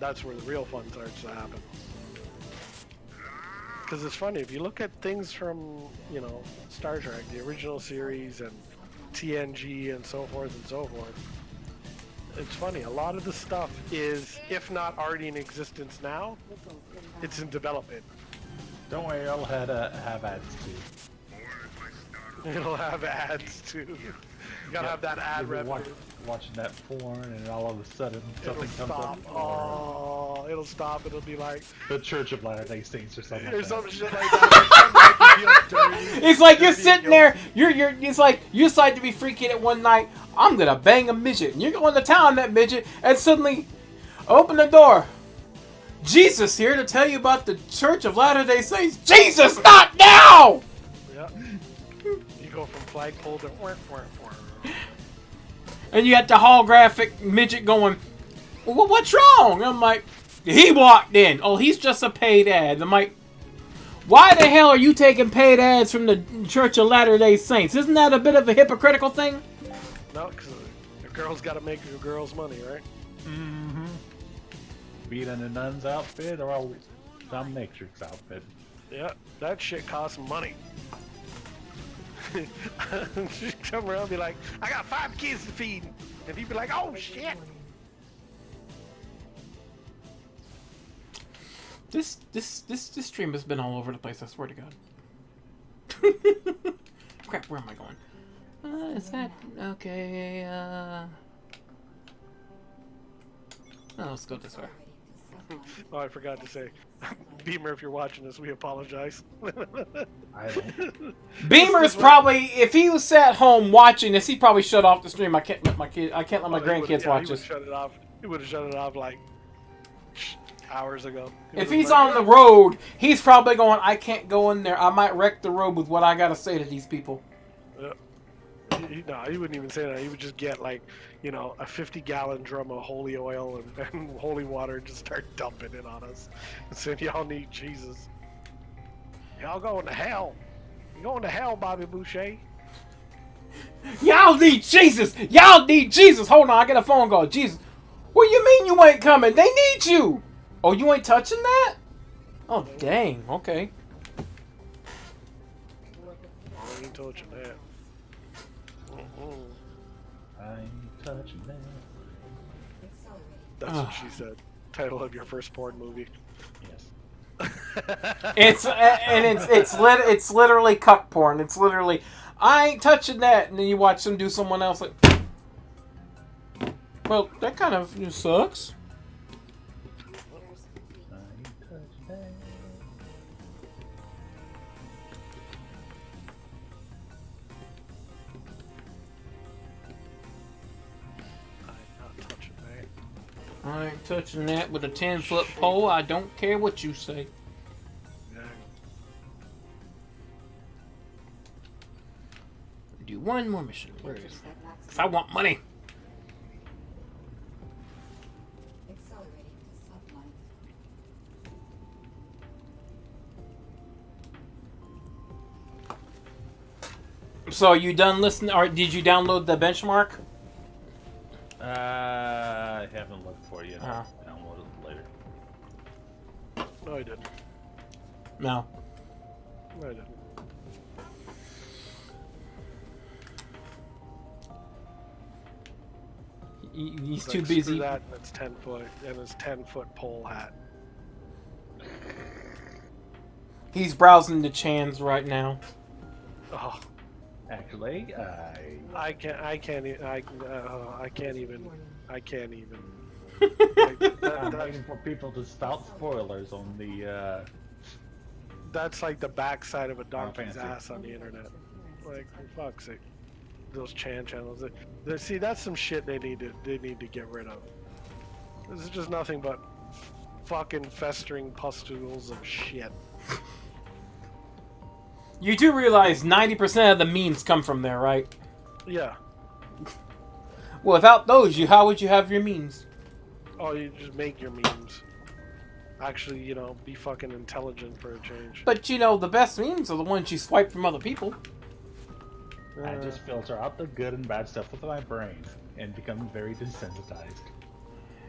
That's where the real fun starts to happen. Because it's funny, if you look at things from, you know, Star Trek, the original series, and TNG, and so forth, it's funny, a lot of the stuff is, if not already in existence now, it's in development. Don't worry, I'll have ads too. It'll have ads too. You gotta have that ad You'll be revenue. watching that porn, and all of a sudden It'll something comes stop. up. Oh, it'll stop. It'll be like, The Church of Latter-day Saints or something. or Like some that. shit like that. Something like you feel dirty. It's like you're Dirty sitting and there, it's like you decide to be freaking it one night, I'm gonna bang a midget, and you're going to town that midget, and suddenly, open the door. Jesus here to tell you about the Church of Latter-day Saints. Jesus, not now! Yeah. You go from flagpole to And you got the holographic midget going, well, what's wrong? And I'm like, he walked in. Oh, he's just a paid ad. I'm like, why the hell are you taking paid ads from the Church of Latter-day Saints? Isn't that a bit of a hypocritical thing? No, because a girl's got to make a girl's money, right? Mm-hmm. Be it in a nun's outfit or a dominatrix outfit. Yeah, that shit costs money. She'd come around and be like, I got 5 kids to feed. And he'd be like, oh shit. This stream has been all over the place, I swear to God. Crap, where am I going? Is that... Okay, Oh, let's go this way. Oh, I forgot to say. Beamer, if you're watching this, we apologize. I don't. Beamer's probably, if he was at home watching this, he probably shut off the stream. I can't let my grandkids watch he this. shut it off. He would have shut it off like hours ago. If he's on the road, he's probably going, I can't go in there. I might wreck the road with what I gotta say to these people. No, he wouldn't even say that. He would just get like, you know, a 50-gallon drum of holy oil and holy water and just start dumping it on us and saying, y'all need Jesus. Y'all going to hell. You going to hell, Bobby Boucher. Y'all need Jesus! Y'all need Jesus! Hold on, I get a phone call. Jesus. What do you mean you ain't coming? They need you! Oh, you ain't touching that? Oh, dang. Okay. I ain't touching that. I ain't touching that. That's what she said. Title of your first porn movie. Yes. It's literally cuck porn. It's literally, I ain't touching that, and then you watch them do someone else like, well, that kind of sucks. I ain't touching that. I'm not touching that. I ain't touching that with a 10-foot pole. I don't care what you say. Yeah. Do one more mission. Where is it? 'Cause I want money. Accelerating to sublight. So you done listening, or did you download the benchmark? I haven't looked for it yet. Uh-huh. I'll download it later. No, I didn't. No. No, I didn't. He's It's too like, busy. screw that, and it's 10 foot, and his 10-foot pole hat. He's browsing the chans right now. Oh, Actually, I can't even. I'm waiting for people to spout spoilers on the. That's like the backside of a donkey's fancy. ass on the internet. Like, for fuck's sake, those Chan channels. See, that's some shit they need to get rid of. This is just nothing but fucking festering pustules of shit. You do realize 90% of the memes come from there, right? Yeah. Well, without those, how would you have your memes? Oh, you just make your memes. Actually, you know, be fucking intelligent for a change. But you know, the best memes are the ones you swipe from other people. I just filter out the good and bad stuff with my brain and become very desensitized.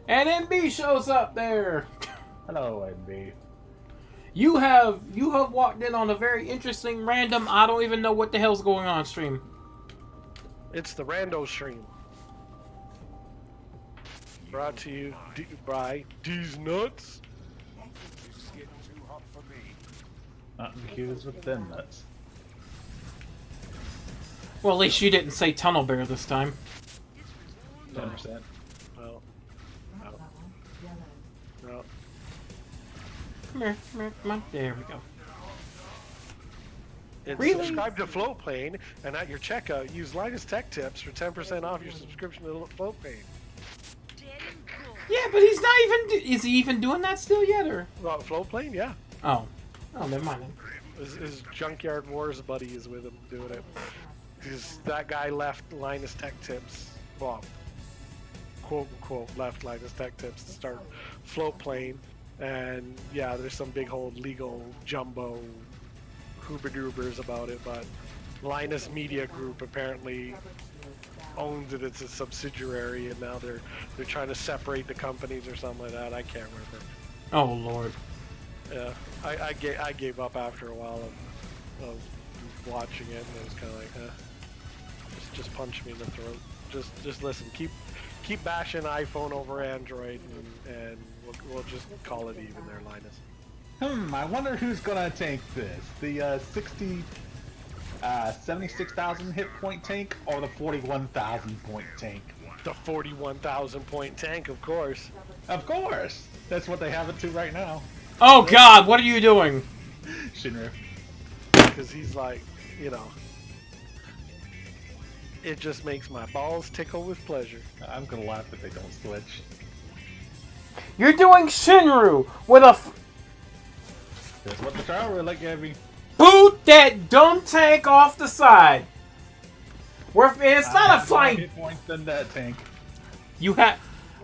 And NB shows up there. Hello, NB. You have walked in on a very interesting, random, I don't even know what the hell's going on stream. It's the Rando stream. Brought to you by D's Nuts. It's getting too hot for me. Not confused with them nuts. Well, at least you didn't say Tunnel Bear this time. 10%. Well, Front level, yellow. no. Come here, come on. There we go. And Really? subscribe to Floatplane, and at your checkout, use Linus Tech Tips for 10% off your subscription to Floatplane. Yeah, but he's not even. Is he even doing that still yet, or? Well, Floatplane, yeah. Oh, never mind. His Junkyard Wars buddy is with him doing it. Because that guy left Linus Tech Tips, well, quote unquote, left Linus Tech Tips to start Floatplane. And yeah, there's some big old legal jumbo hoober-doobers about it, but Linus Media Group apparently owns it. It's a subsidiary, and now they're trying to separate the companies or something like that. I can't remember. Oh Lord. Yeah, I gave up after a while of watching it, and it was kind of like, just punch me in the throat. Just listen. Keep bashing iPhone over Android, and we'll just call it even there, Linus. I wonder who's gonna tank this. The 76,000 hit point tank or the 41,000 point tank? The 41,000 point tank, of course. Of course! That's what they have it to right now. Oh God, what are you doing? Shinra. Because he's like, you know, it just makes my balls tickle with pleasure. I'm gonna laugh if they don't switch. You're doing Shinru with a That's what the trial roulette gave me. boot that dumb tank off the side. It's not a More flying. hit points than that tank. You have.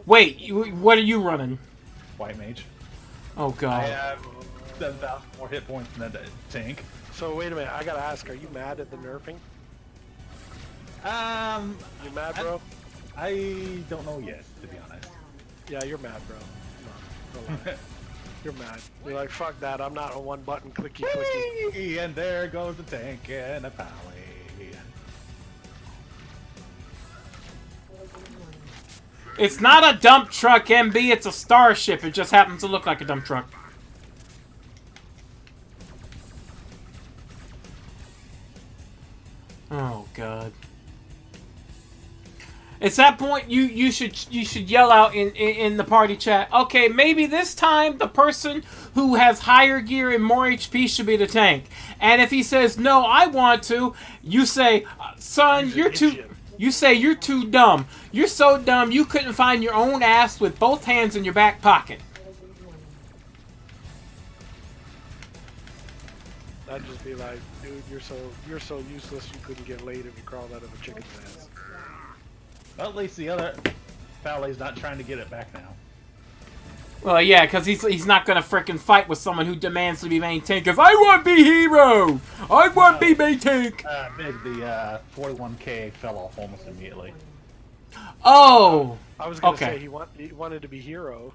Wait, what are you running? White mage. Oh I God. have 7,000 more hit points than that tank. So wait a minute, I gotta ask, are you mad at the nerfing? You mad, bro? I don't know yet, to be honest. Yeah, you're mad, bro. No, don't lie. You're mad. You're like, fuck that, I'm not a one button clicky clicky. Whee! And there goes the tank and a pally. It's not a dump truck, MB. It's a starship. It just happens to look like a dump truck. Oh God. It's that point you should yell out in the party chat. Okay, maybe this time the person who has higher gear and more HP should be the tank. And if he says no, I want to, you say, son, you're too. You say you're too dumb. You're so dumb you couldn't find your own ass with both hands in your back pocket. I'd just be like, dude, you're so useless you couldn't get laid if you crawled out of a chicken's ass. Well, at least the other pally's not trying to get it back now. Well, yeah, because he's not gonna frickin' fight with someone who demands to be main tank. Cause I want to be hero. I want to be main tank. The 41k fell off almost immediately. Oh. I was gonna Okay. say he wanted to be hero.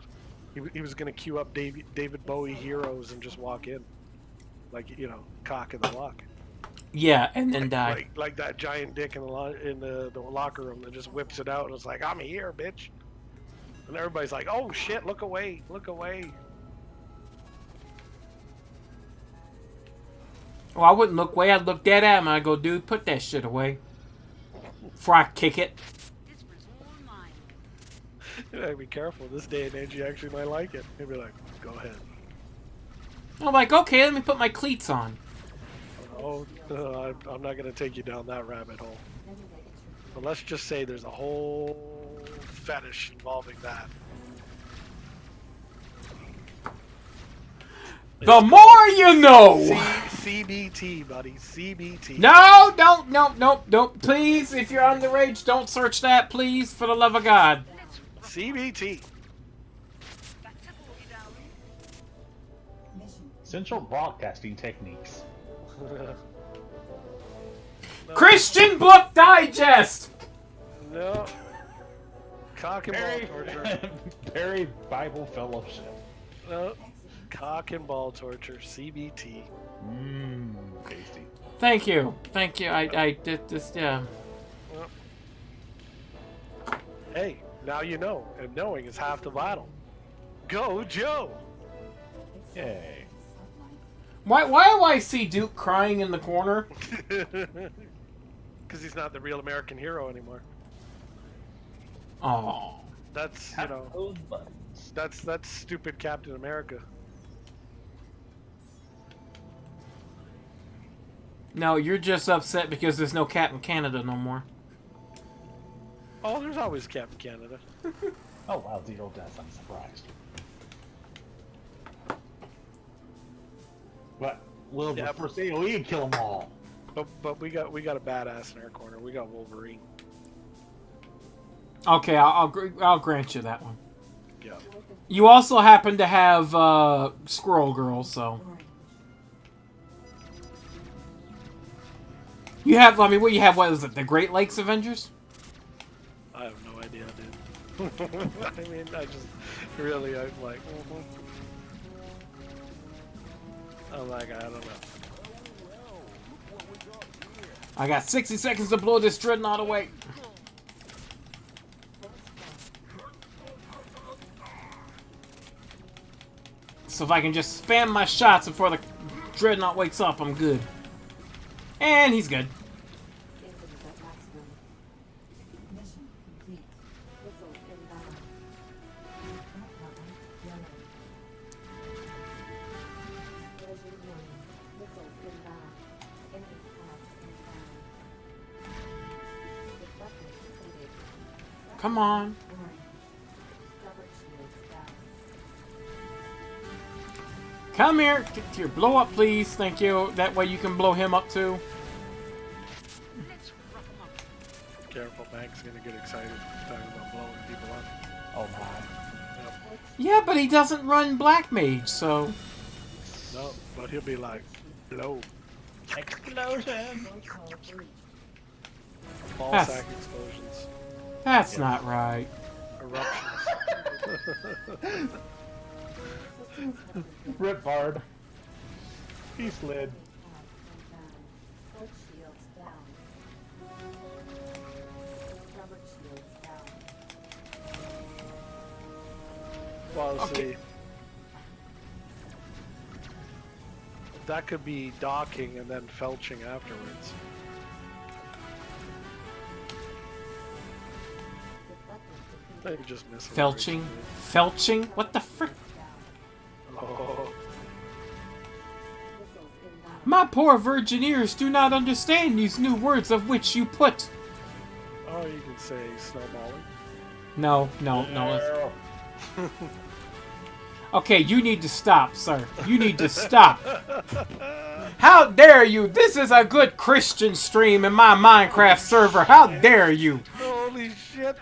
He was gonna queue up David Bowie heroes and just walk in, like, you know, cock in the lock. Yeah, and then die. Like that giant dick in the locker room that just whips it out and it's like, I'm here, bitch. And everybody's like, oh shit, look away, look away. Well, I wouldn't look away. I'd look dead at him and I'd go, dude, put that shit away. Before I kick it. This was all mine. You gotta be careful. This day and age, you actually might like it. He'll be like, go ahead. I'm like, okay, let me put my cleats on. Oh, I'm not gonna take you down that rabbit hole. But let's just say there's a whole fetish involving that. The more you know! CBT, buddy. CBT. No, don't. Please, if you're underage, don't search that, please, for the love of God. CBT. Mission. Central broadcasting techniques. Christian Book Digest! No. Cock and ball torture. Perry Bible Fellowship. No. Cock and ball torture. CBT. Mmm, tasty. Thank you. I did this, yeah. Hey, now you know, and knowing is half the battle. Go, Joe! Yay. Why do I see Duke crying in the corner? Because he's not the real American hero anymore. Oh. That's, you know, Those buttons. that's stupid Captain America. No, you're just upset because there's no Captain Canada no more. Oh, there's always Captain Canada. Oh wow, 0 deaths, I'm surprised. But will Yeah, the first AoE kill them all? But we got a badass in our corner. We got Wolverine. Okay, I'll grant you that one. Yeah. You also happen to have Squirrel Girl, so you have. I mean, what you have? What is it? The Great Lakes Avengers? I have no idea, dude. I mean, I just really, I'm like, I'm like, I don't know. I got 60 seconds to blow this dreadnought away. So if I can just spam my shots before the dreadnought wakes up, I'm good. And he's good. Input is at maximum. Mission complete. Missiles inbound. Threat level yellow. Collision warning. Missiles inbound. Enemy pods inbound. Deflector completed. Come on. Warning. Scrubber shields down. Come here. Get your blow up, please. Thank you. That way you can blow him up too. Let's rough 'em up. Careful, Mank's gonna get excited talking about blowing people up. Oh my. Yeah, but he doesn't run Black Mage, so. No, but he'll be like, blow. Explosion! Protocol breach. Ball Yes. sack explosions. That's not right. Eruptions. Systems have been Rip Bard. He slid. down. Foot shields down. Scrubber shields down. Well, Okay. see. That could be docking and then felching afterwards. Deflector Maybe completed. just miss it. Felching? Felching? What the frick? Oh, Missiles inbound. My poor virgin ears do not understand these new words of which you put. oh, you can say snowballing. No. It's... Okay, you need to stop, sir. You need to stop. How dare you? This is a good Christian stream in my Minecraft server. How dare you? Holy shit!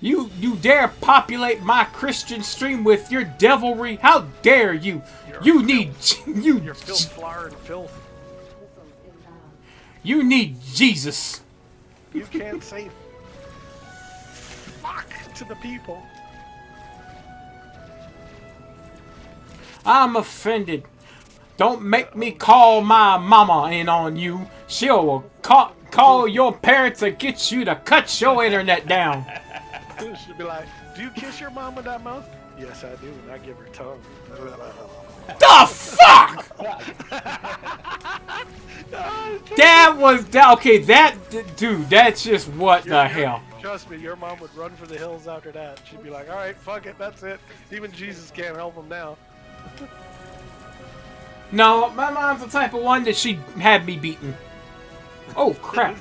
You dare populate my Christian stream with your devilry? How dare you? You need you You're filth, flour, and filth. Missiles inbound. you need Jesus. You can't say fuck to the people. I'm offended. Don't make me call my mama in on you. She'll call your parents and get you to cut your internet down. Should be like, Do you kiss your mom with that mouth? Yes, I do, and I give her tongue. The fuck? That was that. Okay, that dude. That's just what the hell. Trust me, your mom would run for the hills after that. She'd be like, "All right, fuck it, that's it. Even Jesus can't help him now." No, my mom's the type of one that she had me beaten. Oh crap!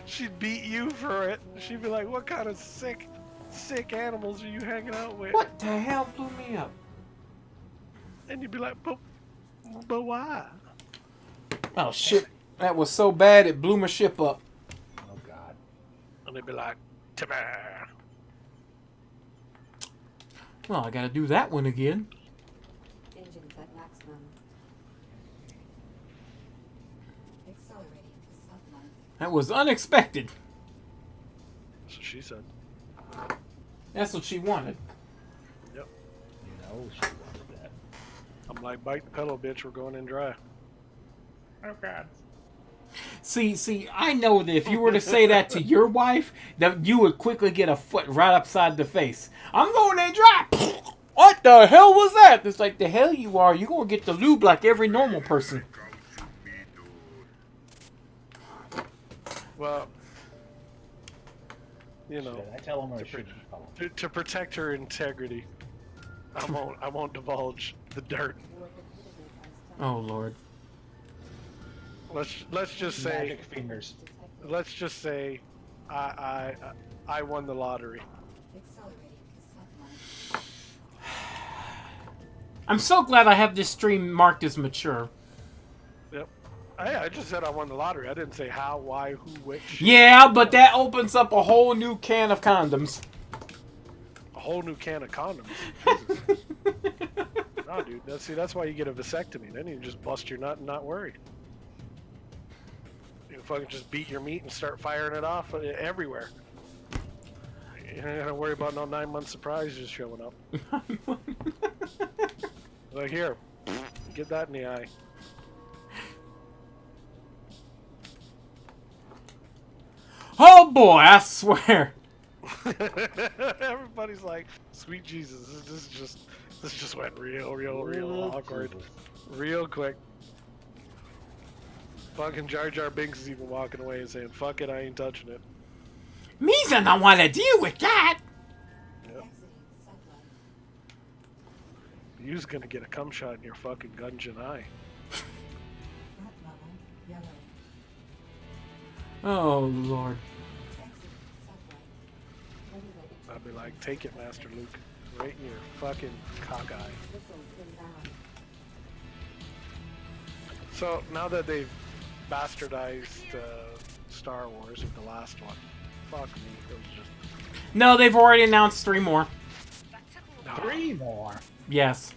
She'd beat you for it. She'd be like, "What kind of sick animals are you hanging out with?" What the hell blew me up? And you'd be like, "But why?" Oh shit! That was so bad it blew my ship up. Oh god. And they'd be like, "Timber." Well, I gotta do that one again. Engines at maximum. Accelerating to sublight. That was unexpected. That's what she said. That's what she wanted. Yep. You know she wanted that. I'm like, "Bite the pillow, bitch. We're going in dry." Oh god. See, I know that if you were to say that to your wife, that you would quickly get a foot right upside the face. I'm going in dry. What the hell was that? It's like, the hell you are. You're going to get the lube like every normal person. Well, you know, Did I tell him or should he? to protect her integrity, I won't divulge the dirt. Oh, Lord. Let's just say, Magic fingers. let's just say, I won the lottery. Accelerating to sublight. I'm so glad I have this stream marked as mature. Yep. I just said I won the lottery. I didn't say how, why, who, which. Yeah, but that opens up a whole new can of condoms. A whole new can of condoms. Jesus. No, dude. That's why you get a vasectomy. Then you just bust your nut and not worry. You fucking just beat your meat and start firing it off everywhere. You don't gotta worry about no 9-month surprises showing up. Like, here, get that in the eye. Oh, boy, I swear. Everybody's like, "Sweet Jesus, this just went real awkward, real quick." Fucking Jar Jar Binks is even walking away and saying, "Fuck it, I ain't touching it." Me's don't want to deal with that. Yep. Exiting sublight. You's gonna get a cum shot in your fucking Gungeon eye. Front level yellow. Oh, Lord. Exiting sublight. Regulated I'd be like, "Take it, Master Luke, right in your fucking cock eye." missiles inbound. So now that they've bastardized Star Wars with the last one, fuck me, it was just No, they've already announced 3 more. 3 more. Yes.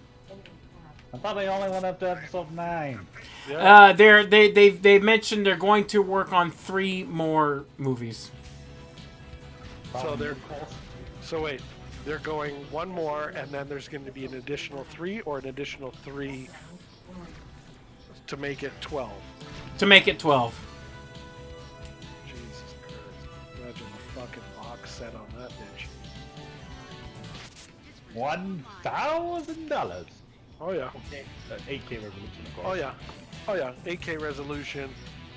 I thought they only went up to episode 9. yeah. They mentioned they're going to work on 3 more movies. So wait, they're going one more, and then there's going to be an additional 3, or an additional 3 to make it 12. To make it 12. Jesus Christ! Imagine the fucking box set on that bitch. $1,000. Oh yeah. 8K resolution, of course. Oh yeah. Oh yeah. 8K resolution.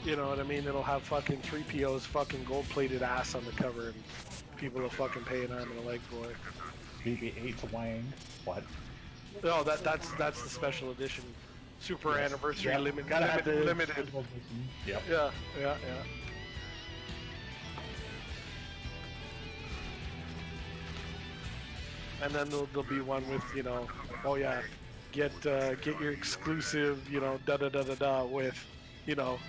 You know what I mean? It'll have fucking 3PO's fucking gold-plated ass on the cover, and people will fucking pay an arm and a leg for it. BB-8's Wang. What? No, that's the special edition, super anniversary Yep, limited. gotta have the limited. special edition. Yep. Yeah. And then there'll be one with, you know, oh yeah, get your exclusive, you know, with, you know,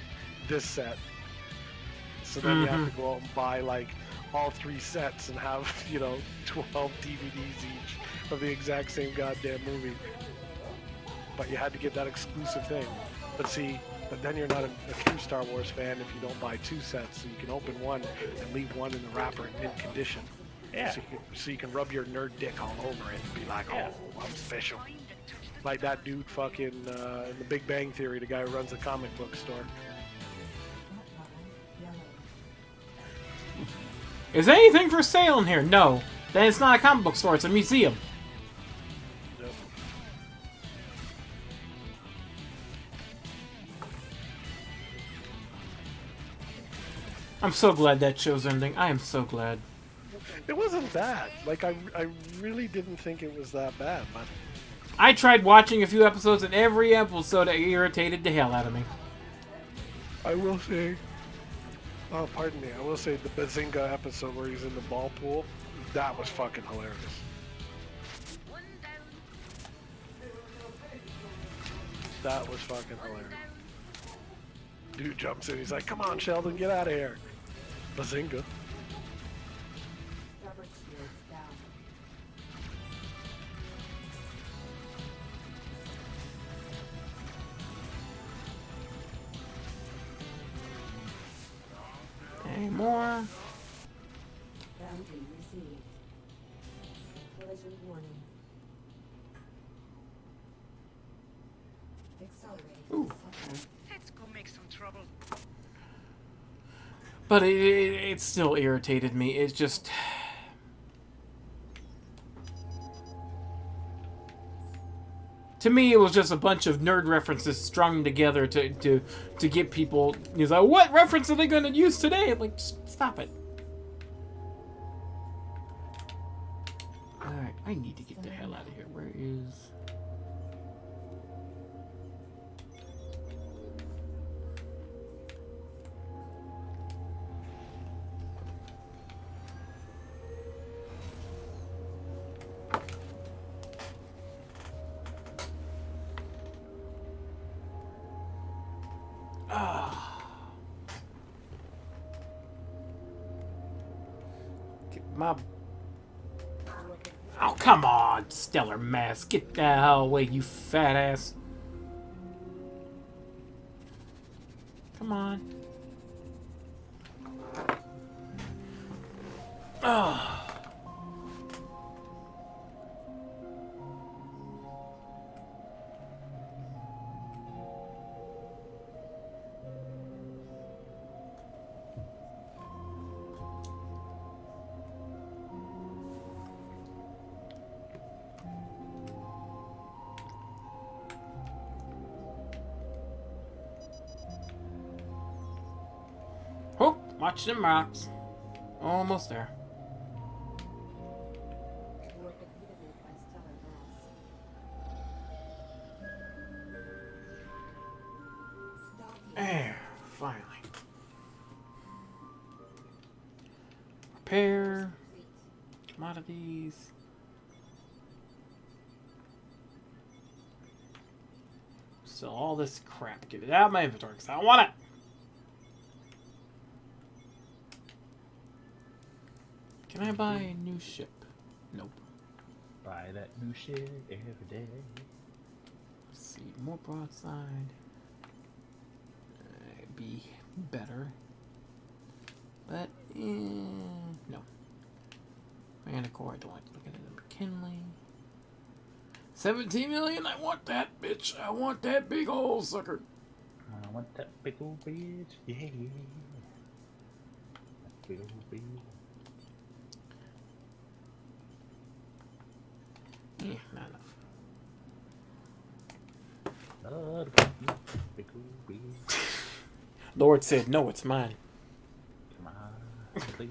this set. So then you have to go out and buy like all 3 sets and have, you know, 12 DVDs each of the exact same goddamn movie. But you had to get that exclusive thing. But then you're not a true Star Wars fan if you don't buy 2 sets. So you can open one and leave one in the wrapper in mint condition. Yeah. So you can rub your nerd dick all over it and be like, oh, I'm special. Like that dude fucking in The Big Bang Theory, the guy who runs a comic book store. Front level yellow. Is anything for sale in here? No. then it's not a comic book store, it's a museum. Yep. I'm so glad that show's ending. I am so glad. It wasn't bad. Like, I really didn't think it was that bad, man. I tried watching a few episodes, and every episode irritated the hell out of me. I will say, oh, pardon me, I will say the Bazinga episode where he's in the ball pool, that was fucking hilarious. That was fucking hilarious. Dude jumps in, he's like, come on, Sheldon, get out of here. Bazinga. Starboard shields down. Any more? Bounty received. Collision warning. Accelerating. Ooh. Let's go make some trouble. But it still irritated me. It's just... To me, it was just a bunch of nerd references strung together to get people... He's like, what reference are they going to use today? I'm like, just stop it. Alright, I need to get the hell out of here. Where is... My... Oh, come on, Stellar Mask. Get the hell away, you fat ass. Come on. Oh. Oh, watch them rocks. Almost there. Work completed by Stellar Mass. There, finally. Repair. Commodities. Sell all this crap. Get it out of my inventory because I don't want it. Can I buy a new ship? Nope. Buy that new shit every day. Let's see, more broadside. It'd be better. But, no. Manticore, I don't like to look at it. McKinley. 17 million? I want that, bitch. I want that big old sucker. I want that big old bitch. Yeah. That big old bitch. Yeah, not enough. Lord, big old bitch. Lord said, no, it's mine. Come on, please.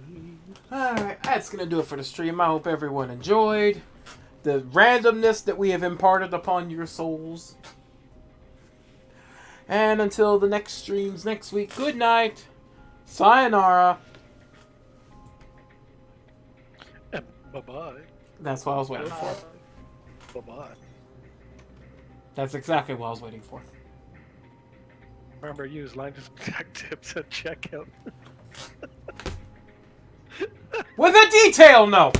Alright, that's going to do it for the stream. I hope everyone enjoyed the randomness that we have imparted upon your souls. And until the next streams next week, good night. Sayonara. Bye-bye. That's what I was waiting for. Bye-bye. That's exactly what I was waiting for. Remember, use line tech tips at checkout. With a detail note!